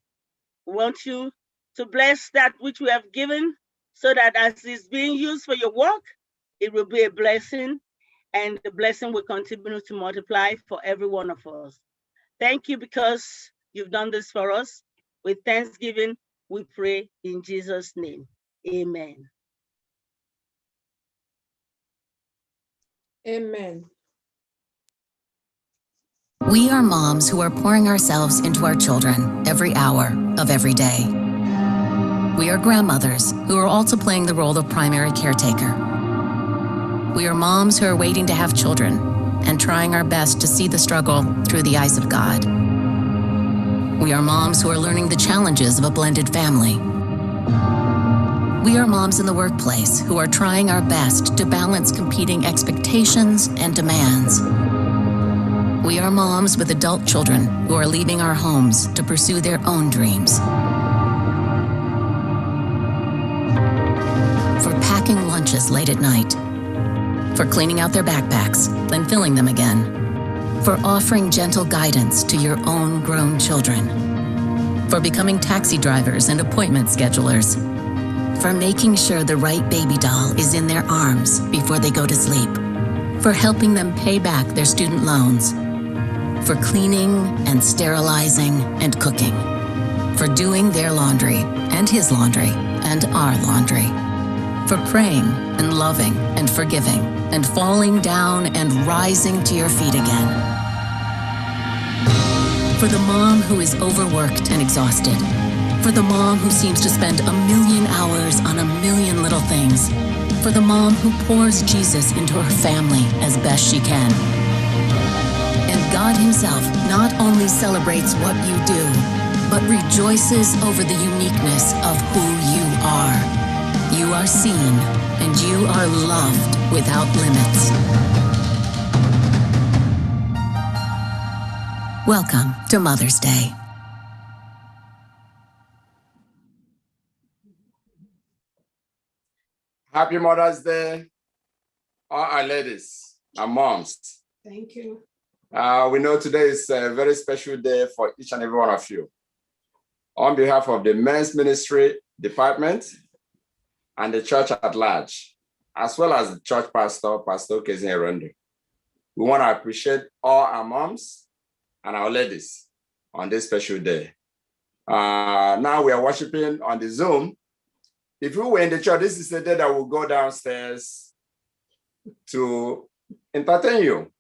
We want you to bless that which we have given so that as it's being used for your work, it will be a blessing, and the blessing will continue to multiply for every one of us. Thank you because you've done this for us. With thanksgiving, we pray in Jesus' name. Amen. Amen. We are moms who are pouring ourselves into our children every hour of every day. We are grandmothers who are also playing the role of primary caretaker. We are moms who are waiting to have children and trying our best to see the struggle through the eyes of God. We are moms who are learning the challenges of a blended family. We are moms in the workplace who are trying our best to balance competing expectations and demands. We are moms with adult children who are leaving our homes to pursue their own dreams. For packing lunches late at night. For cleaning out their backpacks, then filling them again. For offering gentle guidance to your own grown children. For becoming taxi drivers and appointment schedulers. For making sure the right baby doll is in their arms before they go to sleep. For helping them pay back their student loans. For cleaning and sterilizing and cooking. For doing their laundry and his laundry and our laundry. For praying and loving and forgiving and falling down and rising to your feet again. For the mom who is overworked and exhausted. For the mom who seems to spend a million hours on a million little things. For the mom who pours Jesus into her family as best she can. And God Himself not only celebrates what you do, but rejoices over the uniqueness of who you are. You are seen and you are loved without limits. Welcome to Mother's Day. Happy Mother's Day, all our ladies and moms. Thank you. We know today is a very special day for each and every one of you. On behalf of the Men's Ministry Department and the church at large, as well as the church pastor, Pastor Kezin Erondi, we want to appreciate all our moms and our ladies on this special day. Now we are worshiping on the Zoom. If we were in the church, this is the day that we'll go downstairs to entertain you.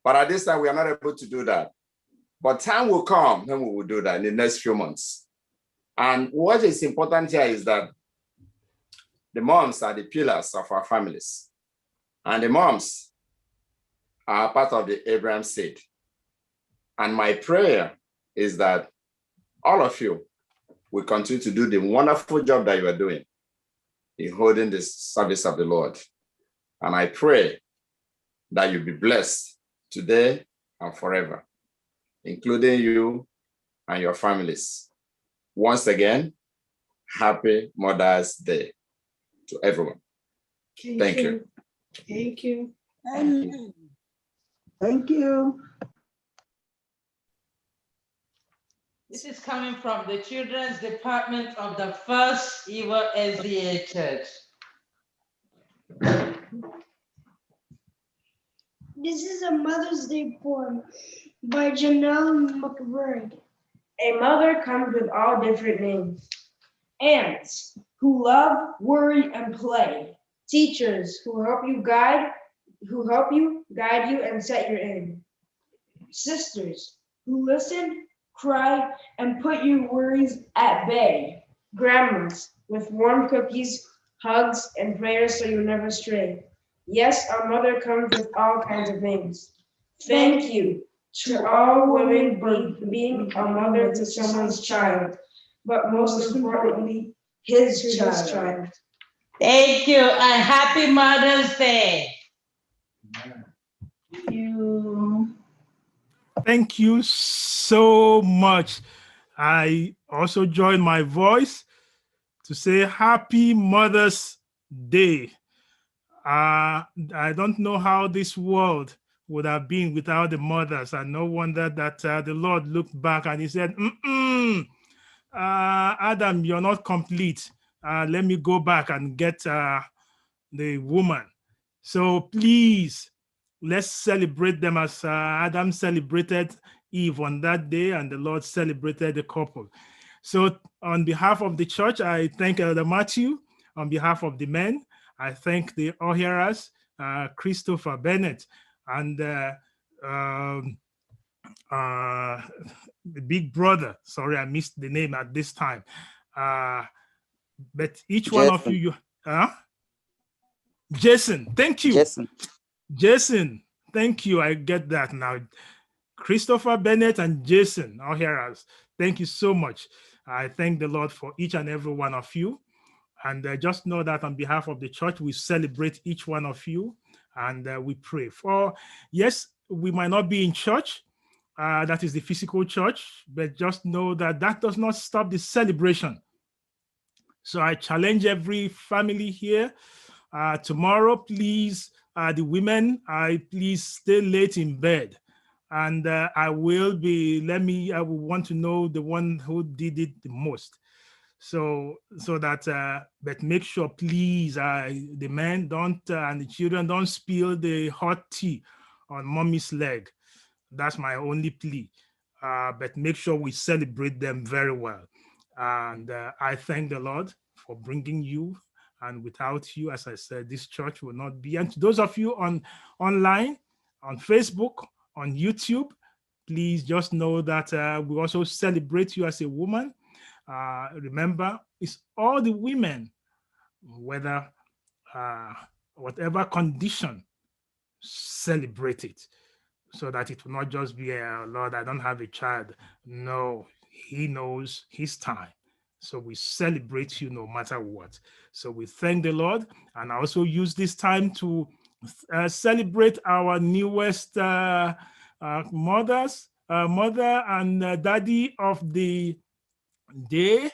But at this time, we are not able to do that. But time will come when we will do that in the next few months. And what is important here is that the moms are the pillars of our families. And the moms are part of the Abraham seed. And my prayer is that all of you will continue to do the wonderful job that you are doing in holding this service of the Lord. And I pray that you'll be blessed today and forever, including you and your families. Once again, happy Mother's Day to everyone. Thank you. Thank you. Thank you. This is coming from the Children's Department of the FirstIgbo SDA Church. This is a Mother's Day poem by Janelle McBride. A mother comes with all different names. Aunts who love, worry, and play. Teachers who help you guide you, and set your aim. Sisters who listen, cry, and put your worries at bay. Grandmas with warm cookies, hugs, and prayers so you never stray. Yes, our mother comes with all kinds of names. Thank you to all women for being a mother to someone's child, but most importantly, his child. Thank you and happy Mother's Day. Thank you so much. I also join my voice to say happy Mother's Day. I don't know how this world would have been without the mothers, and no wonder that the Lord looked back and he said, Adam, you're not complete. Let me go back and get the woman. So please, let's celebrate them as Adam celebrated Eve on that day, and the Lord celebrated the couple. So on behalf of the church, I thank Elder Matthew. On behalf of the men, I thank the all-hearers, Christopher Bennett, and the big brother. Sorry, I missed the name at this time. But each one of you, Jason, thank you. Jason, thank you. I get that now. Christopher Bennett and Jason, all hearers, thank you so much. I thank the Lord for each and every one of you. And just know that on behalf of the church, we celebrate each one of you and we pray. For, yes, we might not be in church, that is the physical church, but just know that that does not stop the celebration. So I challenge every family here. Tomorrow, please, the women, please stay late in bed. And I will want to know the one who did it the most. So that, but make sure, please, the men don't, and the children don't spill the hot tea on mommy's leg. That's my only plea. But make sure we celebrate them very well. And I thank the Lord for bringing you. And without you, as I said, this church will not be. And to those of you online, on Facebook, on YouTube, please just know that we also celebrate you as a woman. Remember, it's all the women, whether whatever condition, celebrate it, so that it will not just be Lord, I don't have a child. No, he knows his time. So we celebrate you no matter what. So we thank the Lord, and I also use this time to celebrate our newest mother and daddy of the day.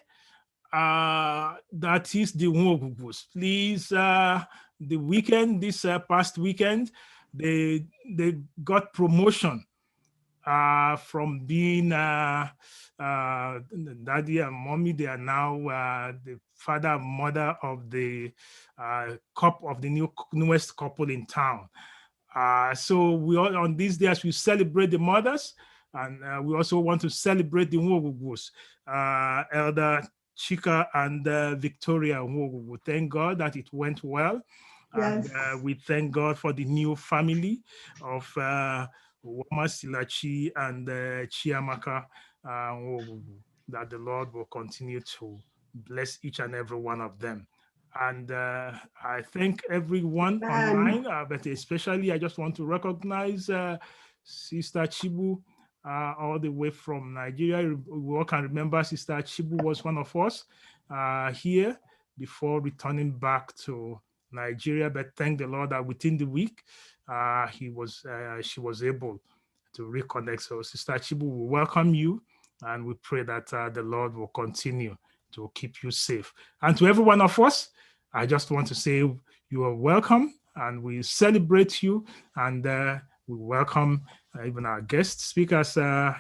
That is the Nwogubus. Please, the weekend, this past weekend, they got promotion from being daddy and mommy. They are now the father and mother of the couple, of the newest couple in town. So we all, on these days, we celebrate the mothers, and we also want to celebrate the Nwogubus, Elder Chika and Victoria Nwogugu. Thank God that it went well. Yes. And we thank God for the new family of Wama Silachi and Chiamaka, that the Lord will continue to bless each and every one of them. And I thank everyone online, but especially I just want to recognize Sister Chibu, all the way from Nigeria. We all can remember Sister Chibu was one of us here before returning back to Nigeria, but thank the Lord that within the week, she was able to reconnect. So Sister Chibu, we welcome you, and we pray that the Lord will continue to keep you safe. And to every one of us, I just want to say you are welcome, and we celebrate you, and we welcome even our guest speakers.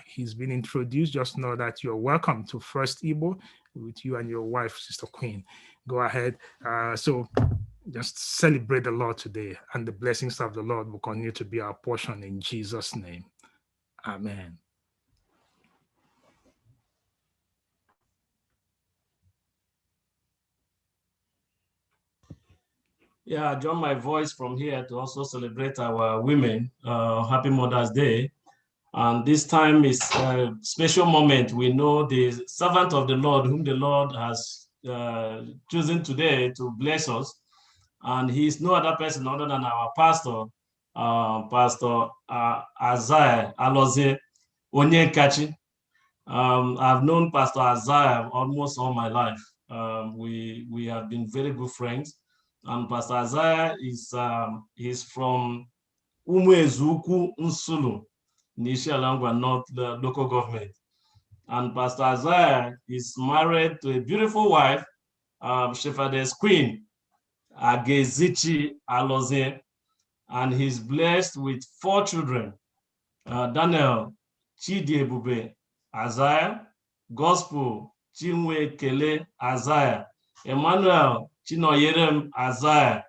He's been introduced. Just know that you're welcome to FirstIgbo with you and your wife, Sister Queen. Go ahead. So just celebrate the Lord today, and the blessings of the Lord will continue to be our portion in Jesus' name. Amen. Yeah, I join my voice from here to also celebrate our women. Happy Mother's Day. And this time is a special moment. We know the servant of the Lord, whom the Lord has chosen today to bless us. And he is no other person other than our pastor, Pastor Isaiah Alozie Onyenkachi. I've known Pastor Isaiah almost all my life. We have been very good friends. And Pastor Isaiah is from Umuezuku Nsulu, Nishialangwa North local government. And Pastor Isaiah is married to a beautiful wife, Shepherdess Queen Agezichi Alozie, and he's blessed with 4 children: Daniel Chidiebube Isaiah, Gospel Chinwe Kele Isaiah, Emmanuel Chinoyerem Isaiah,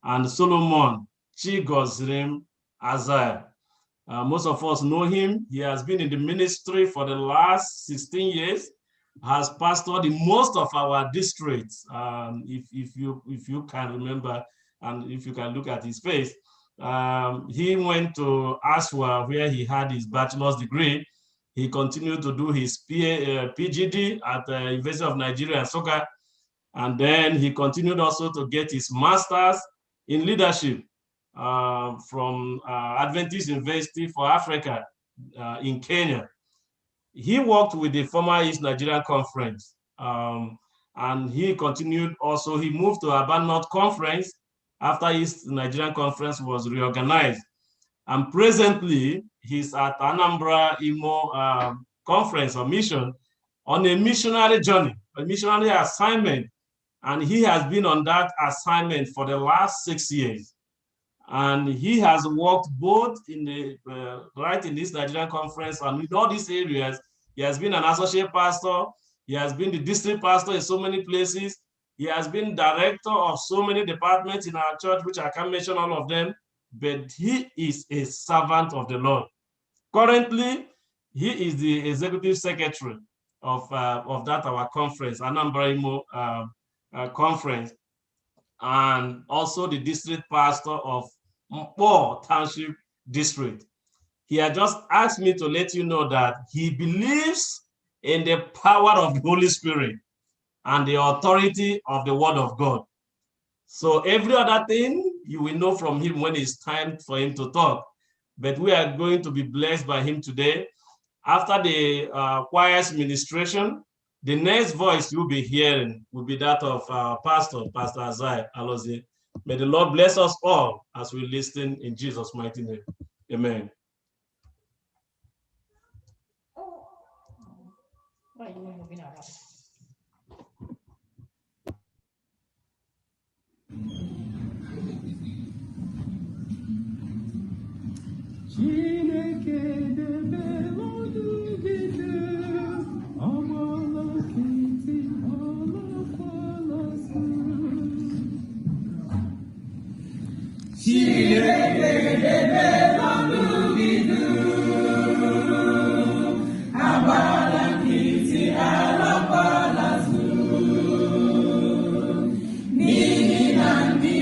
and Solomon Chigozrim Isaiah. Most of us know him. He has been in the ministry for the last 16 years, has pastored in most of our districts. If you can remember, and if you can look at his face, he went to Aswa, where he had his bachelor's degree. He continued to do his PGD at the University of Nigeria, Nsukka. And then he continued also to get his master's in leadership from Adventist University for Africa in Kenya. He worked with the former East Nigerian Conference, and he continued also. He moved to Aba North Conference after East Nigerian Conference was reorganized. And presently, he's at Anambra Imo Conference or mission on a missionary journey, a missionary assignment. And he has been on that assignment for the last 6 years. And he has worked both in the right in this Nigerian Conference and in all these areas. He has been an associate pastor. He has been the district pastor in so many places. He has been director of so many departments in our church, which I can't mention all of them. But he is a servant of the Lord. Currently, he is the executive secretary of that our conference, Anambra Imo Conference, and also the district pastor of Mpo Township District. He had just asked me to let you know that he believes in the power of the Holy Spirit and the authority of the Word of God. So every other thing you will know from him when it's time for him to talk. But we are going to be blessed by him today. After the choir's ministration, the next voice you'll be hearing will be that of Pastor Isaiah Alozie. May the Lord bless us all as we listen in Jesus' mighty name. Amen.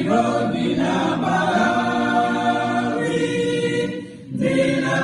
Robina Bari, Dina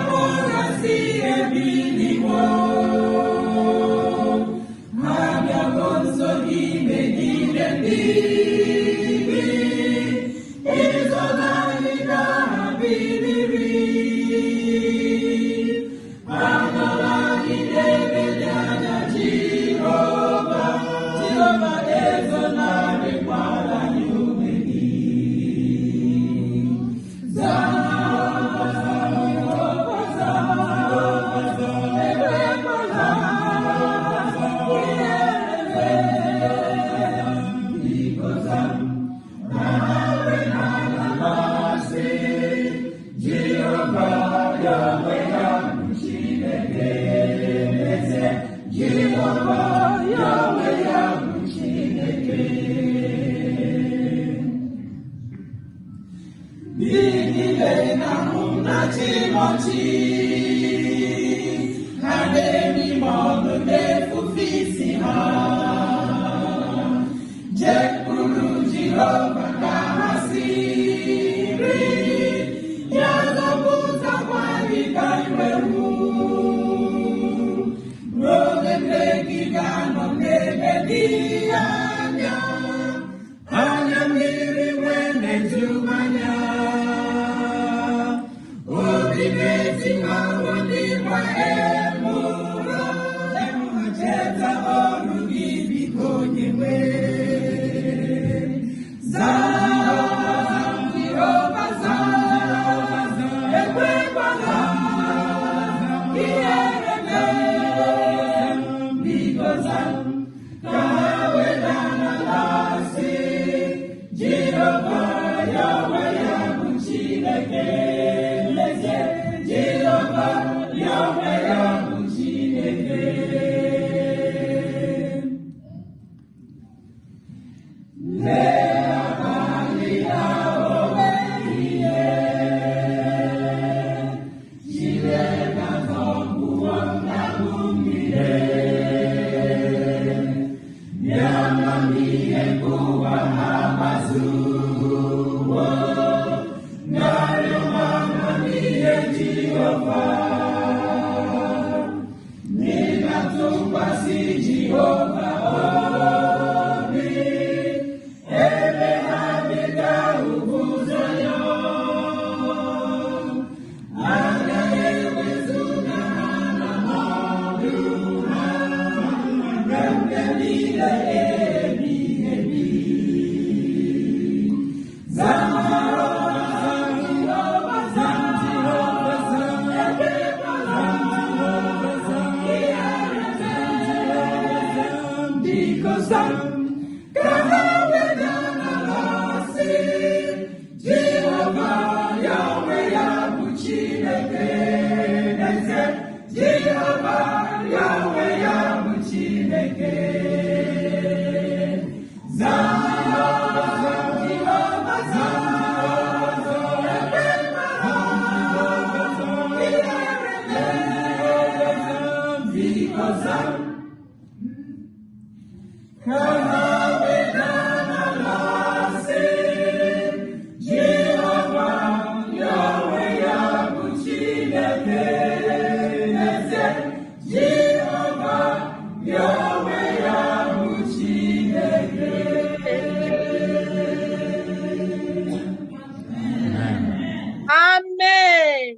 Amen.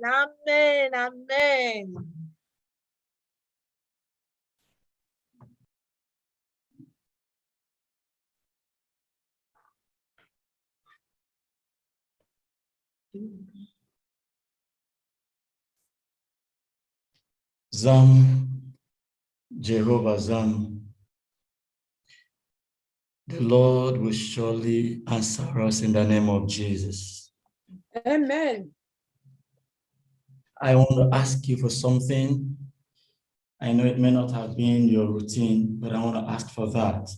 Amen. Amen. Zam, Jehovah Zam, the Lord will surely answer us in the name of Jesus. Amen. I want to ask you for something. I know it may not have been your routine, but I want to ask for that.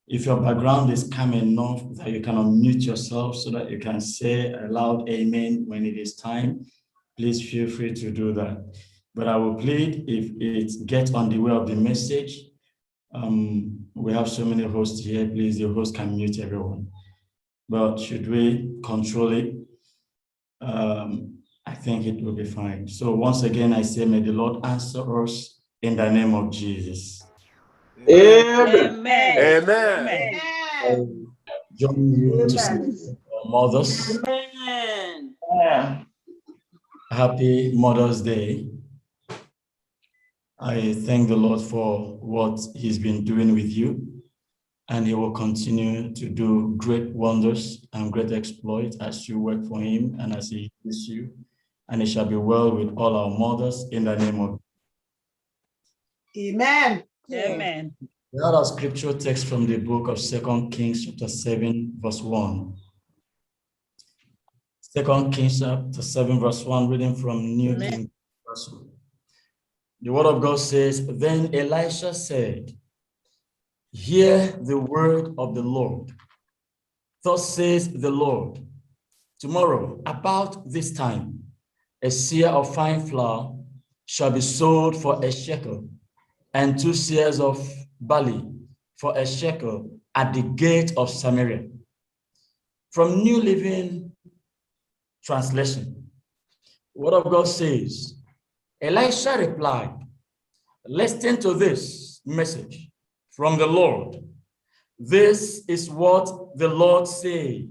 If your background is calm enough that you can unmute yourself so that you can say a loud amen when it is time, please feel free to do that. But I will plead if it gets on the way of the message, we have so many hosts here, please, the host can mute everyone. But should we control it? I think it will be fine. So once again, I say, may the Lord answer us in the name of Jesus. Amen. Amen. Amen. Amen. Join you to say, mothers. Amen. Happy Mother's Day. I thank the Lord for what He's been doing with you, and He will continue to do great wonders and great exploits as you work for Him and as He uses you. And it shall be well with all our mothers in the name of Amen. Amen. We have our scripture text from the book of 2 Kings chapter 7, verse 1. 2 Kings chapter 7, verse 1, reading from New King James. The word of God says, then Elisha said, hear the word of the Lord. Thus says the Lord, tomorrow, about this time, a seah of fine flour shall be sold for a shekel, and 2 seahs of barley for a shekel at the gate of Samaria. From New Living Translation, the word of God says, Elisha replied, listen to this message from the Lord. This is what the Lord said.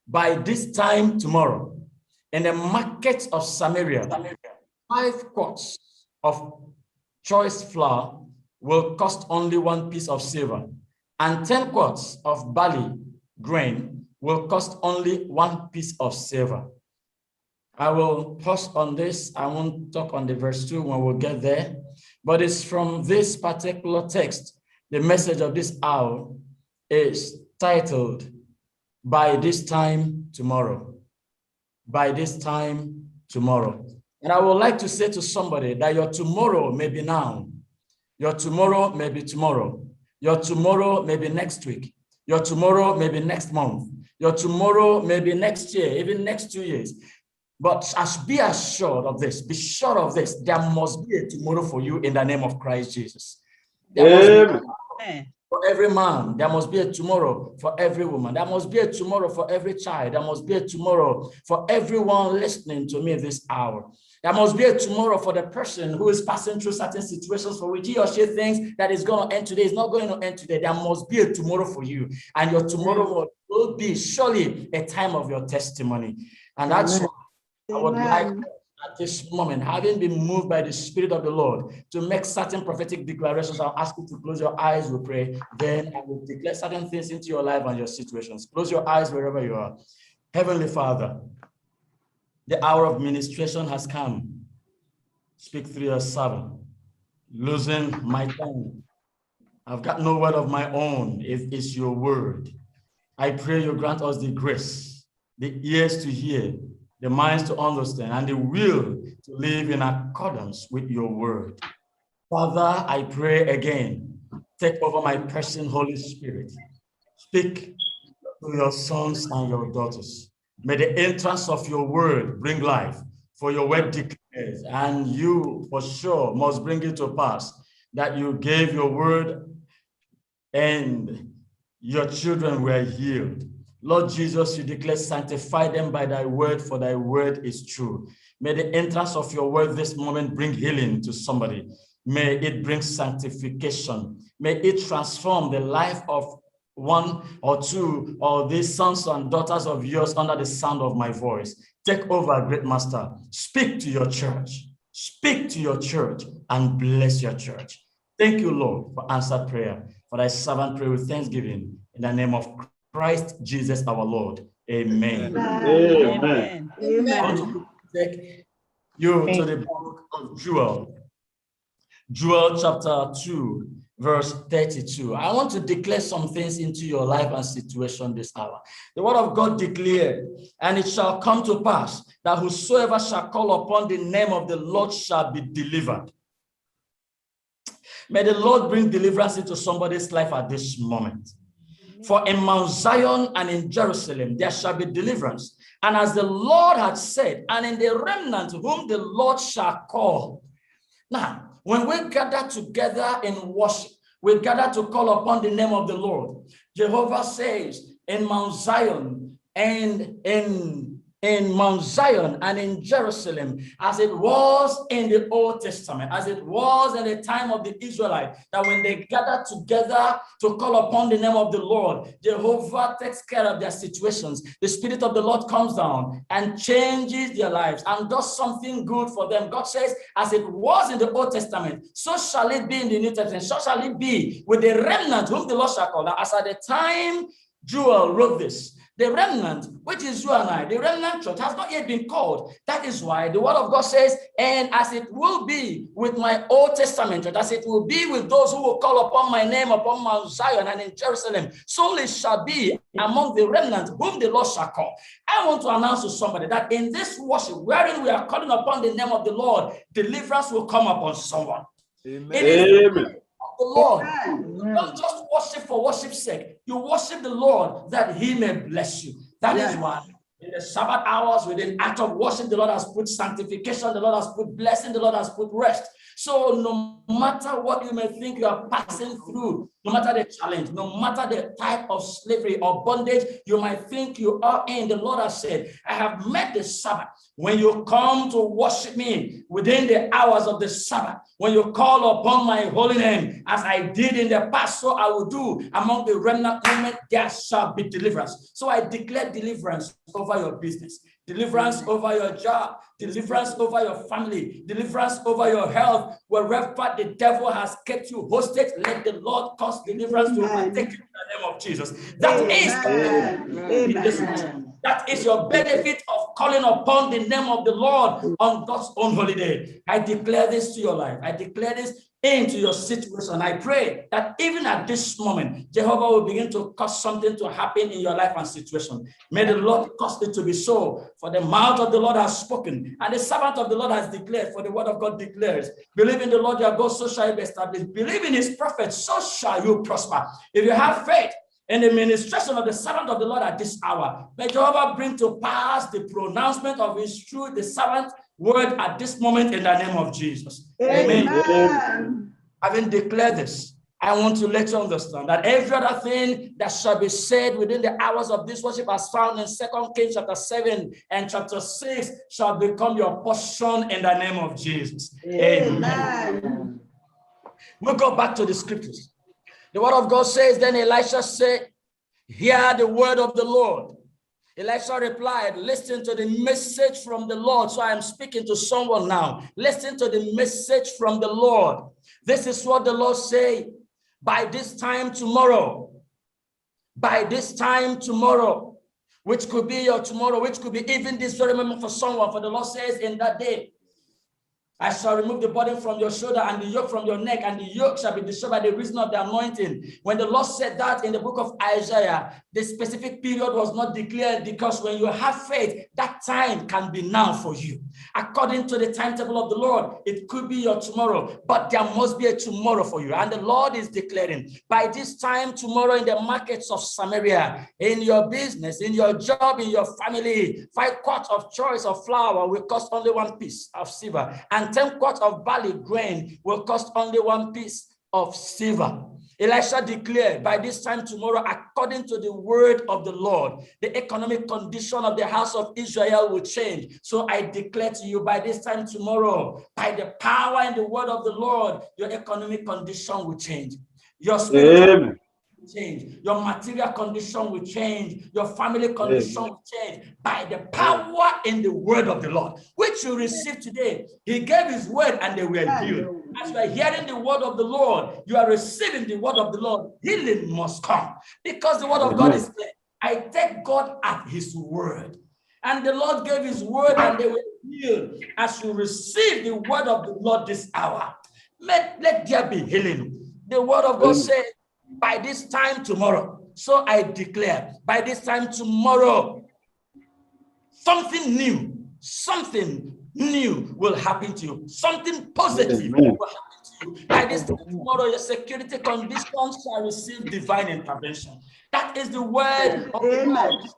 By this time tomorrow, in the market of Samaria, 5 quarts of choice flour will cost only 1 piece of silver, and 10 quarts of barley grain will cost only 1 piece of silver. I will pause on this. I won't talk on the verse 2 when we'll get there, but it's from this particular text. The message of this hour is titled, By This Time Tomorrow. By this time tomorrow. And I would like to say to somebody that your tomorrow may be now. Your tomorrow may be tomorrow. Your tomorrow may be next week. Your tomorrow may be next month. Your tomorrow may be next year, even next 2 years. But be assured of this, be sure of this, there must be a tomorrow for you in the name of Christ Jesus. There must be for every man, there must be a tomorrow for every woman. There must be a tomorrow for every child. There must be a tomorrow for everyone listening to me this hour. There must be a tomorrow for the person who is passing through certain situations for which he or she thinks that is going to end today. It's not going to end today. There must be a tomorrow for you. And your tomorrow will be surely a time of your testimony. And that's why I would like at this moment, having been moved by the Spirit of the Lord to make certain prophetic declarations. I'll ask you to close your eyes, we pray. Then I will declare certain things into your life and your situations. Close your eyes wherever you are. Heavenly Father, the hour of ministration has come. Speak through your servant. Losing my tongue. I've got no word of my own. It is your word. I pray you grant us the grace, the ears to hear, the minds to understand, and the will to live in accordance with your word. Father, I pray again, take over my person, Holy Spirit. Speak to your sons and your daughters. May the entrance of your word bring life, for your word declares, and you for sure must bring it to pass, that you gave your word and your children were healed. Lord Jesus, you declare, sanctify them by thy word, for thy word is true. May the entrance of your word this moment bring healing to somebody. May it bring sanctification. May it transform the life of 1 or 2 or these sons and daughters of yours under the sound of my voice. Take over, great master. Speak to your church. Speak to your church and bless your church. Thank you, Lord, for answered prayer. For thy servant pray with thanksgiving in the name of Christ Jesus our Lord. Amen. Amen. Amen. I want to take you to the book of Joel. Joel chapter 2, verse 32. I want to declare some things into your life and situation this hour. The word of God declared, and it shall come to pass that whosoever shall call upon the name of the Lord shall be delivered. May the Lord bring deliverance into somebody's life at this moment. For in Mount Zion and in Jerusalem, there shall be deliverance. And as the Lord had said, and in the remnant whom the Lord shall call. Now, when we gather together in worship, we gather to call upon the name of the Lord. Jehovah says in Mount Zion and in Mount Zion and in Jerusalem, as it was in the Old Testament, as it was in the time of the Israelites, that when they gathered together to call upon the name of the Lord, Jehovah takes care of their situations. The Spirit of the Lord comes down and changes their lives and does something good for them. God says, as it was in the Old Testament, so shall it be in the New Testament, so shall it be with the remnant whom the Lord shall call. Now, as at the time Joel wrote this, the remnant, which is you and I, the remnant church has not yet been called. That is why the word of God says, and as it will be with my Old Testament church, as it will be with those who will call upon my name upon Mount Zion and in Jerusalem, so it shall be among the remnant whom the Lord shall call. I want to announce to somebody that in this worship, wherein we are calling upon the name of the Lord, deliverance will come upon someone. Amen. It is the Lord. You don't just worship for worship's sake. You worship the Lord that he may bless you. That is why In the Sabbath hours, within act of worship, the Lord has put sanctification, the Lord has put blessing, the Lord has put rest. So no matter what you may think you are passing through, no matter the challenge, no matter the type of slavery or bondage you might think you are in, the Lord has said, I have met the Sabbath. When you come to worship me within the hours of the Sabbath, when you call upon my holy name, as I did in the past, so I will do among the remnant movement, there shall be deliverance. So I declare deliverance over your business, deliverance over your job, deliverance over your family, deliverance over your health. Wherever the devil has kept you hostage, let the Lord cause deliverance to overtake you in the name of Jesus. That is your benefit of calling upon the name of the Lord on God's own holiday. I declare this to your life. I declare this into your situation. I pray that even at this moment, Jehovah will begin to cause something to happen in your life and situation. May the Lord cause it to be so. For the mouth of the Lord has spoken, and the servant of the Lord has declared, for the word of God declares, believe in the Lord your God, so shall you be established. Believe in his prophets, so shall you prosper. If you have faith in the ministration of the servant of the Lord at this hour, may Jehovah bring to pass the pronouncement of his truth, the servant word at this moment in the name of Jesus. Amen. Having declared this, I want to let you understand that every other thing that shall be said within the hours of this worship, as found in 2 Kings chapter 7 and chapter 6, shall become your portion in the name of Jesus. Amen. We'll go back to the scriptures. The word of God says, then Elisha said, hear the word of the Lord. Elisha replied, listen to the message from the Lord. So I am speaking to someone now. Listen to the message from the Lord. This is what the Lord says. By this time tomorrow, which could be your tomorrow, which could be even this very moment for someone, for the Lord says in that day, I shall remove the burden from your shoulder and the yoke from your neck, and the yoke shall be destroyed by the reason of the anointing. When the Lord said that in the book of Isaiah, the specific period was not declared, because when you have faith, that time can be now for you. According to the timetable of the Lord, it could be your tomorrow, but there must be a tomorrow for you. And the Lord is declaring, by this time tomorrow in the markets of Samaria, in your business, in your job, in your family, 5 quarts of choice of flour will cost only 1 piece of silver, and 10 quarts of barley grain will cost only 1 piece of silver. Elisha declared, by this time tomorrow, according to the word of the Lord, the economic condition of the house of Israel will change. So I declare to you, by this time tomorrow, by the power and the word of the Lord, your economic condition will change. Your spiritual change, your material condition will change, your family condition will change by the power in the word of the Lord, which you receive today. He gave his word and they were healed. As you are hearing the word of the Lord, you are receiving the word of the Lord. Healing must come, because the word of God is clear. I take God at his word, and the Lord gave his word and they were healed. As you receive the word of the Lord this hour, let there be healing. The word of God says, by this time tomorrow. So I declare, by this time tomorrow, something new will happen to you. Something positive will happen to you. By this time tomorrow, your security conditions shall receive divine intervention. That is the word of the Lord,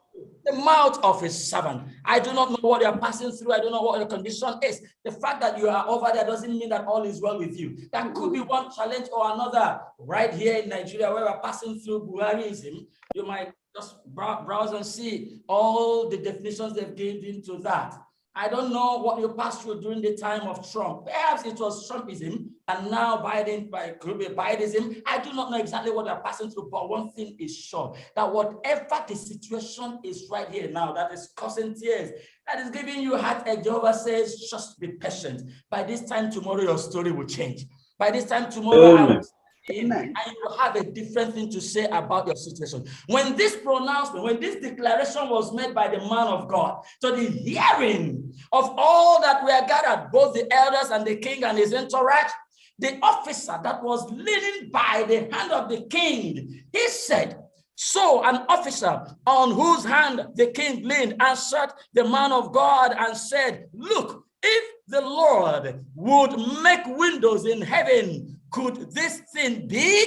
the mouth of his servant. I do not know what you're passing through. I don't know what your condition is. The fact that you are over there doesn't mean that all is well with you. That could be one challenge or another. Right here in Nigeria, where we're passing through Buhariism, you might just browse and see all the definitions they've given into that. I don't know what you passed through during the time of Trump. Perhaps it was Trumpism, and now Biden could be Bidenism. I do not know exactly what they're passing through, but one thing is sure, that whatever the situation is right here now that is causing tears, that is giving you heartache, Jehovah says, just be patient. By this time tomorrow, your story will change. By this time tomorrow, I will and you will have a different thing to say about your situation. When this pronouncement, when this declaration was made by the man of God to the hearing of all that were gathered, both the elders and the king and his entourage, the officer that was leaning by the hand of the king, he said, so an officer on whose hand the king leaned answered the man of God and said, look, if the Lord would make windows in heaven, could this thing be?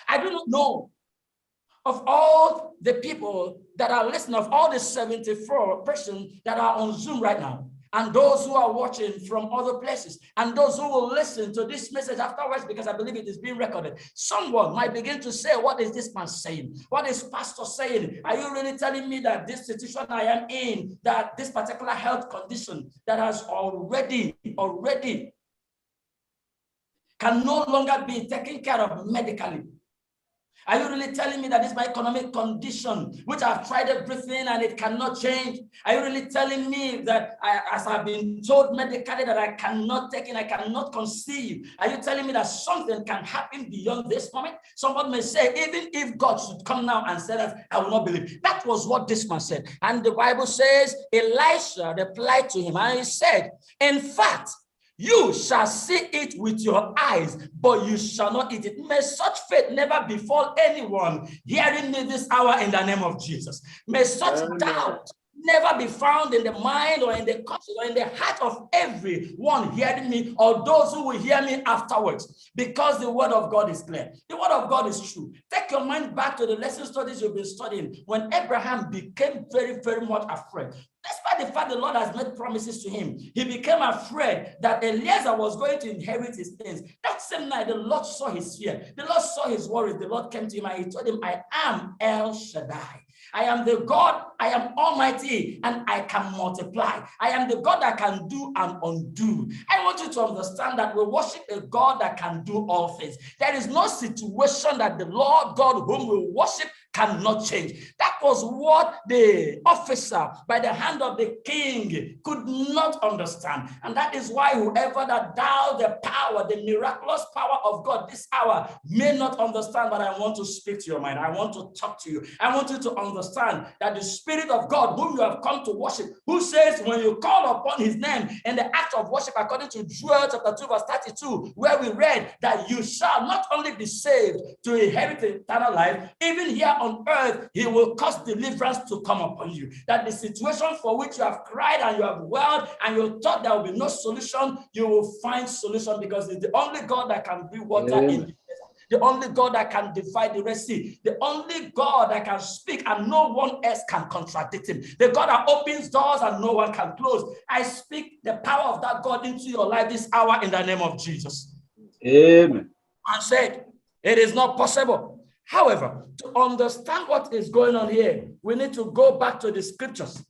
I do not know of all the people that are listening, of all the 74 persons that are on Zoom right now, and those who are watching from other places, and those who will listen to this message afterwards, because I believe it is being recorded, someone might begin to say, what is this man saying? What is pastor saying? Are you really telling me that this situation I am in, that this particular health condition that has already can no longer be taken care of medically? Are you really telling me that this is my economic condition, which I've tried everything and it cannot change? Are you really telling me that as I've been told medically that I cannot take in, I cannot conceive? Are you telling me that something can happen beyond this moment? Someone may say, even if God should come now and say that, I will not believe. That was what this man said. And the Bible says, Elisha replied to him and he said, in fact, you shall see it with your eyes, but you shall not eat it. May such faith never befall anyone hearing me this hour in the name of Jesus. May such doubt never be found in the mind or in the conscience or in the heart of everyone hearing me or those who will hear me afterwards, because the word of God is clear. The word of God is true. Take your mind back to the lesson studies you've been studying when Abraham became very, very much afraid. Despite the fact the Lord has made promises to him, he became afraid that Eliezer was going to inherit his things. That same night, the Lord saw his fear. The Lord saw his worries. The Lord came to him and he told him, I am El Shaddai. I am the God, I am almighty, and I can multiply. I am the God that can do and undo. I want you to understand that we worship a God that can do all things. There is no situation that the Lord God whom we worship cannot change. That was what the officer by the hand of the king could not understand. And that is why whoever that doubts the power, the miraculous power of God this hour may not understand, but I want to speak to your mind. I want to talk to you. I want you to understand that the Spirit of God whom you have come to worship, who says when you call upon his name in the act of worship, according to Joel chapter 2 verse 32, where we read that you shall not only be saved to inherit eternal life, even here on earth, he will cause deliverance to come upon you. That the situation for which you have cried and you have wailed and you thought there will be no solution, you will find solution, because it's the only God that can bring water in the desert. The only God that can divide the Red Sea. The only God that can speak and no one else can contradict him. The God that opens doors and no one can close. I speak the power of that God into your life this hour in the name of Jesus. Amen. And said, it is not possible. However, to understand what is going on here, we need to go back to the scriptures.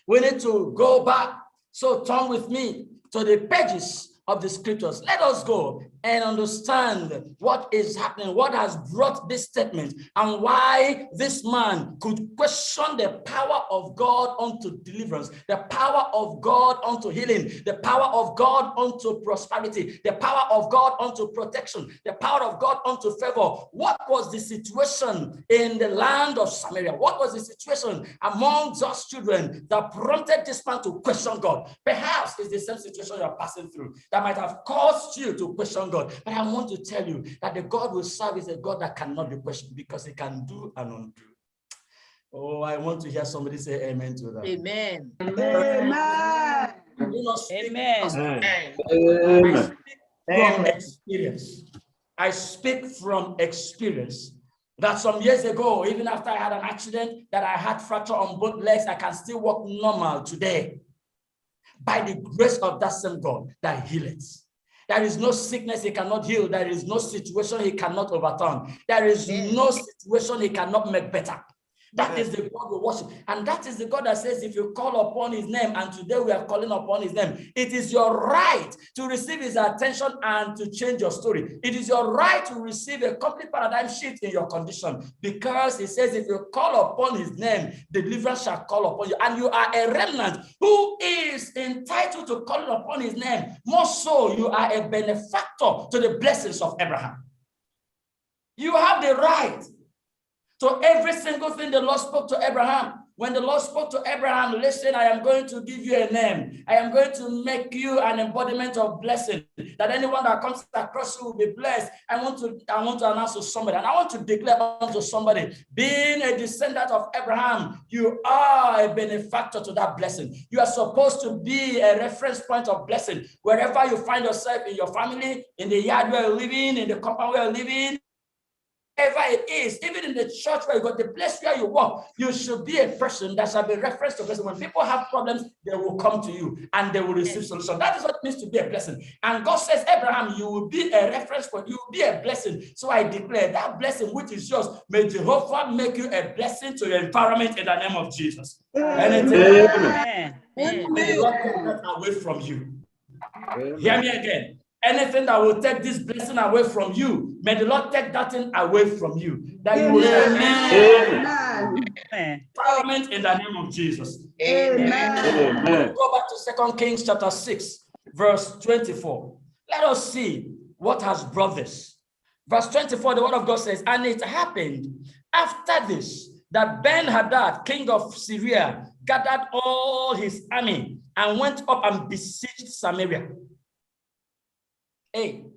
We need to go back. So turn with me to the pages of the scriptures. Let us go and understand what is happening, what has brought this statement, and why this man could question the power of God unto deliverance, the power of God unto healing, the power of God unto prosperity, the power of God unto protection, the power of God unto favor. What was the situation in the land of Samaria? What was the situation among God's children that prompted this man to question God? Perhaps it's the same situation you're passing through that might have caused you to question God. But I want to tell you that the God we serve is a God that cannot be questioned, because he can do and undo. Oh, I want to hear somebody say amen to that. Amen. Amen. Do not speak Amen. from experience. I speak from experience. That some years ago, even after I had an accident, that I had fracture on both legs, I can still walk normal today. By the grace of that same God that healeth. There is no sickness he cannot heal. There is no situation he cannot overturn. There is no situation he cannot make better. That is the God we worship. And that is the God that says, if you call upon his name, and today we are calling upon his name, it is your right to receive his attention and to change your story. It is your right to receive a complete paradigm shift in your condition, because he says, if you call upon his name, deliverance shall call upon you. And you are a remnant who is entitled to calling upon his name. More so, you are a benefactor to the blessings of Abraham. You have the right to every single thing the Lord spoke to Abraham. When the Lord spoke to Abraham, listen, I am going to give you a name. I am going to make you an embodiment of blessing, that anyone that comes across you will be blessed. I want to announce to somebody, and I want to declare unto somebody, being a descendant of Abraham, you are a benefactor to that blessing. You are supposed to be a reference point of blessing. Wherever you find yourself, in your family, in the yard where you're living, in the compound where you're living, it is, even in the church where you got the place where you work, you should be a person that shall be referenced to a person. When people have problems, they will come to you and they will receive solution. That is what it means to be a blessing. And God says, Abraham, you will be a reference for you, will be a blessing. So I declare that blessing which is yours, may Jehovah make you a blessing to your environment in the name of Jesus. Anything, may the Lord take that away from you. Hear me again. Anything that will take this blessing away from you, may the Lord take that thing away from you. That you will empowerment in the name of Jesus. Amen. Go back to 2 Kings chapter 6, verse 24. Let us see what has brought this. Verse 24, the word of God says, and it happened after this, that Ben-Hadad, king of Syria, gathered all his army and went up and besieged Samaria. And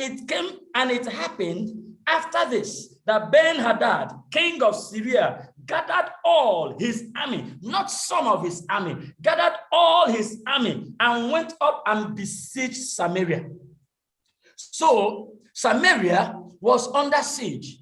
it happened after this that Ben-Hadad, king of Syria, gathered all his army, not some of his army, gathered all his army and went up and besieged Samaria. So Samaria was under siege.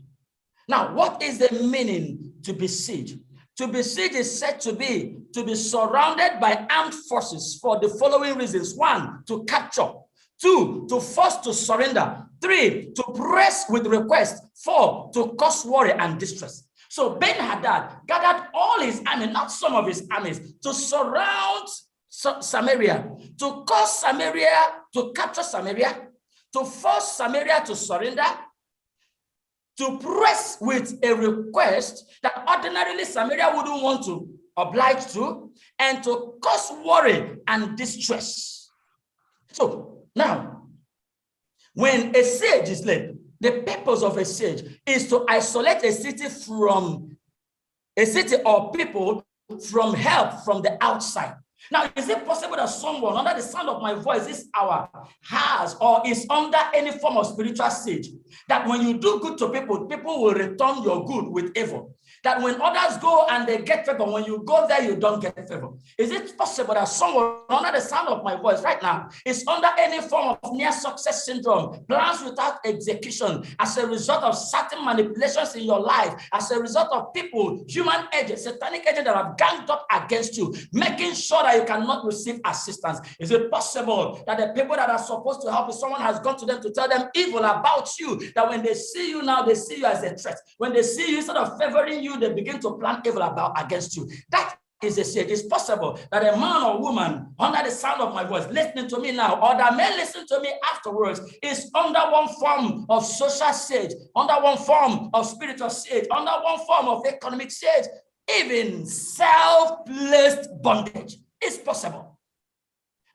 Now, what is the meaning to besiege? To besiege is said to be surrounded by armed forces for the following reasons. 1, to capture. 2, to force to surrender. 3, to press with request. 4, to cause worry and distress. So Ben-Hadad gathered all his army, not some of his armies, to surround Samaria, to cause Samaria, to capture Samaria, to force Samaria to surrender, to press with a request that ordinarily Samaria wouldn't want to oblige to, and to cause worry and distress. So now, when a siege is laid, the purpose of a siege is to isolate a city or people from help from the outside. Now, is it possible that someone under the sound of my voice this hour has or is under any form of spiritual siege? That when you do good to people, people will return your good with evil. That when others go and they get favor, when you go there, you don't get favor. Is it possible that someone under the sound of my voice right now is under any form of near success syndrome, plans without execution, as a result of certain manipulations in your life, as a result of people, human agents, satanic agents that have ganged up against you, making sure that you cannot receive assistance? Is it possible that the people that are supposed to help you, someone has gone to them to tell them evil about you, that when they see you now, they see you as a threat? When they see you, instead of favoring you, they begin to plan evil against you. That is a siege. It's possible that a man or woman under the sound of my voice, listening to me now, or that may listen to me afterwards, is under one form of social siege, under one form of spiritual siege, under one form of economic siege, even self-placed bondage. It's possible.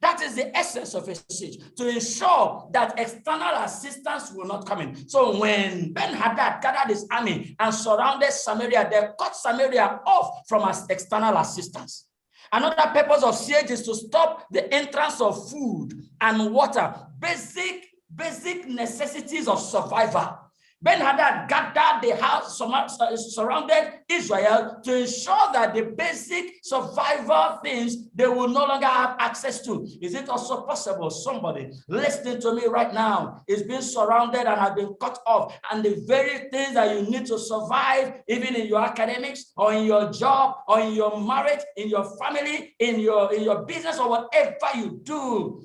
That is the essence of a siege, to ensure that external assistance will not come in. So when Ben-Hadad gathered his army and surrounded Samaria, they cut Samaria off from external assistance. Another purpose of siege is to stop the entrance of food and water, basic necessities of survival. Ben-Hadad gathered the house, surrounded Israel to ensure that the basic survival things they will no longer have access to. Is it also possible somebody listening to me right now is being surrounded and has been cut off, and the very things that you need to survive, even in your academics or in your job or in your marriage, in your family, in your business or whatever you do,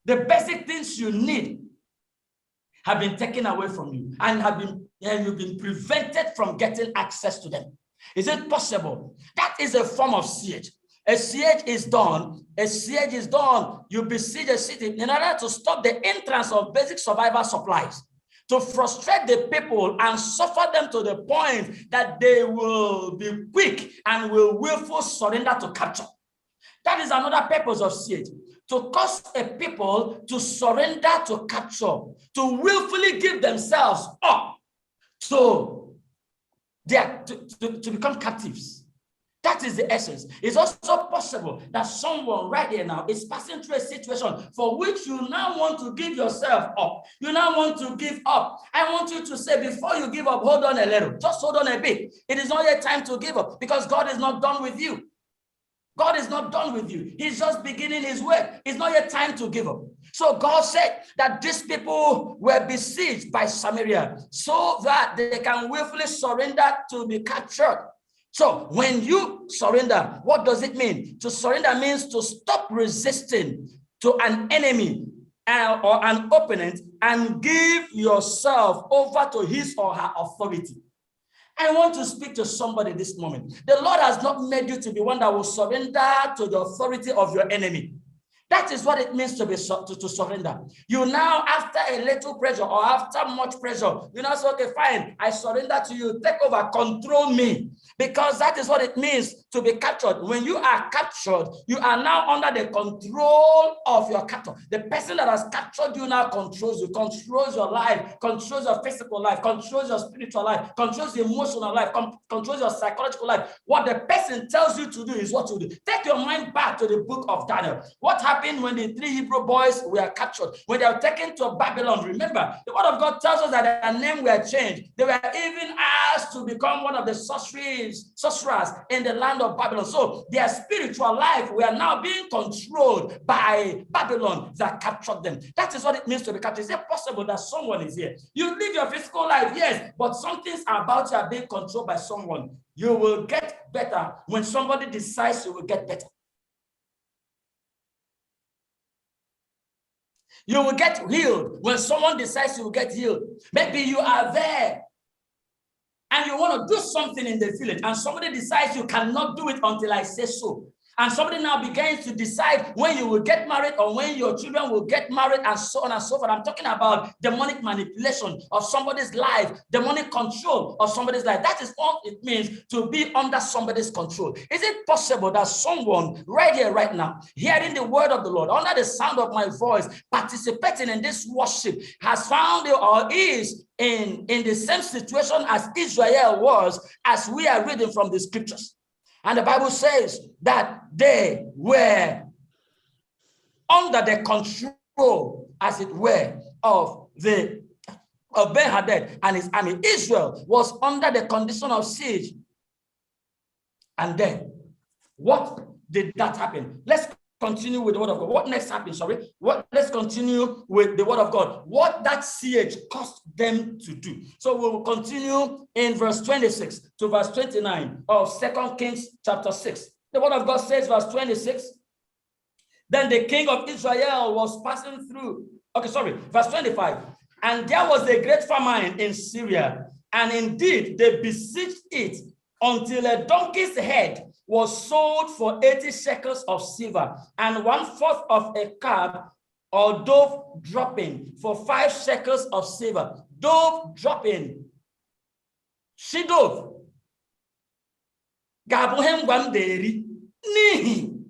the basic things you need have been taken away from you and you've been prevented from getting access to them? Is it possible? That is a form of siege. A siege is done. You besiege a city in order to stop the entrance of basic survival supplies, to frustrate the people and suffer them to the point that they will be quick and will willfully surrender to capture. That is another purpose of siege, to cause a people to surrender to capture, to willfully give themselves up to become captives. That is the essence. It's also possible that someone right here now is passing through a situation for which you now want to give yourself up. You now want to give up. I want you to say, before you give up, hold on a little. Just hold on a bit. It is not yet time to give up, because God is not done with you. God is not done with you. He's just beginning his work. It's not yet time to give up. So God said that these people were besieged by Samaria so that they can willfully surrender to be captured. So when you surrender, what does it mean? To surrender means to stop resisting to an enemy or an opponent and give yourself over to his or her authority. I want to speak to somebody this moment. The Lord has not made you to be one that will surrender to the authority of your enemy. That is what it means to surrender. You now, after a little pressure or after much pressure, you now say, okay, fine, I surrender to you. Take over, control me. Because that is what it means to be captured. When you are captured, you are now under the control of your captor. The person that has captured you now controls you, controls your life, controls your physical life, controls your spiritual life, controls your emotional life, controls your psychological life. What the person tells you to do is what you do. Take your mind back to the book of Daniel. What happened when the 3 Hebrew boys were captured? When they were taken to Babylon, remember, the word of God tells us that their name were changed. They were even asked to become one of the sorcerers in the land of Babylon. So their spiritual life were now being controlled by Babylon that captured them. That is what it means to be captured. Is it possible that someone is here? You live your physical life, yes, but some things about you are being controlled by someone. You will get better when somebody decides you will get better. You will get healed when someone decides you will get healed. Maybe you are there and you want to do something in the village, and somebody decides you cannot do it until I say so. And somebody now begins to decide when you will get married or when your children will get married, and so on and so forth. I'm talking about demonic manipulation of somebody's life, demonic control of somebody's life. That is what it means to be under somebody's control. Is it possible that someone right here, right now, hearing the word of the Lord, under the sound of my voice, participating in this worship, has found or is in the same situation as Israel was, as we are reading from the scriptures? And the Bible says that they were under the control, as it were, of Ben-Hadad and his army. Israel was under the condition of siege. And then, what did that happen? Let's continue with the word of God. What next happened? Let's continue with the word of God. What that siege caused them to do. So we will continue in verse 26 to verse 29 of 2 Kings chapter 6. The word of God says, verse 26, then the king of Israel was passing through. Verse 25. And there was a great famine in Syria, and indeed they besieged it until a donkey's head was sold for 80 shekels of silver, and 1/4 of a calf or dove dropping for 5 shekels of silver. Dove dropping. She dove. Gabuhem Gwanderi. Nihi.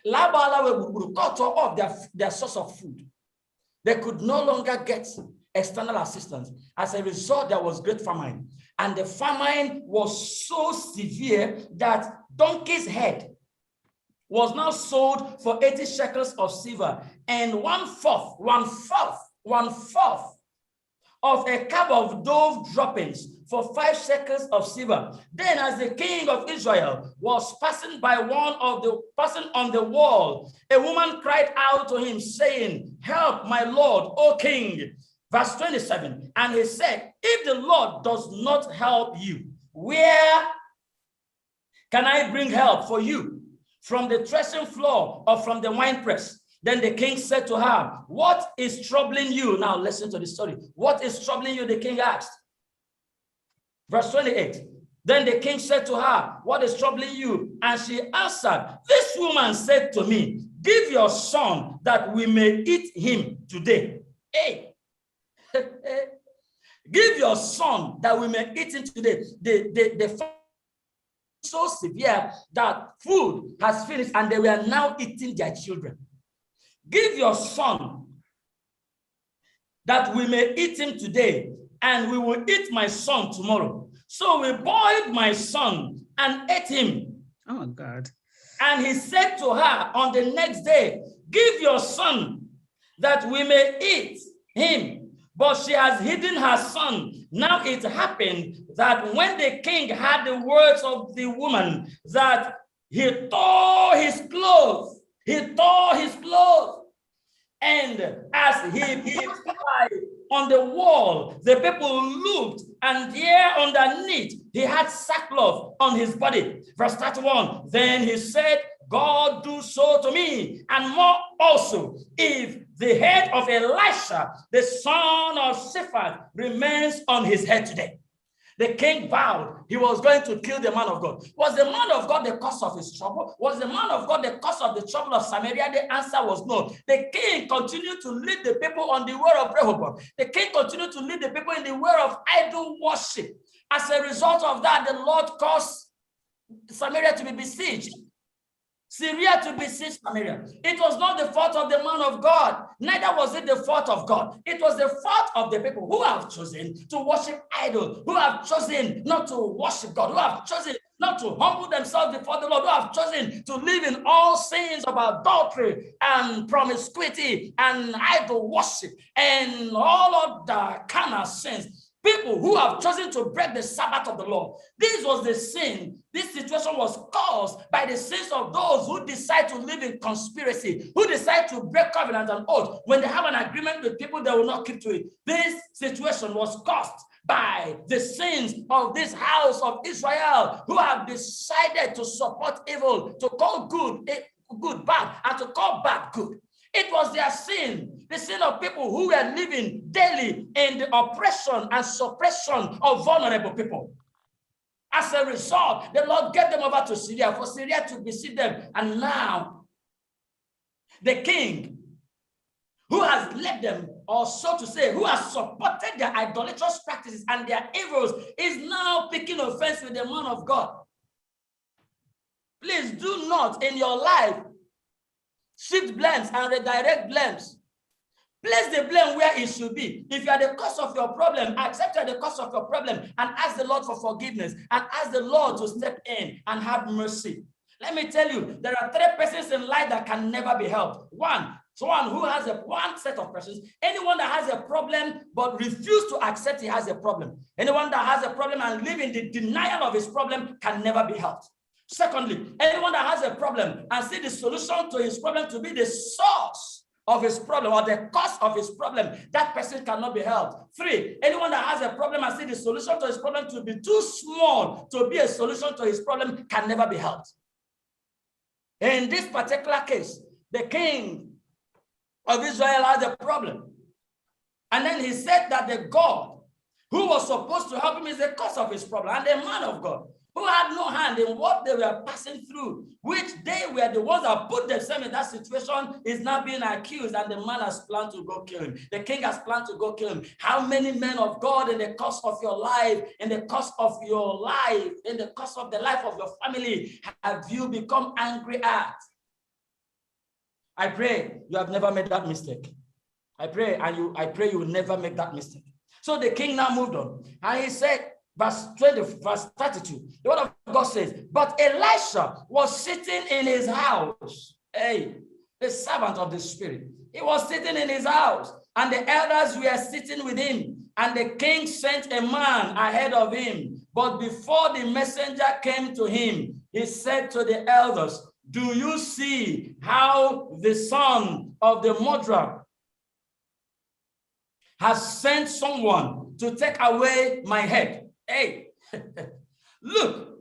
Labala were cut off their source of food. They could no longer get external assistance. As a result, there was great famine. And the famine was so severe that donkey's head was now sold for 80 shekels of silver, and 1/4 of a cup of dove droppings for 5 shekels of silver. Then, as the king of Israel was passing by one of the person on the wall, a woman cried out to him, saying, "Help, my lord, O king." Verse 27, and he said, "If the Lord does not help you, where can I bring help for you? From the threshing floor or from the winepress?" Then the king said to her, "What is troubling you?" Now listen to the story. "What is troubling you?" the king asked. Verse 28, then the king said to her, "What is troubling you?" And she answered, "This woman said to me, 'Give your son that we may eat him today.'" Hey. Give your son that we may eat him today. The so severe that food has finished and they were now eating their children. Give your son that we may eat him today, and we will eat my son tomorrow. So we boiled my son and ate him. Oh God. And he said to her on the next day, "Give your son that we may eat him." But she has hidden her son Now it happened that when the king heard the words of the woman, that he tore his clothes. And as he passed by on the wall, the people looked, and there underneath, he had sackcloth on his body. Verse 31, then he said, God do so to me, and more also, if the head of Elisha, the son of Shaphat, remains on his head today. The king vowed he was going to kill the man of God. Was the man of God the cause of his trouble? Was the man of God the cause of the trouble of Samaria? The answer was no. The king continued to lead the people on the way of Rehoboam. The king continued to lead the people in the way of idol worship. As a result of that, the Lord caused Samaria to be besieged. Syria to besiege Samaria. It was not the fault of the man of God. Neither was it the fault of God. It was the fault of the people who have chosen to worship idols, who have chosen not to worship God, who have chosen not to humble themselves before the Lord, who have chosen to live in all sins of adultery and promiscuity and idol worship and all of the carnal sins. People who have chosen to break the Sabbath of the Lord. This was the sin. This situation was caused by the sins of those who decide to live in conspiracy, who decide to break covenant and oath. When they have an agreement with people, they will not keep to it. This situation was caused by the sins of this house of Israel, who have decided to support evil, to call good bad, and to call bad good. It was their sin, the sin of people who were living daily in the oppression and suppression of vulnerable people. As a result, the Lord gave them over to Syria for Syria to besiege them. And now, the king who has led them, or so to say, who has supported their idolatrous practices and their evils, is now picking offense with the man of God. Please do not in your life shift blames and redirect blames. Place the blame where it should be. If you are the cause of your problem, accept you are the cause of your problem and ask the Lord for forgiveness and ask the Lord to step in and have mercy. Let me tell you, there are three persons in life that can never be helped. One, someone who has one set of persons. Anyone that has a problem but refuse to accept he has a problem. Anyone that has a problem and live in the denial of his problem can never be helped. Secondly, anyone that has a problem and see the solution to his problem to be the source of his problem or the cause of his problem, that person cannot be helped. Three, anyone that has a problem and see the solution to his problem to be too small to be a solution to his problem can never be helped. In this particular case, the king of Israel has a problem. And then he said that the God who was supposed to help him is the cause of his problem. And the man of God, who had no hand in what they were passing through, which they were the ones that put themselves in that situation, is now being accused, and the man has planned to go kill him. The king has planned to go kill him. How many men of God in the course of your life, in the course of your life, in the course of the life of your family, have you become angry at? I pray you have never made that mistake. I pray you will never make that mistake. So the king now moved on, and he said, verse 32, the word of God says, but Elisha was sitting in his house. Hey, the servant of the Spirit. He was sitting in his house, and the elders were sitting with him. And the king sent a man ahead of him. But before the messenger came to him, he said to the elders, do you see how the son of the murderer has sent someone to take away my head? Hey, look,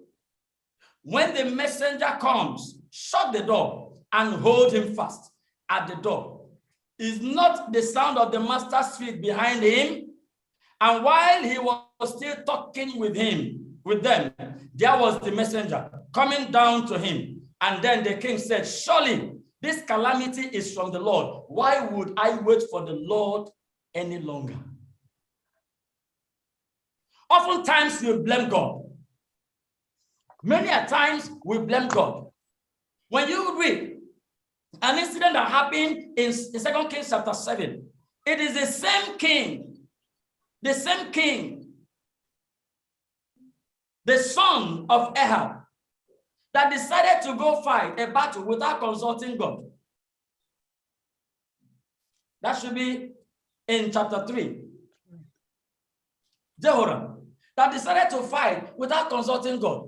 when the messenger comes, shut the door and hold him fast at the door. Is not the sound of the master's feet behind him? And while he was still talking with them, there was the messenger coming down to him. And then the king said, surely this calamity is from the Lord. Why would I wait for the Lord any longer? Oftentimes we blame God. Many a times we blame God. When you read an incident that happened in 2 Kings chapter 7, it is the same king, the son of Ahab, that decided to go fight a battle without consulting God. That should be in chapter 3. Jehoram, that decided to fight without consulting God.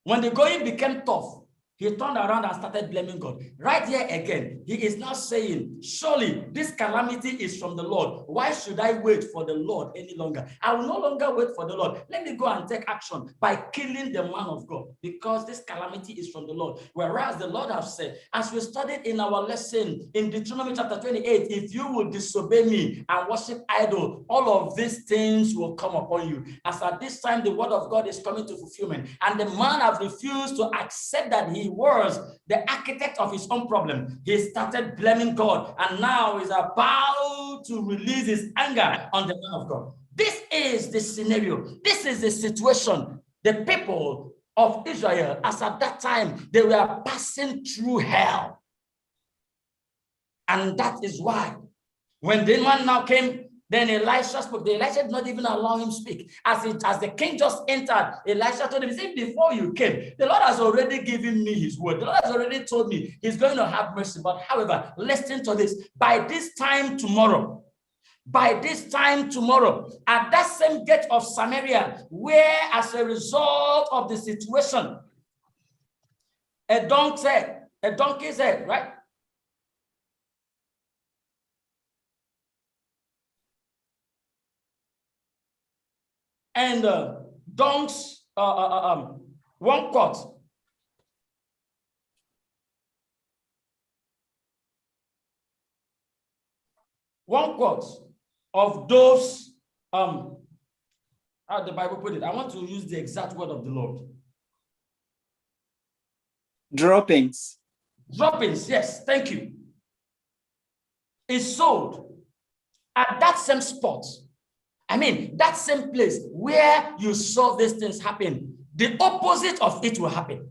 When the going became tough, he turned around and started blaming God. Right here again, he is now saying, surely this calamity is from the Lord. Why should I wait for the Lord any longer? I will no longer wait for the Lord. Let me go and take action by killing the man of God, because this calamity is from the Lord. Whereas the Lord has said, as we studied in our lesson in Deuteronomy chapter 28, if you will disobey me and worship idol, all of these things will come upon you. As at this time, the word of God is coming to fulfillment, and the man has refused to accept that he was the architect of his own problem. He started blaming God, and now is about to release his anger on the man of God. This is the scenario. This is the situation. The people of Israel, as at that time, they were passing through hell. And that is why when the man now came, then Elisha spoke. The Elisha did not even allow him to speak. As the king just entered, Elisha told him, he said, before you came, the Lord has already given me his word. The Lord has already told me he's going to have mercy. But however, listen to this. By this time tomorrow, at that same gate of Samaria, where as a result of the situation, a donkey said, right? And donks, one quart. One quart of those, how the Bible put it, I want to use the exact word of the Lord. Droppings. Droppings, yes, thank you. Is sold at that same spot. I mean, that same place where you saw these things happen, the opposite of it will happen.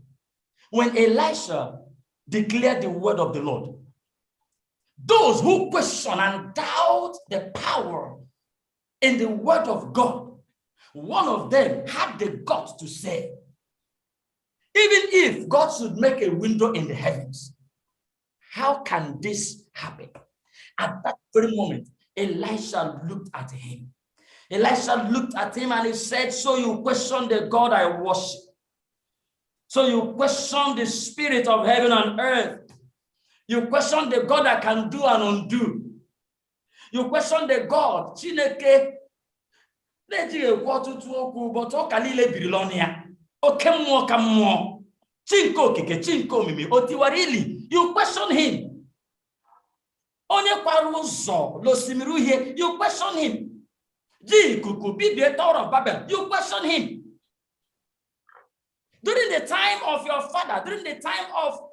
When Elisha declared the word of the Lord, those who question and doubt the power in the word of God, one of them had the guts to say, even if God should make a window in the heavens, how can this happen? At that very moment, Elisha looked at him. Elisha looked at him and he said, so you question the God I worship. So you question the spirit of heaven and earth. You question the God that can do and undo. You question the God, Chineke, you question him. You question him. You question him. During the time of your father, during the time of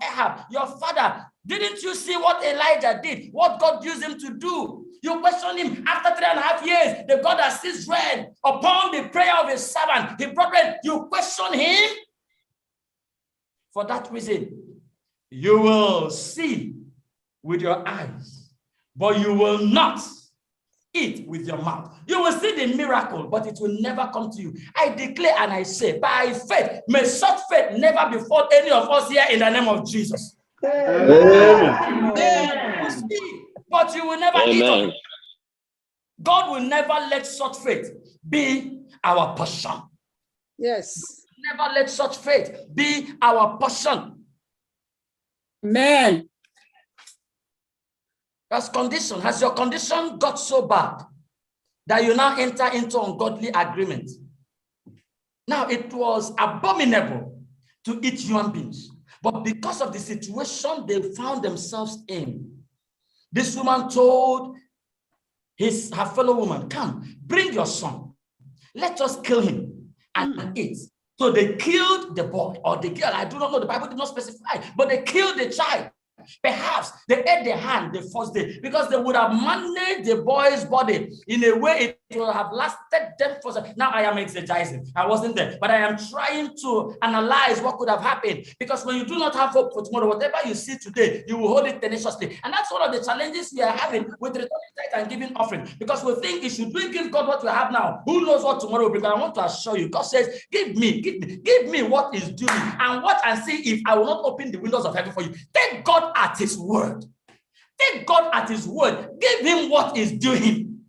Ahab, your father, didn't you see what Elijah did? What God used him to do? You question him. After 3.5 years, the God that sees red upon the prayer of his servant, he brought red. You question him. For that reason, you will see with your eyes, but you will not eat with your mouth. You will see the miracle, but it will never come to you. I declare and I say, by faith, may such faith never befall any of us here in the name of Jesus. Amen. You see, but you will never eat of it. God will never let such faith be our portion. Yes. Never let such faith be our portion. Amen. Has your condition got so bad that you now enter into ungodly agreement? Now, it was abominable to eat human beings, but because of the situation they found themselves in, this woman told her fellow woman, come, bring your son. Let us kill him and eat. So they killed the boy or the girl. I do not know. The Bible did not specify, but they killed the child. Perhaps they ate the hand the first day because they would have managed the boy's body in a way it would have lasted them for some. Now I am exercising. I wasn't there, but I am trying to analyze what could have happened, because when you do not have hope for tomorrow, whatever you see today, you will hold it tenaciously. And that's one of the challenges we are having with returning tithe and giving offering, because we think if we give God what we have now, who knows what tomorrow will bring. I want to assure you, God says, give me what is due, and watch and see if I will not open the windows of heaven for you. Take God at his word. Take God at his word. Give him what is due him.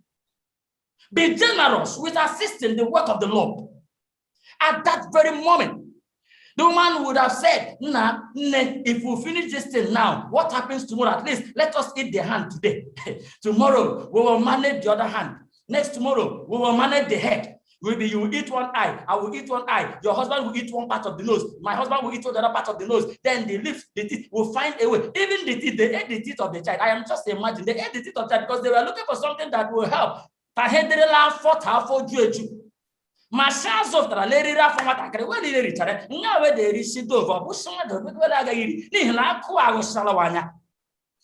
Be generous with assisting the work of the Lord. At that very moment, the woman would have said, nah, if we finish this thing now, what happens tomorrow? At least let us eat the hand today. Tomorrow, we will manage the other hand. Next tomorrow, we will manage the head. Maybe you will eat one eye, I will eat one eye, your husband will eat one part of the nose, my husband will eat the other part of the nose, then the lips, the teeth will find a way. Even the teeth, they ate the teeth of the child. I am just imagining, they ate the teeth of the child because they were looking for something that will help. Mashazo of the Lerira from Atakare, when they retire, now they received over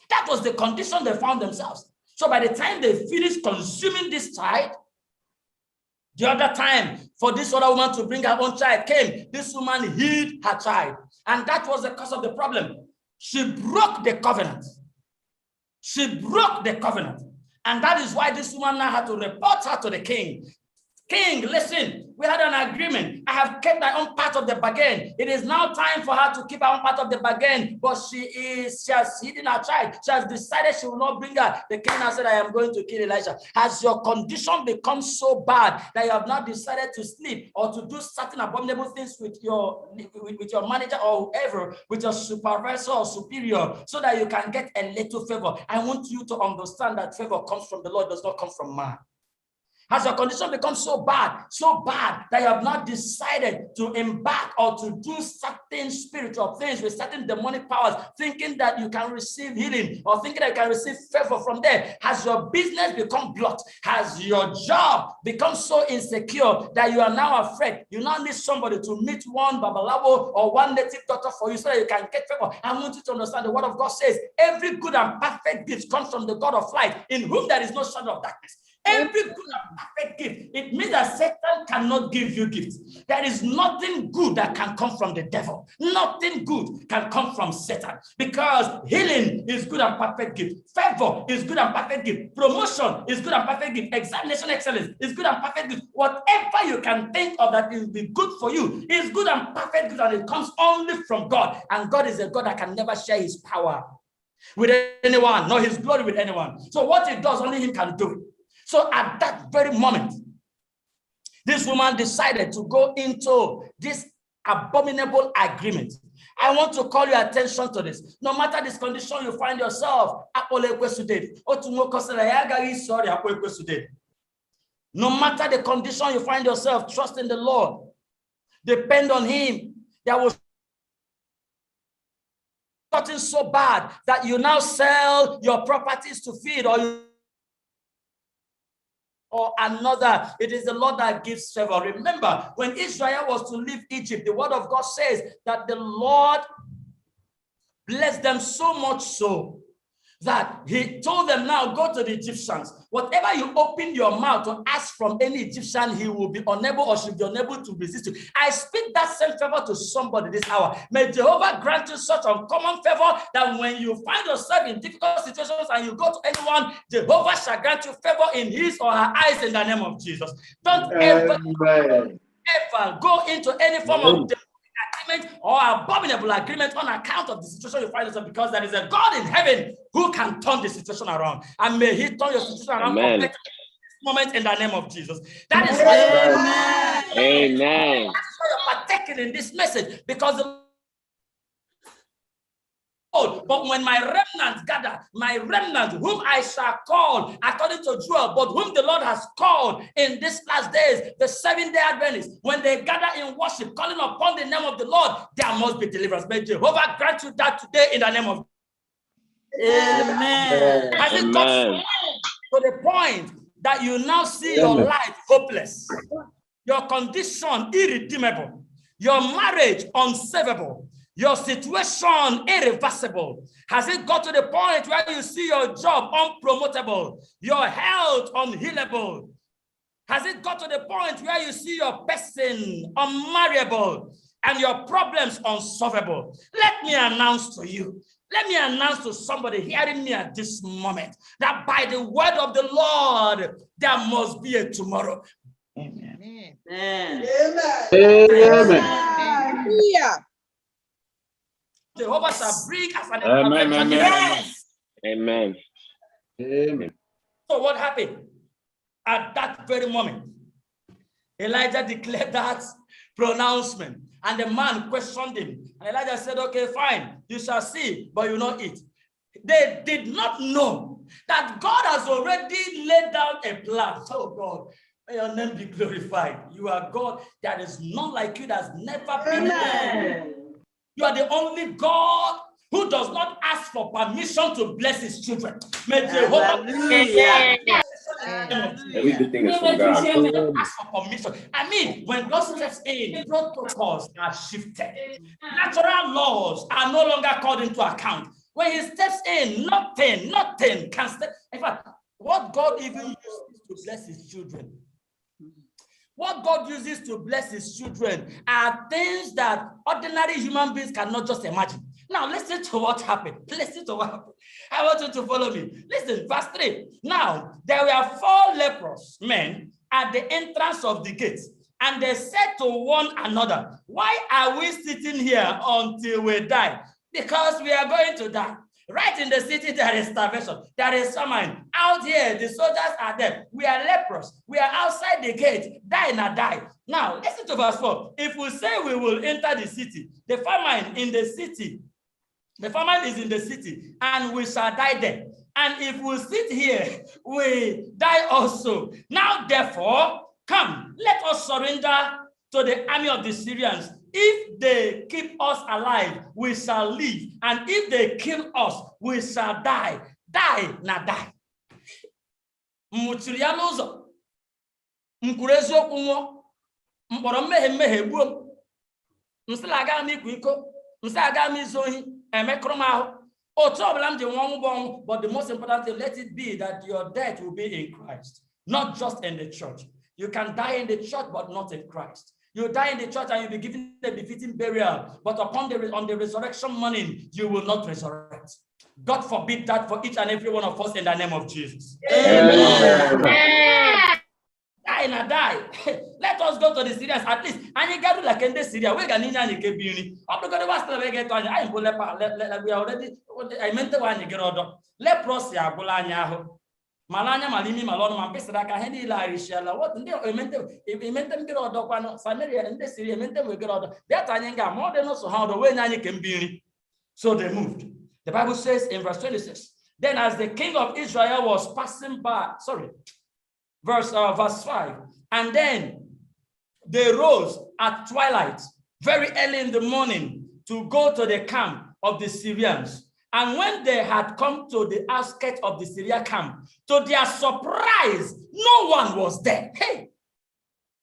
that was the condition they found themselves. So by the time they finished consuming this child, the other time for this other woman to bring her own child came, this woman hid her child. And that was the cause of the problem. She broke the covenant. She broke the covenant. And that is why this woman now had to report her to the king. King, listen, we had an agreement. I have kept my own part of the bargain. It is now time for her to keep her own part of the bargain, but she has hidden her child. She has decided she will not bring her. The king has said, I am going to kill Elisha. Has your condition become so bad that you have not decided to sleep or to do certain abominable things with your manager or whoever, with your supervisor or superior, so that you can get a little favor? I want you to understand that favor comes from the Lord, does not come from man. Has your condition become so bad that you have not decided to embark or to do certain spiritual things with certain demonic powers, thinking that you can receive healing or thinking that you can receive favor from there? Has your business become blocked? Has your job become so insecure that you are now afraid? You now need somebody to meet one babalawo or one native doctor for you so that you can get favor. I want you to understand the word of God says, every good and perfect gift comes from the God of light, in whom there is no shadow of darkness. Every good and perfect gift. It means that Satan cannot give you gifts. There is nothing good that can come from the devil. Nothing good can come from Satan, because healing is good and perfect gift. Favor is good and perfect gift. Promotion is good and perfect gift. Examination excellence is good and perfect gift. Whatever you can think of that will be good for you is good and perfect gift, and it comes only from God. And God is a God that can never share his power with anyone, nor his glory with anyone. So what he does, only him can do it. So at that very moment, this woman decided to go into this abominable agreement. I want to call your attention to this. No matter this condition you find yourself, no matter the condition you find yourself, trust in the Lord. Depend on him. There was nothing so bad that you now sell your properties to feed or another. It is the Lord that gives favor. Remember, when Israel was to leave Egypt, the word of God says that the Lord blessed them so much so that he told them, now go to the Egyptians. Whatever you open your mouth to ask from any Egyptian, he will be unable or should be unable to resist you. I speak that same favor to somebody this hour. May Jehovah grant you such uncommon favor that when you find yourself in difficult situations and you go to anyone, Jehovah shall grant you favor in his or her eyes in the name of Jesus. Don't ever go into any form of agreement or abominable agreement on account of the situation you find yourself, because there is a God in heaven who can turn the situation around, and may he turn your situation around from this moment in the name of Jesus. That is why you're partaking in this message, because but when my remnants gather, my remnants whom I shall call according to Joel, but whom the Lord has called in these last days, the 7-day Adventists, when they gather in worship, calling upon the name of the Lord, there must be deliverance. May Jehovah grant you that today in the name of Amen. Has it got to the point that you now see your life hopeless, your condition irredeemable, your marriage unsavable, your situation irreversible? Has it got to the point where you see your job unpromotable, your health unhealable? Has it got to the point where you see your person unmarriable and your problems unsolvable? Let me announce to you, let me announce to somebody hearing me at this moment that by the word of the Lord, there must be a tomorrow. Amen. Amen. Amen. Amen. Jehovah shall bring us an Amen. So what happened? At that very moment, Elijah declared that pronouncement, and the man questioned him. And Elijah said, okay, fine, you shall see, but you will not eat. They did not know that God has already laid down a plan. Oh God, may your name be glorified. You are God. There is none like you. That's never been there. You are the only God who does not ask for permission to bless his children. May Jehovah Everything is from God. ask for permission. I mean, when God steps in, protocols are shifted. Natural laws are no longer called into account. When he steps in, nothing can step. In fact, what God even uses to bless his children, what God uses to bless his children are things that ordinary human beings cannot just imagine. Now, listen to what happened. Listen to what happened. I want you to follow me. Listen, verse 3. Now, there were 4 leprous men at the entrance of the gate, and they said to one another, why are we sitting here until we die? Because we are going to die. Right in the city, there is starvation. There is famine. Out here, the soldiers are there. We are leprous. We are outside the gate. Die and die. Now, listen to verse 4. If we say we will enter the city, the famine in the city, the famine is in the city, and we shall die there. And if we sit here, we die also. Now, therefore, come, let us surrender to the army of the Syrians. If they keep us alive, we shall live. And if they kill us, we shall die. Die, na die. Muturianozo. Mkurezo kunwo. Mporo mehe buo. Msilaga mi kuiko. Msilaga mi zohi. Emekroma. But the most important thing, let it be that your death will be in Christ, not just in the church. You can die in the church, but not in Christ. You die in the church and you'll be given a befitting burial, but on the resurrection morning, you will not resurrect. God forbid that for each and every one of us in the name of Jesus. Amen. Die and die. Let us go to the Syrians at least. And you get like in the Syria, we can any kebuni. I'm not going to get on. I we already. I meant the one you get order. Leprosy, Bolanya. Malanya malimi malon mampesra ka hendi la rishela what ndio ementem get order Samaria and the Syria ementem we get order that anyanga more than also how the way nyanyi kembiri. So they moved. The Bible says in verse 26, then as the king of Israel was passing by, verse 5, and then they rose at twilight very early in the morning to go to the camp of the Syrians. And when they had come to the outskirts of the Syria camp, to their surprise, no one was there. Hey,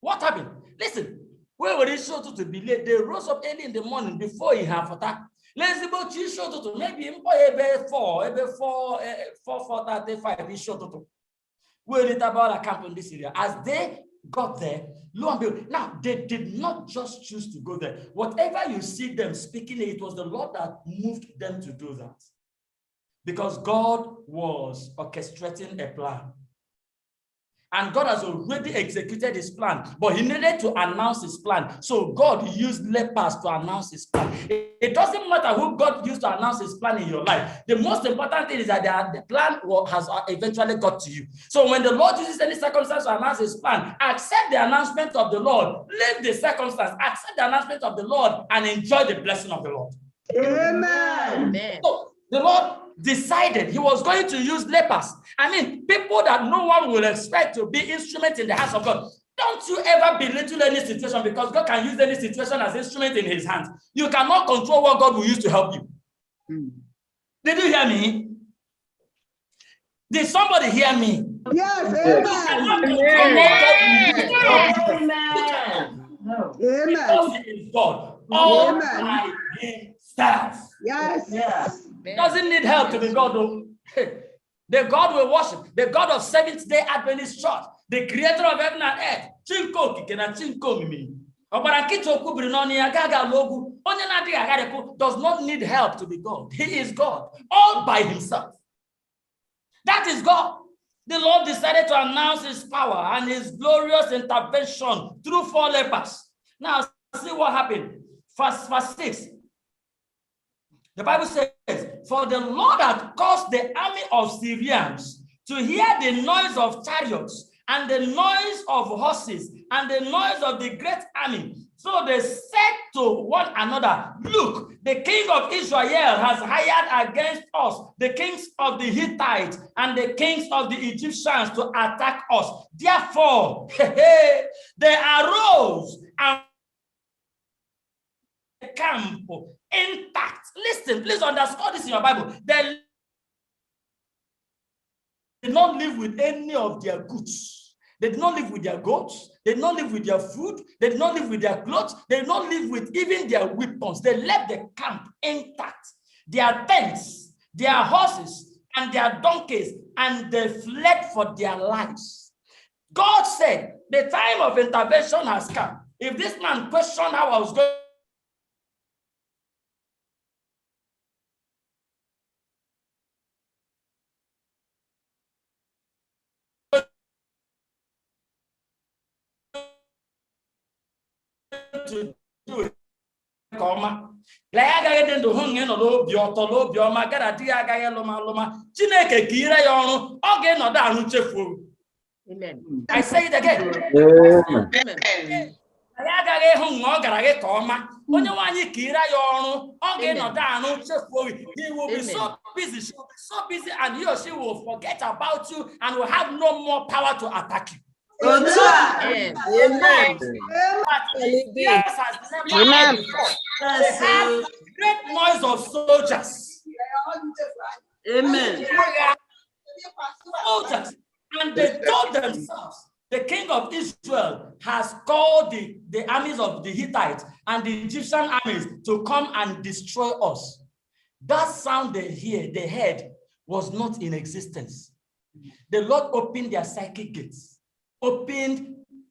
what happened? Listen, where were they showed to be late? They rose up early in the morning before he had attack. Let's go to show to maybe 4:35. He showed to. Where did about a camp in this area? As they got there, lo and behold, now they did not just choose to go there. Whatever you see them speaking, it was the Lord that moved them to do that. Because God was orchestrating a plan. And God has already executed his plan, but he needed to announce his plan. So God used lepers to announce his plan. It doesn't matter who God used to announce his plan in your life. The most important thing is that the plan has eventually got to you. So when the Lord uses any circumstance to announce his plan, accept the announcement of the Lord, leave the circumstance, accept the announcement of the Lord, and enjoy the blessing of the Lord. Amen. So the Lord decided he was going to use lepers. I mean, people that no one will expect to be instruments in the hands of God. Don't you ever belittle any situation, because God can use any situation as instrument in his hands. You cannot control what God will use to help you. Did you hear me? Did somebody hear me? Yes, amen. Because he is God all by himself. Yes. He doesn't need help to be God, though. The God we worship, the God of Seventh-day Adventist Church, the creator of heaven and earth, does not need help to be God. He is God all by himself. That is God. The Lord decided to announce his power and his glorious intervention through 4 lepers. Now, see what happened. Verse 6. The Bible says, for the Lord had caused the army of Syrians to hear the noise of chariots and the noise of horses, and the noise of the great army. So they said to one another, look, the king of Israel has hired against us the kings of the Hittites and the kings of the Egyptians to attack us. Therefore, they arose and camp intact. Listen, please underscore this in your Bible. They did not live with any of their goods. They did not live with their goats. They did not live with their food. They did not live with their clothes. They did not live with even their weapons. They left the camp intact. Their tents, their horses, and their donkeys, and they fled for their lives. God said, the time of intervention has come. If this man questioned how I was going to do it, Amen. I say it again. He will be so busy, she will be so busy, and he or she will forget about you and will have no more power to attack you. Amen. Amen. But yes, has never had before. They have great noise of soldiers. Amen. Soldiers. And they told themselves, the king of Israel has called the armies of the Hittites and the Egyptian armies to come and destroy us. That sound they heard was not in existence. The Lord opened their psychic gates.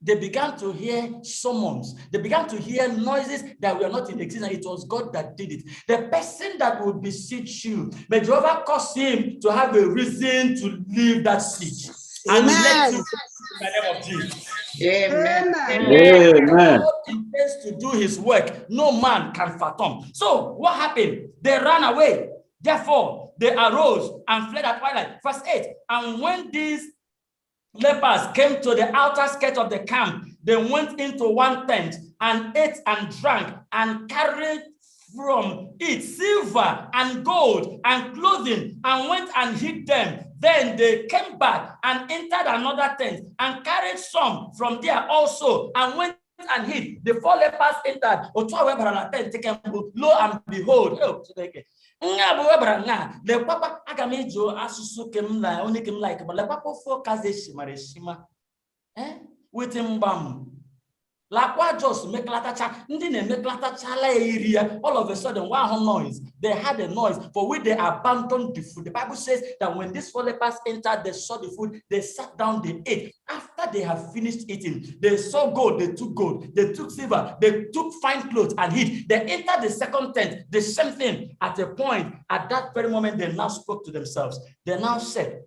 They began to hear summons. They began to hear noises that were not in existence. It was God that did it. The person that would beseech you, may Jehovah cause him to have a reason to leave that siege. And let you in the name of Jesus. Amen. Amen. God intends to do his work. No man can fathom. So what happened? They ran away. Therefore, they arose and fled at twilight. Verse 8. And when these lepers came to the outer skirt of the camp, they went into one tent and ate and drank and carried from it silver and gold and clothing and went and hid them. Then they came back and entered another tent and carried some from there also and went and hid. The 4 lepers entered. Lo and behold, the papa agamijo asusu kemla only kem like but the papa focus shima with him bam. Lakwa just make latacha, ndine make latacha area. All of a sudden, one noise. They had a noise for which they abandoned the food. The Bible says that when these 4 lepers entered, they saw the food, they sat down, they ate. After they have finished eating, they saw gold, they took gold, they took silver, they took fine clothes and hid. They entered the second tent, the same thing. At a point, at that very moment, they now spoke to themselves. They now said,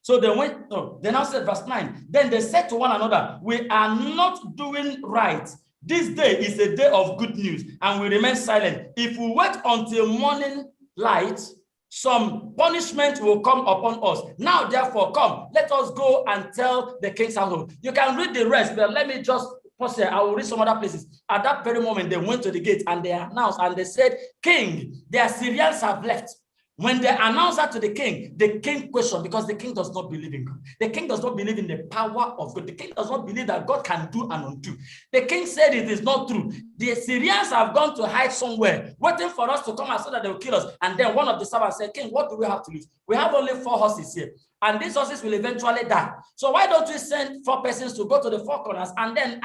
so they went, they now said, verse 9, then they said to one another, we are not doing right. This day is a day of good news, and we remain silent. If we wait until morning light, some punishment will come upon us. Now, therefore, come, let us go and tell the king's household. You can read the rest, but let me just pause here. I will read some other places. At that very moment, they went to the gate and they announced, and they said, King, the Assyrians have left. When they announced that to the king questioned, because the king does not believe in God. The king does not believe in the power of God. The king does not believe that God can do and undo. The king said it is not true. The Assyrians have gone to hide somewhere, waiting for us to come and so that they will kill us. And then one of the servants said, King, what do we have to lose? We have only 4 horses here, and these horses will eventually die. So why don't we send 4 persons to go to the 4 corners and then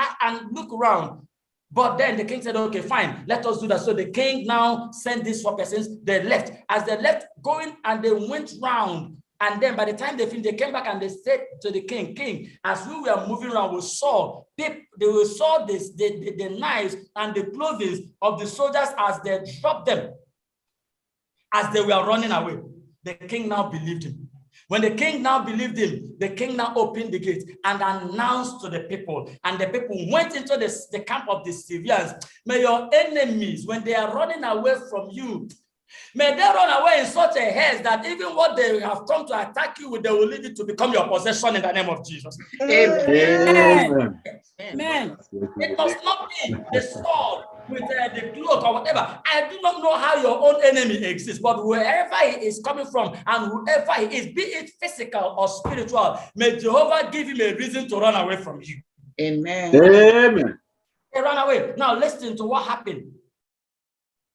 look around? But then the king said, okay, fine, let us do that. So the king now sent these 4 persons. They left. As they left, going and they went round. And then by the time they finished, they came back and they said to the king, King, as we were moving around, we saw the knives and the clothing of the soldiers as they dropped them, as they were running away. The king now believed him. When the king now believed him, the king now opened the gate and announced to the people, and the people went into the camp of the Syrians. May your enemies, when they are running away from you, May they run away in such a haste that even what they have come to attack you with, they will lead it to become your possession in the name of Jesus. Amen. Amen. It must not be the sword with the cloak or whatever. I do not know how your own enemy exists, but wherever he is coming from and whoever he is, be it physical or spiritual, may Jehovah give him a reason to run away from you. Amen. Amen. They ran away. Now listen to what happened.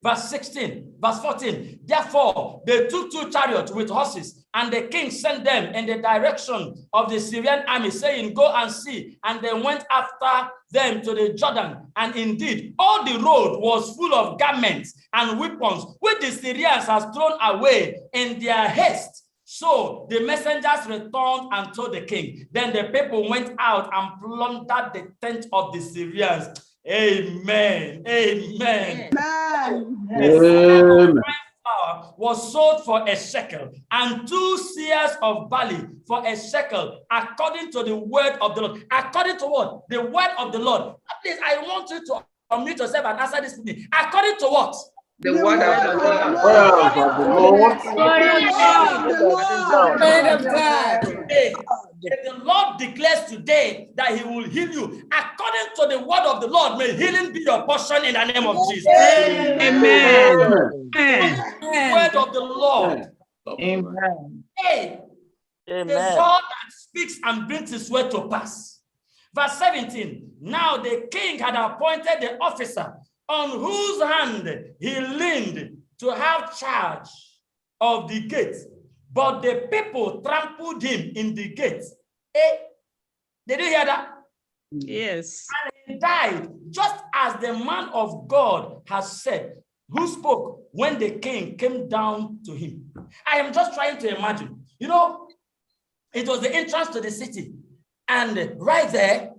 Verse 16, verse 14. Therefore, they took 2 chariots with horses, and the king sent them in the direction of the Syrian army, saying, go and see. And they went after them to the Jordan. And indeed, all the road was full of garments and weapons, which the Syrians had thrown away in their haste. So the messengers returned and told the king. Then the people went out and plundered the tent of the Syrians. Amen. Amen. Amen. Flour was sold for a shekel, and 2 seahs of barley for a shekel, according to the word of the Lord. According to what? The word of the Lord. Please, I want you to unmute yourself and answer this with me. According to what? The word of the Lord. Word of God. If the Lord declares today that he will heal you, according to the word of the Lord, may healing be your portion in the name of Jesus. Amen. The word of the Lord. Amen. Hey, the God that speaks and brings his word to pass. Verse 17. Now the king had appointed the officer on whose hand he leaned to have charge of the gate. But the people trampled him in the gate. Did you hear that? Yes. And he died, just as the man of God has said, who spoke when the king came down to him. I am just trying to imagine. You know, it was the entrance to the city. And right there,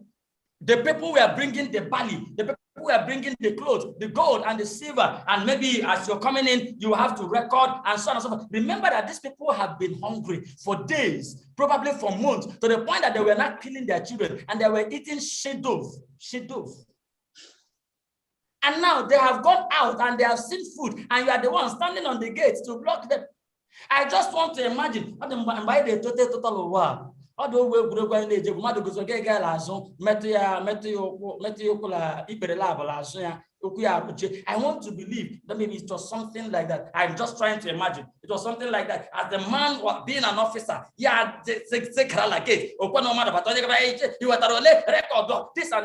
the people were bringing the barley, the people were bringing the clothes, the gold and the silver, and maybe as you're coming in, you have to record and so on and so forth. Remember that these people have been hungry for days, probably for months, to the point that they were not killing their children and they were eating shedov. And now they have gone out and they have seen food, and you are the one standing on the gates to block them. I just want to imagine by the total war. I want to believe that maybe it was something like that. I'm just trying to imagine. It was something like that. As the man was being an officer, yeah, this and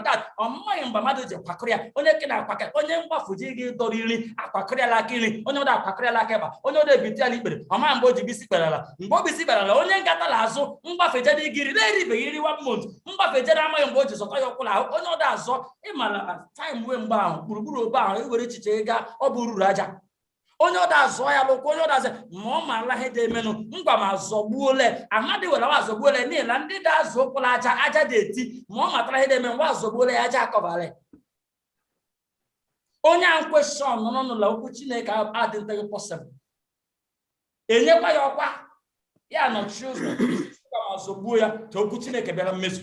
that. Onye ọda azọ ya lụkwa onye ọda azọ ma ọ ma ala ihe dị emenụ ngwa ma azọgbuole amadi were azọgbuole n'ihi na ndị da azọ ụkwụla aja dị eti ma ọ matara ihe dị eme ngwa azọgbuole ya aja akọbara onye a nkweshọn nọ n'ụlọ okwu Chineke adịnteghị possible enyekwa ya ọkwa ya nọchi ụzọ ngwa ma azọgbuo ya ka okwu Chineke bịara mmezu.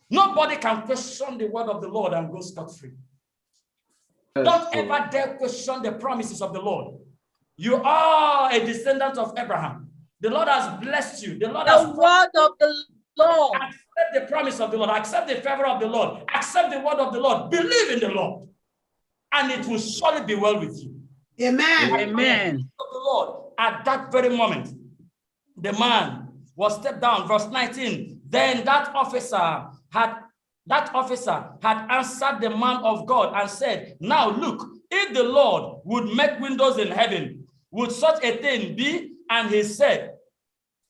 Nobody can question the word of the Lord and go scot-free. Don't ever dare question the promises of the Lord. You are a descendant of Abraham. The Lord has blessed you. The Lord has word of the Lord. Accept the promise of the Lord. Accept the favor of the Lord. Accept the word of the Lord. Believe in the Lord. And it will surely be well with you. Amen. Amen. The Lord, at that very moment, the man was stepped down. Verse 19. Then that officer had answered the man of God and said, now look, if the Lord would make windows in heaven, would such a thing be? And he said,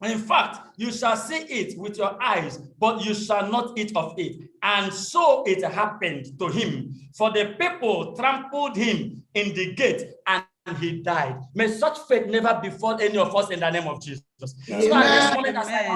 in fact, you shall see it with your eyes, but you shall not eat of it. And so it happened to him, for the people trampled him in the gate, and he died. May such fate never befall any of us in the name of Jesus. So at this moment, as I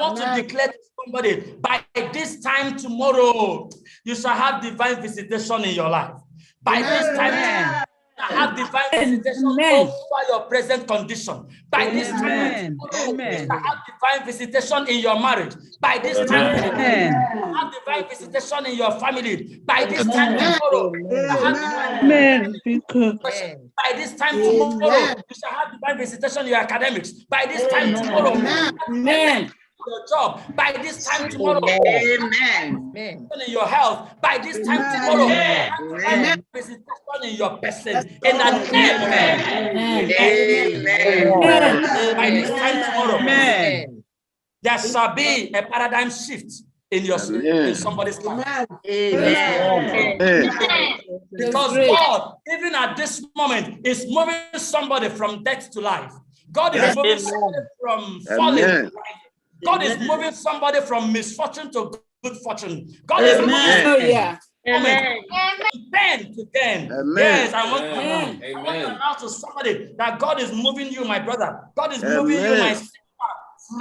want to declare to somebody, by this time tomorrow, you shall have divine visitation in your life. By this time, have divine visitation over your present condition. By this time tomorrow, you shall have divine visitation in your marriage. By this time tomorrow, you shall have divine visitation in your family. By this time tomorrow, you shall have divine visitation. By this time tomorrow, you shall have divine visitation in your academics. By this time tomorrow, your job. By this time tomorrow, in your health. By this time tomorrow, visitation in your person. In the name of by this time tomorrow, there shall be a paradigm shift in your in somebody's life. Because God, even at this moment, is moving somebody from death to life. God is moving somebody from falling. God is moving somebody from misfortune to good fortune. God is moving from pain to gain. Yes, I want to announce to somebody that God is moving you, my brother. God is moving you, my sister,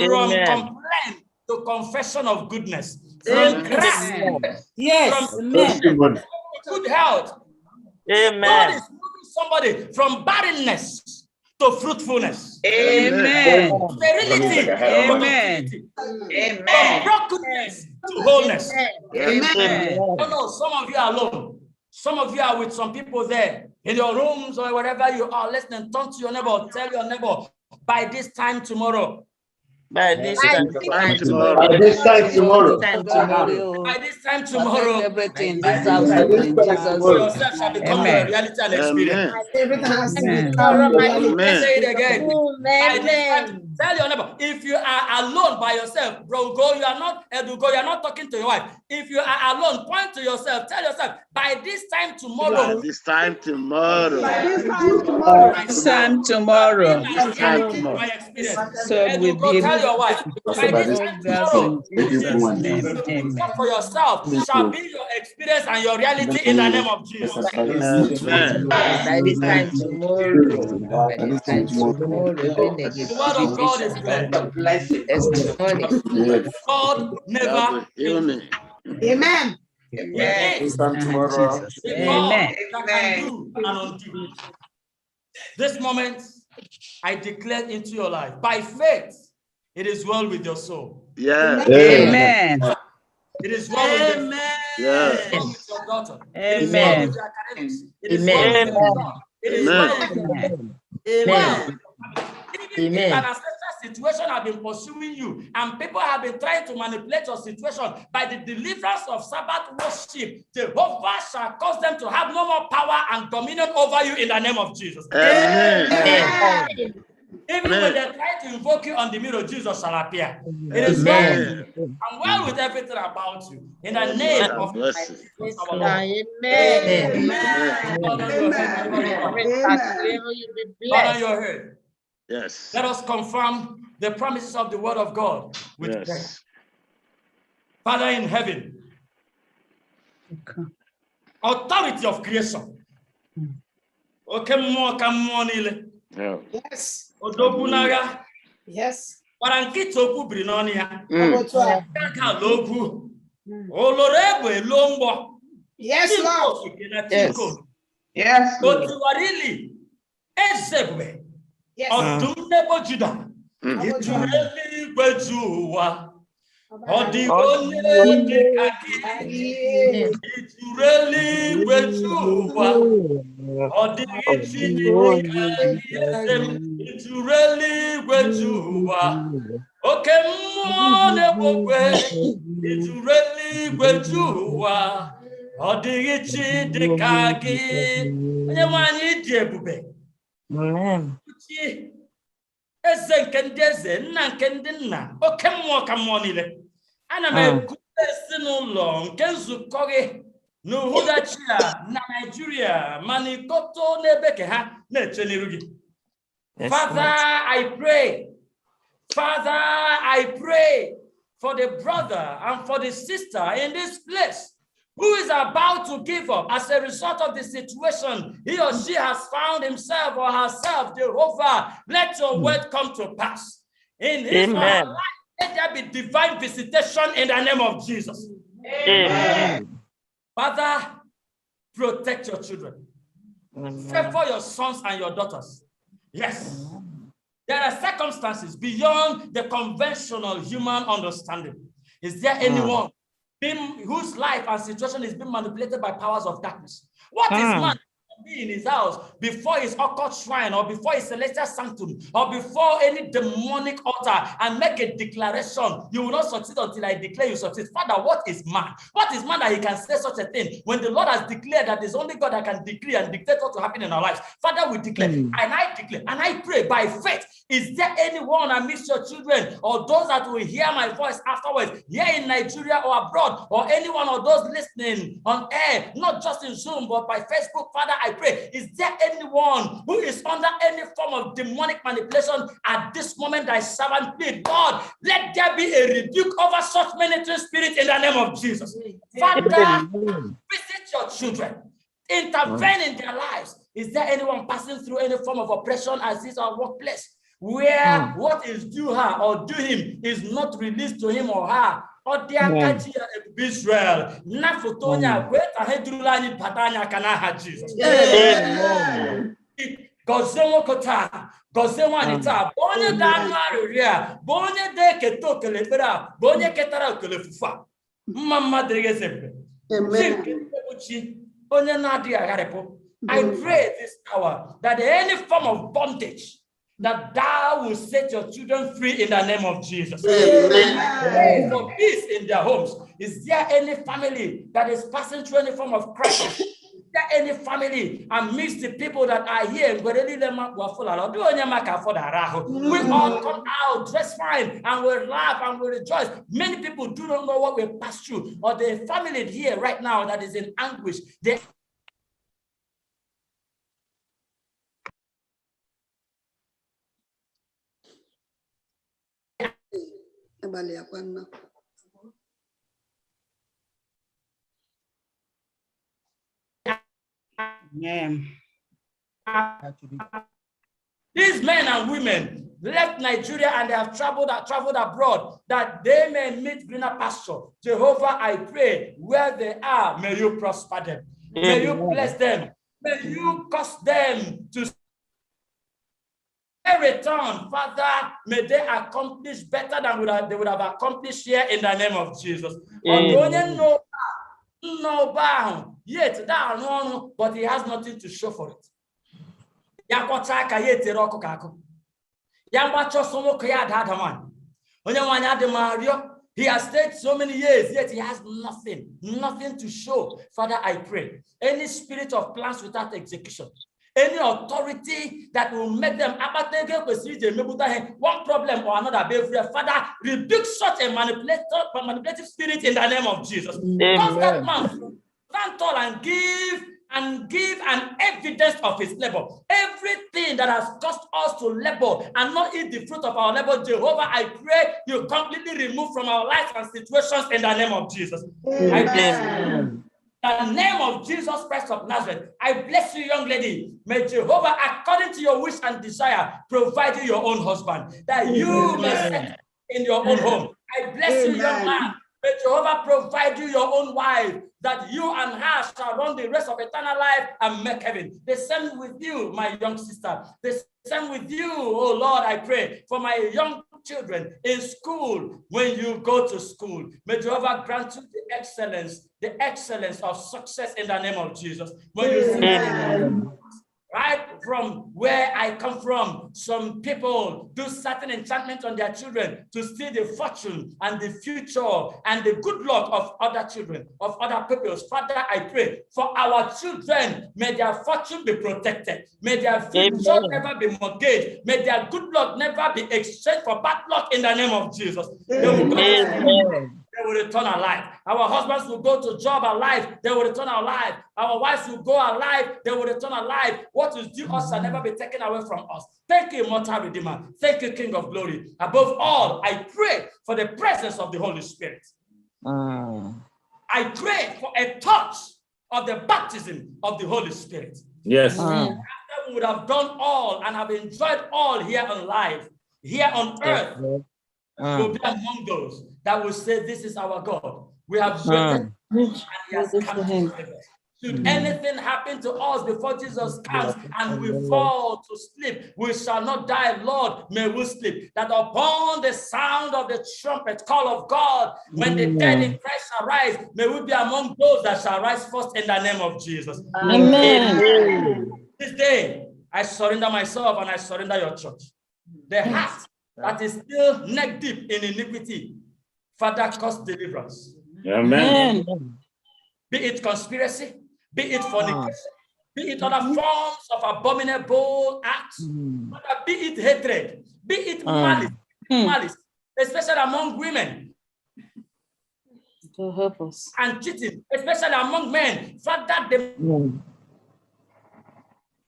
from complaint to confession of goodness. From cry, from good health. God is moving somebody from barrenness to fruitfulness. Sterility. From brokenness to wholeness. Oh no, some of you are alone. Some of you are with some people there in your rooms or wherever you are. Listen, turn to your neighbor, tell your neighbor, by this time tomorrow. By this time tomorrow. By this time tomorrow. By this time tomorrow. Everything For yourself shall become your reality and experience. Let's say it again. By this time, tell your neighbor, if you are alone by yourself, bro, go, you are not talking to your wife. If you are alone, point to yourself, tell yourself, by this time tomorrow. By this time tomorrow. By this time tomorrow. By this time tomorrow. My experience. And you go tell your wife, by this time tomorrow, for yourself shall be your experience and your reality in the name of Jesus. By this time tomorrow. By this time tomorrow. The word of God is clear. God never fails. Amen. This moment, I declare into your life, by faith, it is well with your soul. Yeah. Amen. It is well with your soul. Yeah. It is well with your daughter. It is well with your academics. It is well with your job. It is well with your Amen. Even if an ancestral situation has been pursuing you and people have been trying to manipulate your situation, by the deliverance of Sabbath worship, Jehovah shall cause them to have no more power and dominion over you in the name of Jesus. Amen. Even when they try to invoke you on the mirror, Jesus shall appear. It is well with you. I'm well with everything about you. In the name of Jesus, our Lord. Amen. Bow your head. Yes. Let us confirm the promises of the word of God with prayer. Father in heaven, authority of creation. Yes. Odobunaga. Yes. Parankito kubri nonia. Kaka lobu. Olorebo elombo. Yes, Lord. Yes. Yes. Otuwarili. Ezebwe. Yes. Odumnebo Judah. Itureli gbejuwa. Odigonye dikaki. Itureli gbejuwa. Odigitini dikaki. Itureli gbejuwa. Oke mmụọ bokwe. Itureli gbejuwa. Odigiti dikaki. Onye nwanyị dị ebube. Eze nke ndị eze, nna nke ndị nna, oke mmụọ ka mmụọ niile. Ana m ekwu ezinụlọ nke nzukọ gị n'uhudachi a na Nigeria, ma n'ikoto n'ebe ke ha na-eche n'iru gị. Father, I pray. Father, I pray for the brother and for the sister in this place who is about to give up as a result of the situation he or she has found himself or herself. Jehovah, let your word come to pass. In his or her life, let there be divine visitation in the name of Jesus. Amen. Father, protect your children. Favor your sons and your daughters. Yes. There are circumstances beyond the conventional human understanding. Is there anyone whose life and situation is being manipulated by powers of darkness? What is man be in his house before his occult shrine or before his celestial sanctum or before any demonic altar and make a declaration? You will not succeed until I declare you succeed. Father, what is man? What is man that he can say such a thing when the Lord has declared that there's only God that can decree and dictate what will happen in our lives? Father, we declare and I declare and I pray by faith. Is there anyone amidst your children or those that will hear my voice afterwards, here in Nigeria or abroad, or anyone or those listening on air, not just in Zoom, but by Facebook? Father, I pray, is there anyone who is under any form of demonic manipulation at this moment? Thy servant plead, God, let there be a rebuke over such monitoring spirit in the name of Jesus. Father, visit your children, intervene in their lives. Is there anyone passing through any form of oppression as is our workplace, where what is due her or due him is not released to him or her? Or the Israel, Nafotonia, Weta Hedrulani Patania Kanaha Jesus. Gozemo Kota, Gozemo Anita, Bonne Damaria, Bonne de Keto Kelebra, Bonne Ketara Kelefufa, Mamma Dregesepe. I pray this hour that any form of bondage, that thou will set your children free in the name of Jesus. Pray for peace in their homes. Is there any family that is passing through any form of crisis? Is there any family amidst the people that are here? We all come out dressed fine and we laugh and we rejoice. Many people do not know what we passed through, or the family here right now that is in anguish. They These men and women left Nigeria and they have traveled abroad that they may meet greener pasture. Jehovah, I pray, where they are, may you prosper them. May you bless them. May you cause them to return. Father, may they accomplish better than they would have accomplished here in the name of Jesus. No bound, yet down, but he has nothing to show for it. He has stayed so many years, yet he has nothing to show. Father, I pray, any spirit of plans without execution, any authority that will make them one problem or another, Father, rebuke such a manipulative spirit in the name of Jesus. Cause that man stand tall and give an evidence of his labor. Everything that has caused us to labor and not eat the fruit of our labor, Jehovah, I pray you completely remove from our lives and situations in the name of Jesus. I bless you. In the name of Jesus Christ of Nazareth, I bless you, young lady. May Jehovah, according to your wish and desire, provide you your own husband, that you may settle in your own home. I bless you, young man. May Jehovah provide you your own wife, that you and her shall run the rest of eternal life and make heaven. The same with you, my young sister. The same with you, oh Lord, I pray for my young children in school. When you go to school, may Jehovah grant you the excellence of success in the name of Jesus. When you see right from where I come from, some people do certain enchantment on their children to steal the fortune and the future and the good luck of other children, of other peoples. Father, I pray for our children, may their fortune be protected. May their future never be mortgaged. May their good luck never be exchanged for bad luck in the name of Jesus. They will return alive. Our husbands will go to job alive. They will return alive. Our wives will go alive. They will return alive. What is due us shall never be taken away from us. Thank you, immortal Redeemer. Thank you, King of Glory. Above all, I pray for the presence of the Holy Spirit. I pray for a touch of the baptism of the Holy Spirit. Yes. After we would have done all and have enjoyed all here on life, here on earth, will be among those that will say, this is our God. We have waited and he has come to save us. Should anything happen to us before Jesus comes and we fall to sleep, we shall not die. Lord, may we sleep. That upon the sound of the trumpet call of God, when the dead in Christ shall rise, may we be among those that shall rise first in the name of Jesus. Amen. This day, I surrender myself and I surrender your church. The heart that is still neck deep in iniquity, Father, cause deliverance. Amen. Be it conspiracy, be it fornication, be it other forms of abominable acts, Father, be it hatred, be it malice, especially among women. To help us. And cheating, especially among men. Father,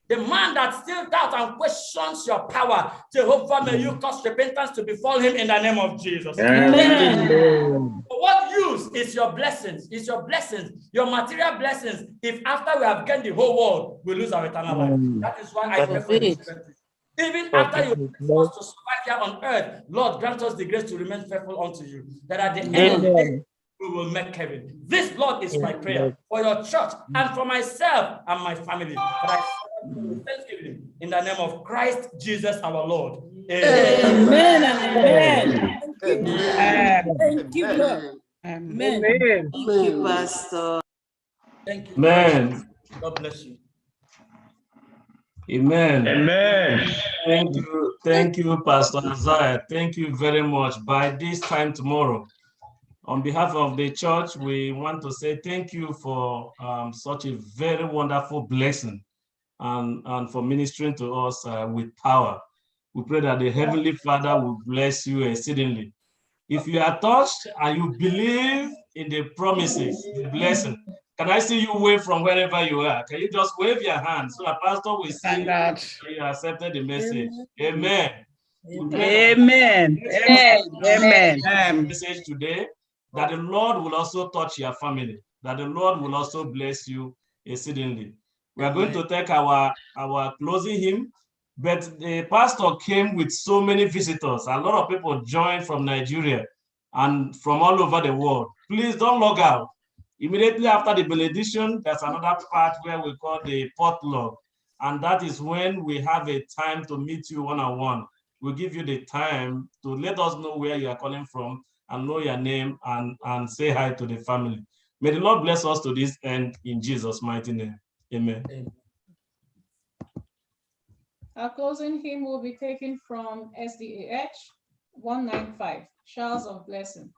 the man that still doubts and questions your power, Jehovah, may you cause repentance to befall him in the name of Jesus. Amen. What use is your blessings? Is your blessings, your material blessings, if after we have gained the whole world, we lose our eternal life? That is why I pray for you. Even after you want to survive here on earth, Lord, grant us the grace to remain faithful unto you, that at the end of the day, we will make heaven. This, Lord, is my prayer for your church and for myself and my family. That I with thanksgiving in the name of Christ Jesus our Lord. Amen. Amen. Amen. Thank you, God. Amen. Amen. Thank you, Pastor. Thank you. Amen. God bless you. Amen. Amen. Thank you, Pastor Isaiah. Thank you very much. By this time tomorrow, on behalf of the church, we want to say thank you for such a very wonderful blessing and for ministering to us with power. We pray that the Heavenly Father will bless you exceedingly. If you are touched and you believe in the promises, the blessing, can I see you wave from wherever you are? Can you just wave your hand so the pastor will see that you accepted the message? Amen. Amen. Amen. Amen. Message today that the Lord will also touch your family, that the Lord will also bless you exceedingly. We are going to take our closing hymn, but the pastor came with so many visitors. A lot of people joined from Nigeria and from all over the world. Please don't log out. Immediately after the benediction, there's another part where we call the potluck. And that is when we have a time to meet you one-on-one. We'll give you the time to let us know where you are calling from and know your name and say hi to the family. May the Lord bless us to this end in Jesus' mighty name. Amen. Our closing hymn will be taken from SDA 195, Showers of Blessing.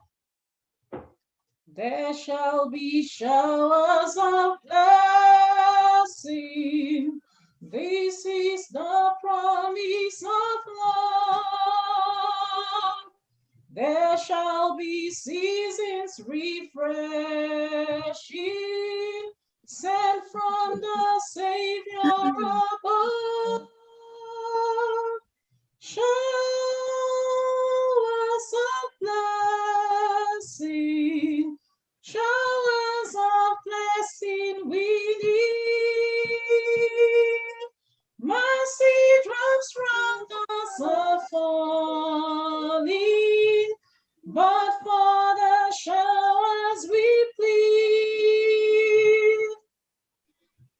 There shall be showers of blessing. This is the promise of love. There shall be seasons refreshing, sent from the Savior above. Showers of blessing, showers of blessing we need. Mercy drops from us are falling, but for the showers we plead.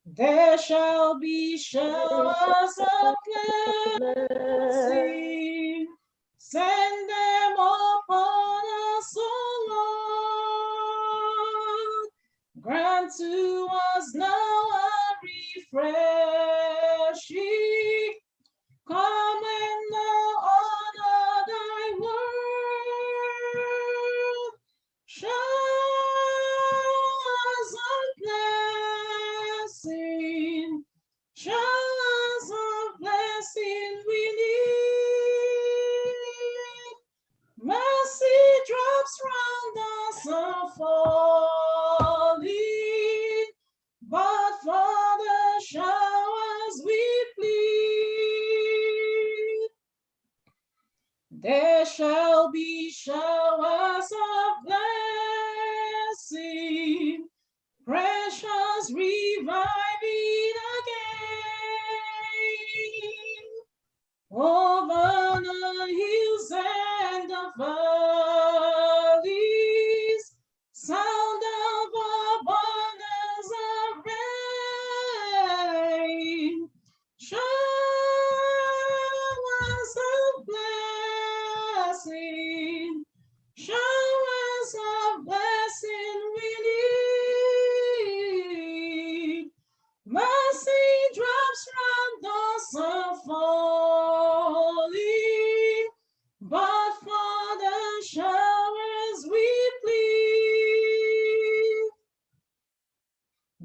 There shall be showers of blessing, send them upon us, O Lord. Grant to us now a refreshing, come and now honor thy word. Showers of blessing, showers of blessing we need. Mercy drops round us are falling, but for the showers we plead. There shall be showers of blessing, precious reviving again, over the hills and the valleys, sound of abundance of rain.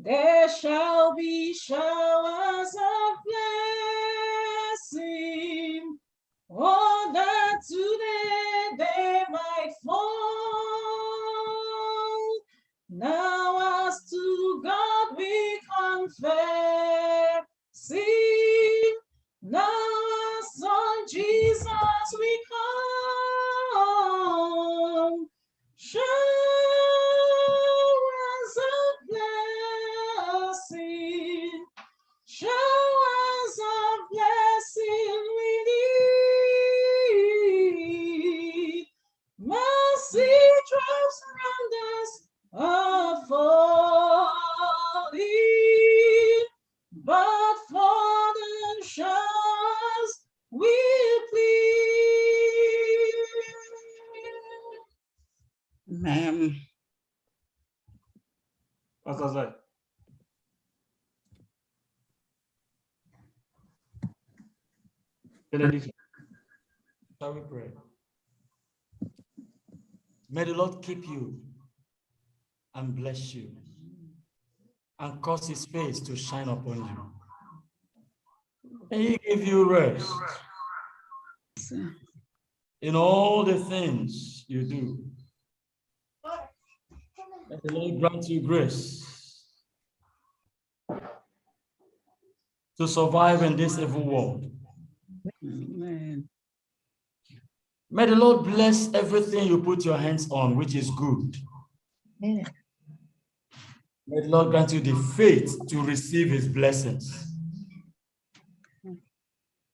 There shall be showers of blessing, oh, that today they might fall. Now as to God we confess, sing. Now as on Jesus we come. Showers of blessing, showers of blessing we need. Mercy drops around us are falling, but for the showers we plead. Ma'am. Pastor Zai. Benediction. Shall we pray? May the Lord keep you and bless you and cause his face to shine upon you. May he give you rest in all the things you do. May the Lord grant you grace to survive in this evil world. Amen. May the Lord bless everything you put your hands on, which is good. Amen. May the Lord grant you the faith to receive his blessings.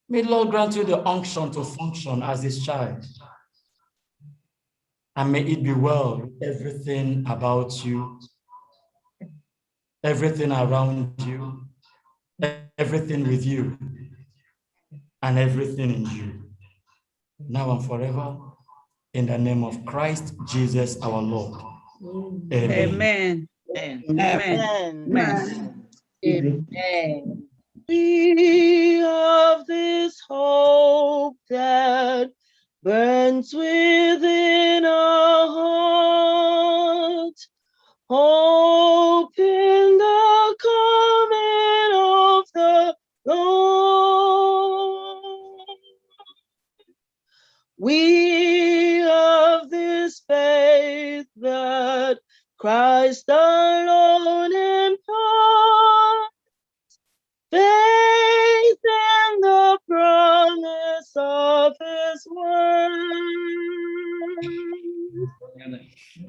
May the Lord grant you the unction to function as his child. And may it be well with everything about you, everything around you, everything with you, and everything in you, now and forever, in the name of Christ Jesus our Lord. Amen. Amen. Amen. Amen. Amen. We have this hope that burns within our heart, hope in the coming of the Lord. We have this faith that Christ alone imparts, faith in the promise of his word.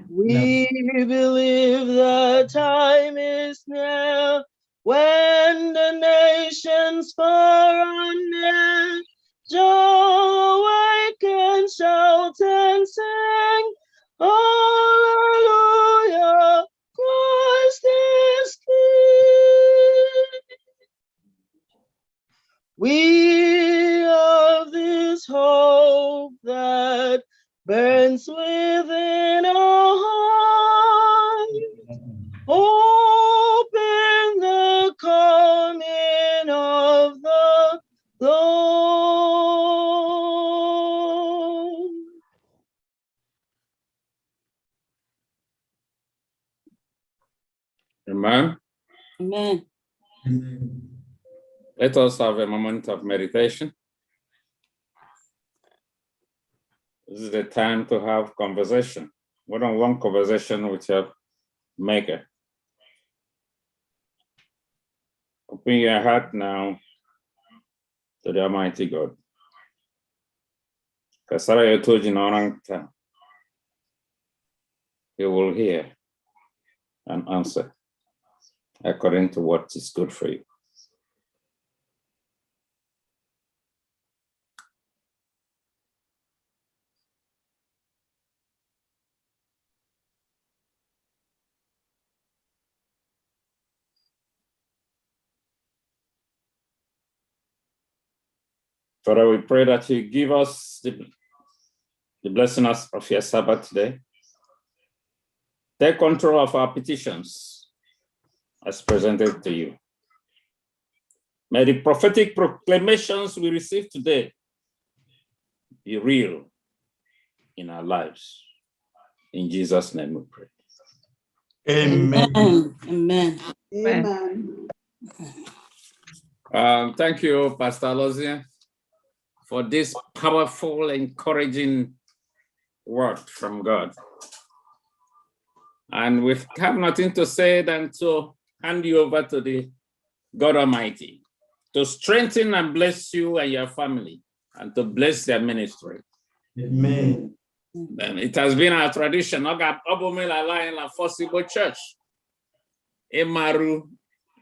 We believe the time is near when the nations far and near shall awake and shout and sing, hallelujah, Christ is King. We have this hope that burns within our heart, hope in the coming of the Lord. Amen. Amen. Let us have a moment of meditation. This is the time to have conversation, one-on-one conversation with your maker. Open your heart now to the Almighty God. Kasara yotoji na orangta. He will hear and answer according to what is good for you. Father, we pray that you give us the blessing of your Sabbath today. Take control of our petitions as presented to you. May the prophetic proclamations we receive today be real in our lives. In Jesus' name we pray. Amen. Amen. Amen. Thank you, Pastor Lozier, for this powerful, encouraging word from God. And we have nothing to say than to hand you over to the God Almighty to strengthen and bless you and your family and to bless their ministry. Amen. And it has been our tradition. FirstIgbo Church. Emaru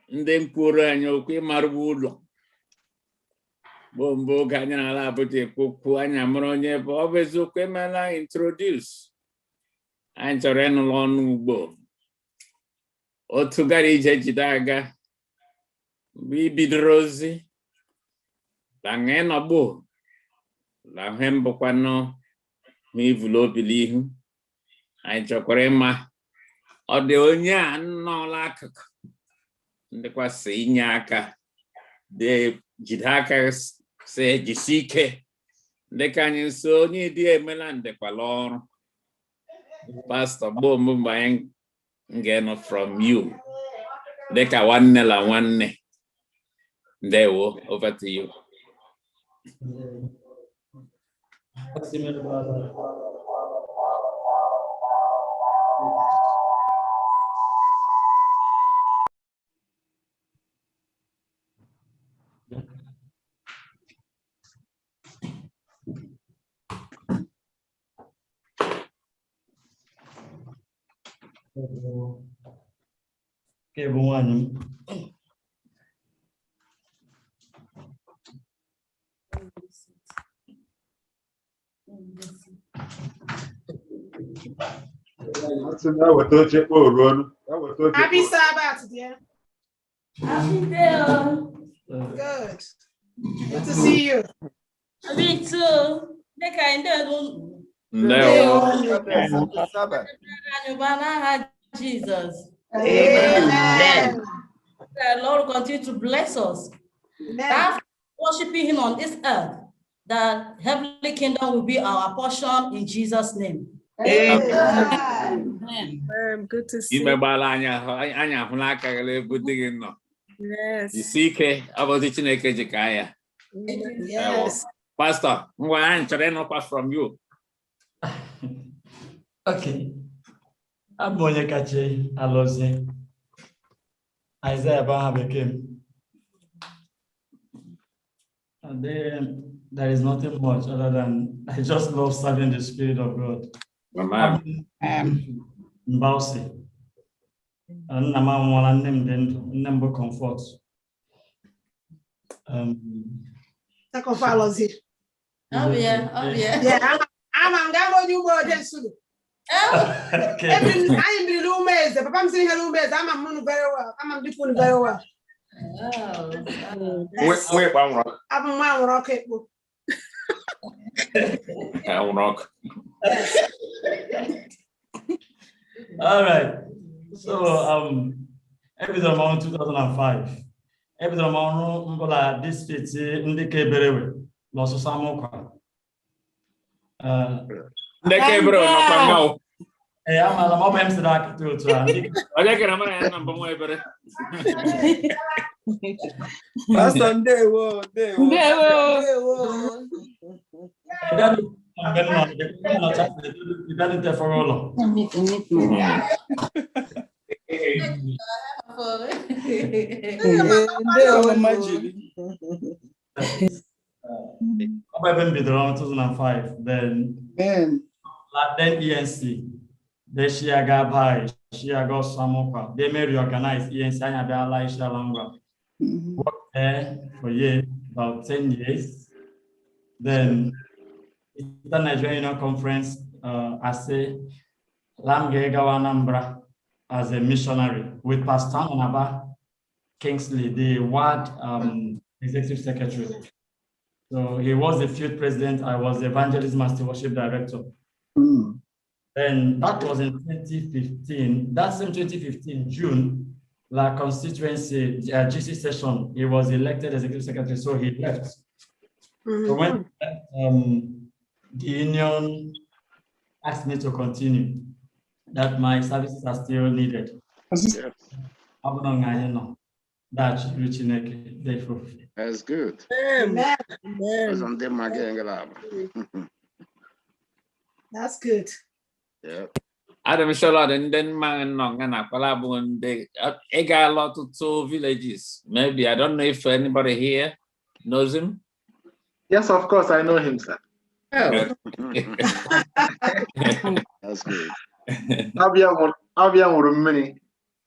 ndempuru anyo kwe marubulo. Bombo ganya la bote kuku anya mronye bo obezu kwe mala introduce. Antoreno lonu ugbo. Otugari jejidaga. Bibidrozi. Langeno bo. La hembo kwano. Mi vulo bilihu. Anchokorema. Ode onya no lakaka. Ndekwa se nyaka. De jidaka se jisike. Ndeka nso ni di emela ndekwa lor. Pastor Bo mbayeng ngeno from you. Ndeka wanne la wanne. Ndewo, over to you. Okay, one. Happy Sabbath, dear. Happy day. Good. Good to see you. Me too. Jesus. Amen. The Lord will continue to bless us. That worshiping Him on this earth, the heavenly kingdom will be our portion in Jesus' name. Amen. Good to see you. Yes. Yes. Pastor, from you. Okay. Abonyekache Alozie. Isaiah Baha became. And then there is nothing much other than I just love serving the Spirit of God. Mbausi. And Nama name then number comfort. Sakofalos. Oh yeah. Yeah, I'm going to go there soon. Okay. I am the roommates. The Papa saying hello, mates. I'm a very well. I'm a different very well. Wait, one rock. I'm a man rocket. Rock. All right. So episode amount 2005. Episode amount mbola district ndike berewe loso samokwa. Ndike berewe no kwangao. Amala mo bem sida to andi. Oje kera mara na mbo ebere. Pastor Ndewo. I've been around 2005. Then ENC. Then she got by. She got Samoka. They may reorganize ENC. I have Elisha Langa. Worked there for years, about 10 years. Then the Nigerian Union Conference, I say Lamge Gawanambra as a missionary with Pastor Naba Kingsley, the ward executive secretary. So he was the field president. I was the evangelist master worship director. And that was in 2015. That's in 2015, June, La constituency, GC session, he was elected executive secretary, so he left. So when the union asked me to continue, that my services are still needed. Yes. That's good. Amen. That's good. Yeah. Adam Shalad and then man Nongana Palabun, they got a lot of 2 villages. Maybe I don't know if anybody here knows him. Yes, of course, I know him, sir. Oh. That's good. I'll be on many.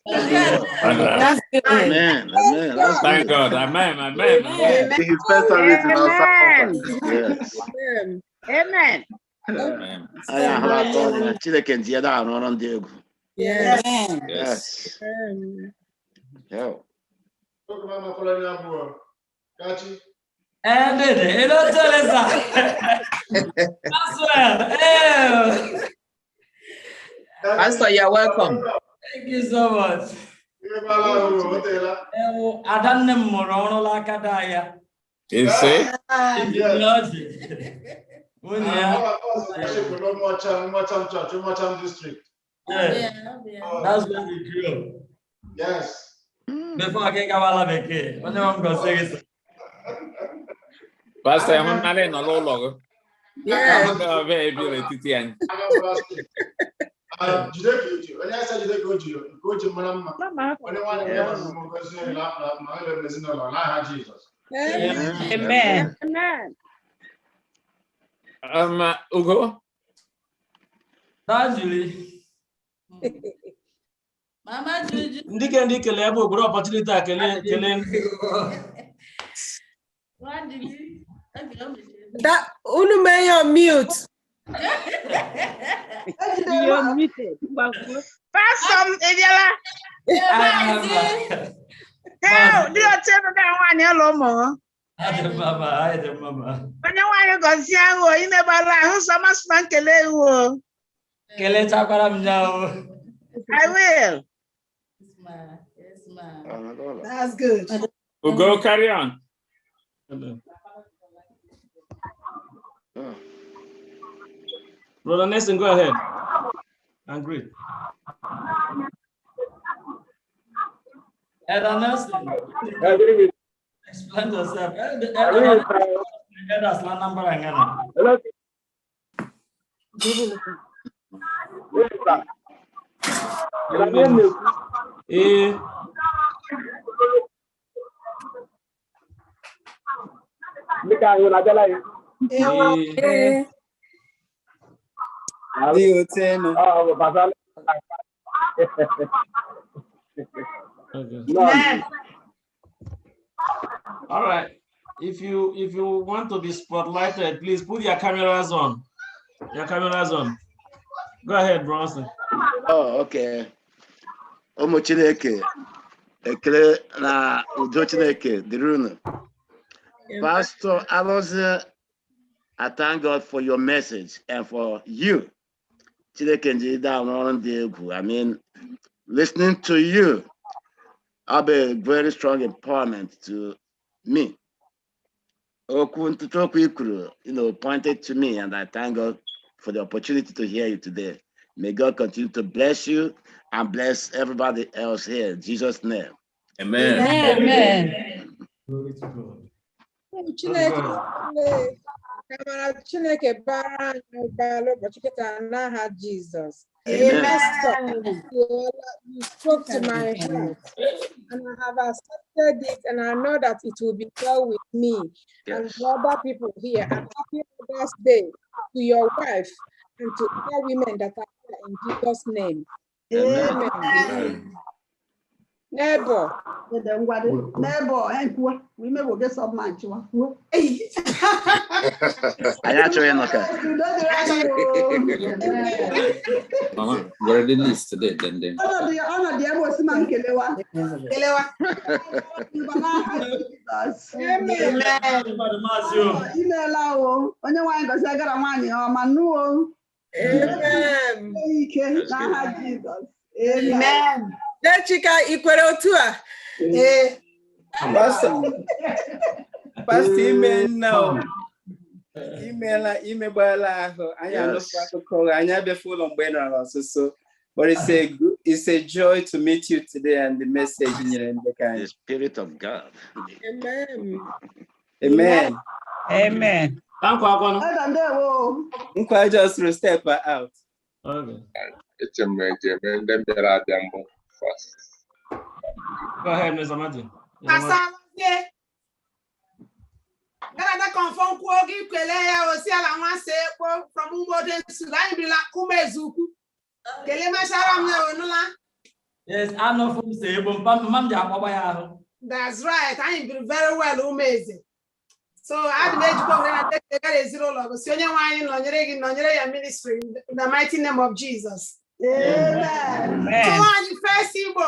That's good. Amen. Amen. That's good. Thank God. Amen. Amen. Amen. His first service in our Yes. Amen. Amen. I am Chineke ntie da no no ndegu. Yes. Yes. Yeah. And it don't tell us that. As well. Pastor, you're welcome. Thank you so much. I don't know more like a dia. You see? District. That's where we grew. Yes. Before I came out of the when I'm going to say it. Pastor, I'm not in a low log. Yes. Very beautiful. When I said you go to Mama. Jesus. Amen. Amen. Ugo? That's Julie. Mama Juju. Ndike lebo bro opportunity kele. What did you? That unu may on mute. You're muted. Pass some, Ejala. Hell, do you tell me that one hello more? I don't mama. When you want to go see how you never lie, who's some man kele. Kele chakwaram now. I will. Yes, ma'am. That's good. We'll go carry on. Brother Nelson, go ahead. And greet. Elder Nelson. Explain yourself. That's my number. Hello. All right. If you want to be spotlighted, please put your cameras on. Go ahead, Bronson. Oh, okay. Omo Chineke. Ekele na udo Chineke dirunu. Pastor Alozie, I thank God for your message and for you. Chineke njida on the egwu. I mean, listening to you, I'll be a very strong empowerment to me. Pointed to me, and I thank God for the opportunity to hear you today. May God continue to bless you and bless everybody else here. In Jesus' name. Amen. Amen. Glory to God. Jesus. Amen. You spoke to my heart, and I have accepted it, and I know that it will be well with me and other people here. And happy Mother's Day to your wife and to all women that are here in Jesus' name. Amen. Amen. Neighbor. We may get some match. I actually know. We're the list today, then. Amen. Chika ikwere otu a. Pastor email now. Email gbala ahụ anyị anụfụ akụkọ anyị abịafu ụlọ mgbe nọrọ ọsụsụ But it's a joy to meet you today and the message in the Spirit of God. Amen. Amen. Amen. I just to step out. Okay. It's a major first. Go ahead, Mr. Martin. Canada confirm Kwogi Kweleya Osiala Wanse from Modern Sudan Bila Kumezuku. Kelema Sharam Onula. Yes, I'm not from Sebo, Mam. That's right. I am very well amazing. So I made you go and take the zero log. So you want your ministry in the mighty name of Jesus. Amen. So on the FirstIgbo,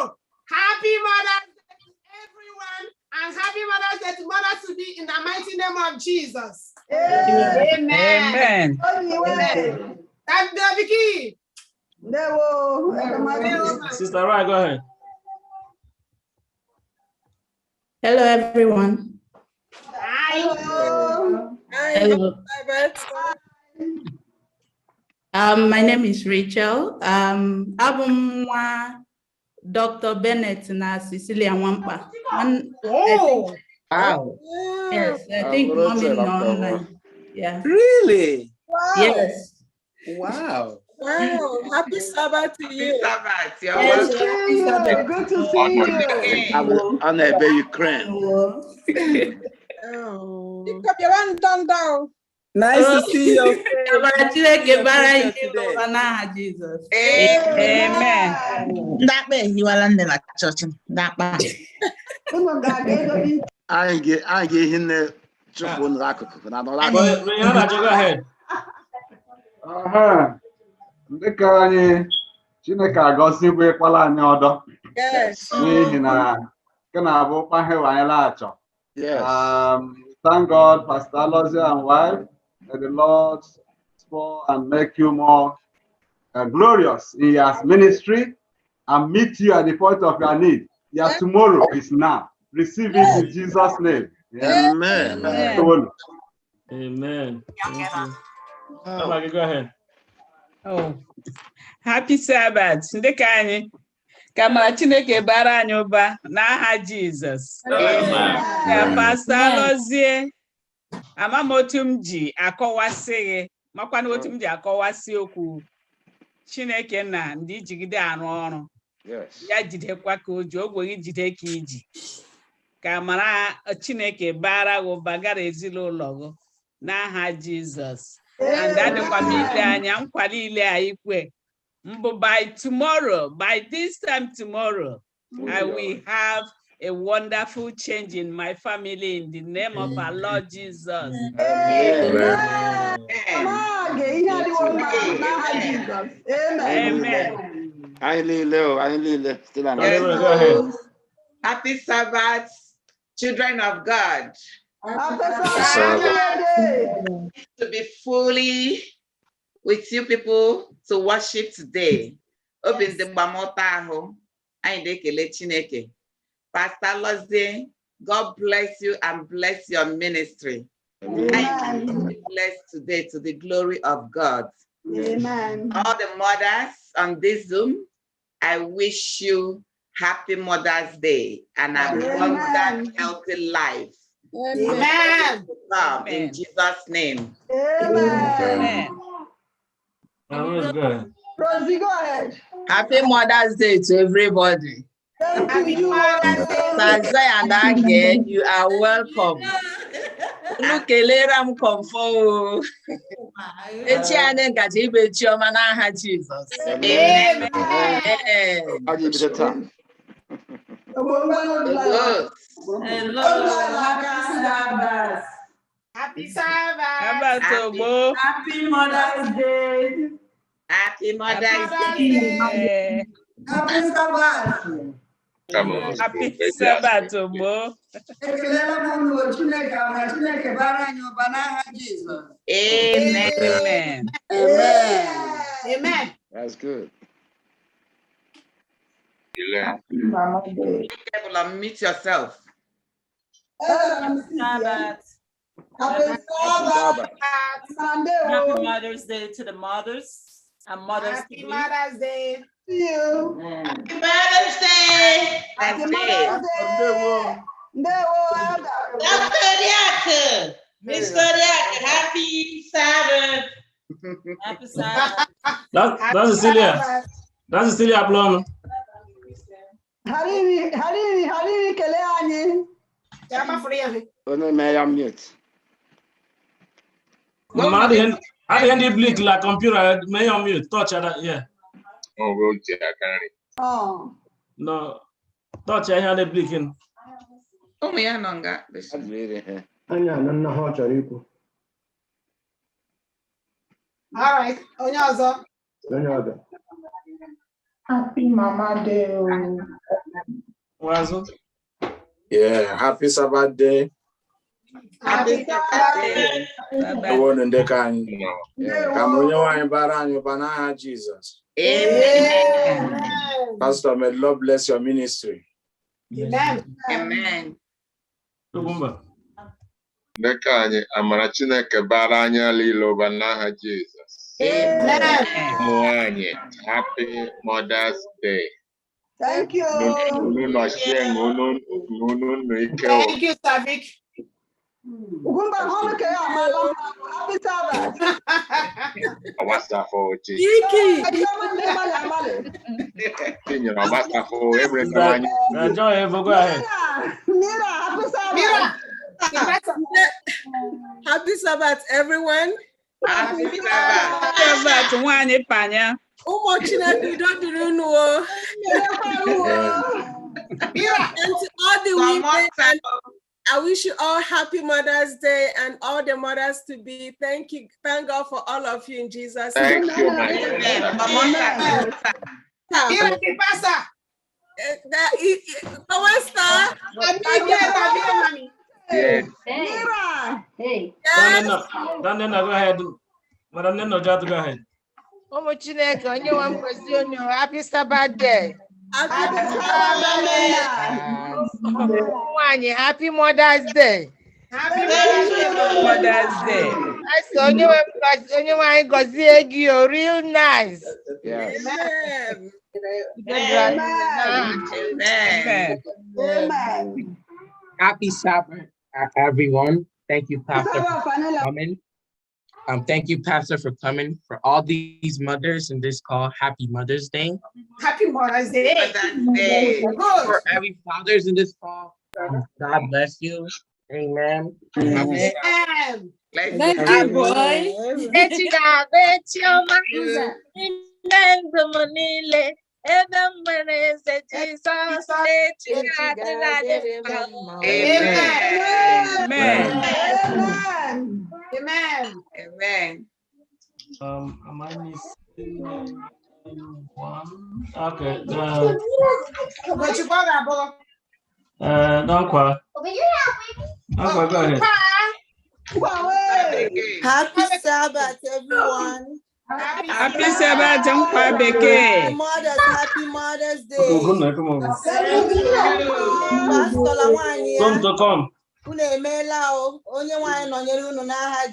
happy Mother's Day to everyone. And happy Mother's Day to mothers to be in the mighty name of Jesus. Amen. Amen. Amen. That's the Vicky. Sister Rai, go ahead. Hello, everyone. Hello. Hello. My name is Rachel. I'm Dr. Bennett and Cecilia Wampa. Oh, wow. Yes, I think mommy knows. Yeah. Really? Wow. Yes. Wow. Wow. Happy Sabbath to you. Sabbath. Yes, happy Sabbath. Good to see you. I'm a Ukraine. Oh. You got your one done down. Nice to see you. Jesus. Amen. That way you are landing at church. That way. I get him the chupon raku. Go ahead. Dịka anyị Chineke agọzikwekwala anyị ọdọ n'ihi na nke na-abụ kpahewe anyị laachọ. Thank God, Pastor Alozie and wife, may the Lord spur and make you more glorious in your ministry and meet you at the point of your need. Your tomorrow is now. Receive it in Jesus' name. Amen. Amen. Thank you. Somebody go ahead. Oh, happy Sabbath. Ndeka anyị ka mara Chineke bara anyị ụba n'aha Jizọs. Ya Pastor Alozie, ama m otu m ji akọwasị gị, makwana otu m ji akọwasị okwu Chineke na ndị jigide arụ ọrụ. Ya jidekwa ka o ji ogwe gị jide ka iji. Ka mara Chineke bara gị ụba gara ezinụlọ gị n'aha Jizọs. And that by tomorrow, by this time tomorrow, I will have a wonderful change in my family in the name of our Lord Jesus. Amen. Amen. Happy Sabbath, children of God. To be fully with you people to worship today. Open the Bamotaho and the Kele Chineke. Pastor Alozie, God bless you and bless your ministry. I be blessed today to the glory of God. Amen. All the mothers on this Zoom, I wish you happy Mother's Day and a abundant, healthy life. Amen. Come in Jesus' name. Amen. Rosie, go ahead. Happy Mother's Day to everybody. Happy Mother's Day. Sanzai and Age, you are welcome. Look, Ram Comfort. Jesus. Amen. Happy Sabbath. Happy Mother's Day. Happy Mother's Day. Happy Sabbath. Happy Sabbath, Obo. Amen. Amen. That's good. Meet yourself. Happy Sabbath. Happy Sabbath. Happy Mother's Day to the mothers. And mothers Happy Mother's Day. To you. Happy Mother's Day. Happy Mother's Day. Dr. Miss Kodiak, happy Sabbath. Happy Sabbath. That's Cecilia. That's Cecilia Plum. Halili kele anyị. Mute. At the end, bleak like computer, may on mute. Touch that, yeah. Oh, okay, I can't. Oh. No, touch I had a blinking. Oh, me and Nonga. All right. Onyazo. Happy Mama Day. Yeah, happy Sabbath day. Happy Sabbath. Jesus. Amen. Pastor, may Lord bless your ministry. Amen. Amen. Nekanye amara Chineke bara anya lilo banaha Jesus. Amen. Happy Mother's Day. Thank you. Thank you, Savik. Happy Sabbath. What's that for? Go ahead. Mira. Happy Sabbath, everyone. Happy Sabbath. Sabbath, one panya. We don't know. And to all the women, I wish you all happy Mother's Day and all the mothers to be. Thank God for all of you in Jesus' name. Thank you, my ¿Qué pasa? ¿Cómo está? Hey. Then go ahead. Madam Neno, go ahead. Happy Sabbath Day. Happy Mother's Day. Happy Mother's Day. You're real nice. Yes. Amen. Amen. Happy Sabbath, everyone. Thank you, Pastor, for coming. Thank you, Pastor, for coming. For all these mothers in this call, happy Mother's Day. Happy Mother's Day. For every fathers in this call, God bless you. Amen. Amen. Thank you, boy. Amen. Amen. Am I missing one? Okay. Don't cry. Okay, go ahead. Happy Sabbath, everyone. Happy Sabbath, Happy Mothers, happy Mother's Day. Okay, good night. Come on. Pastor Lawani. Come to come.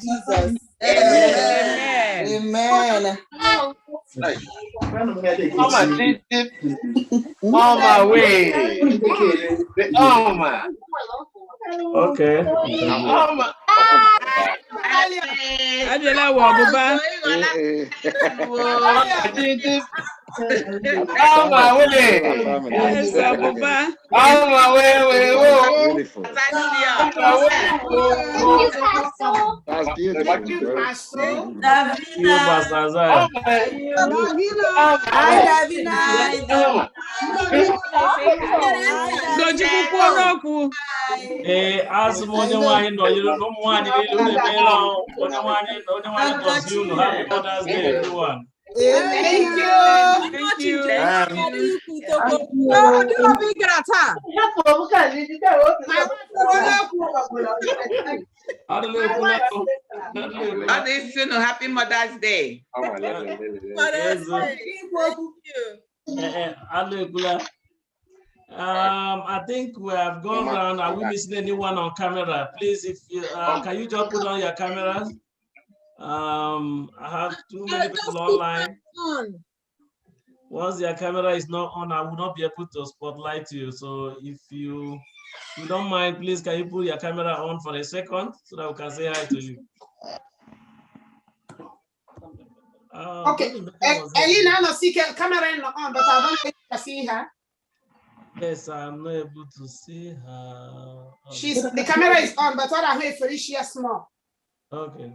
Jesus. Amen. Mama, way. Mama. Okay. Mama. Adela Wabuba. Mama, way. Yes, Wabuba. Mama, way. Beautiful. That's beautiful. As more than one, no one, happy Mother's Day, everyone. Thank you. Thank you. Happy Mother's Day. I think we have gone around. Are we missing anyone on camera? Please, if you can you just put on your cameras? I have too many people online. Once their camera is not on, I will not be able to spotlight you. So if you don't mind, please, can you put your camera on for a second so that we can say hi to you? Okay. Elena, I don't see camera on, but I don't think I see her. Yes, I'm not able to see her. The camera is on, but all I hear Felicia small. Okay.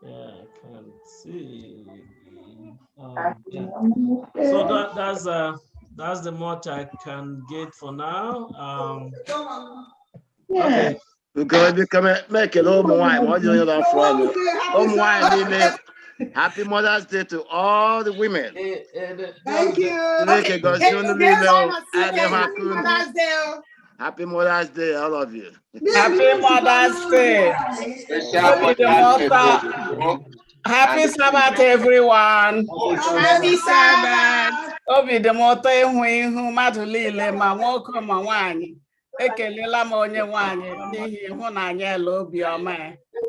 Yeah, I can see. Yeah. So that's the much I can get for now. Okay. Make a little wine. What do you know from? Happy Mother's Day to all the women. Thank you. Happy Mother's Day, all of you. Happy Mother's Day. Happy Sabbath, everyone. Happy Sabbath. Obi the moto ihu mmadụ niile ma nwoke ma nwanyị ekelela m onye nwanyị n'ihi ịhụnanya ele obiọma.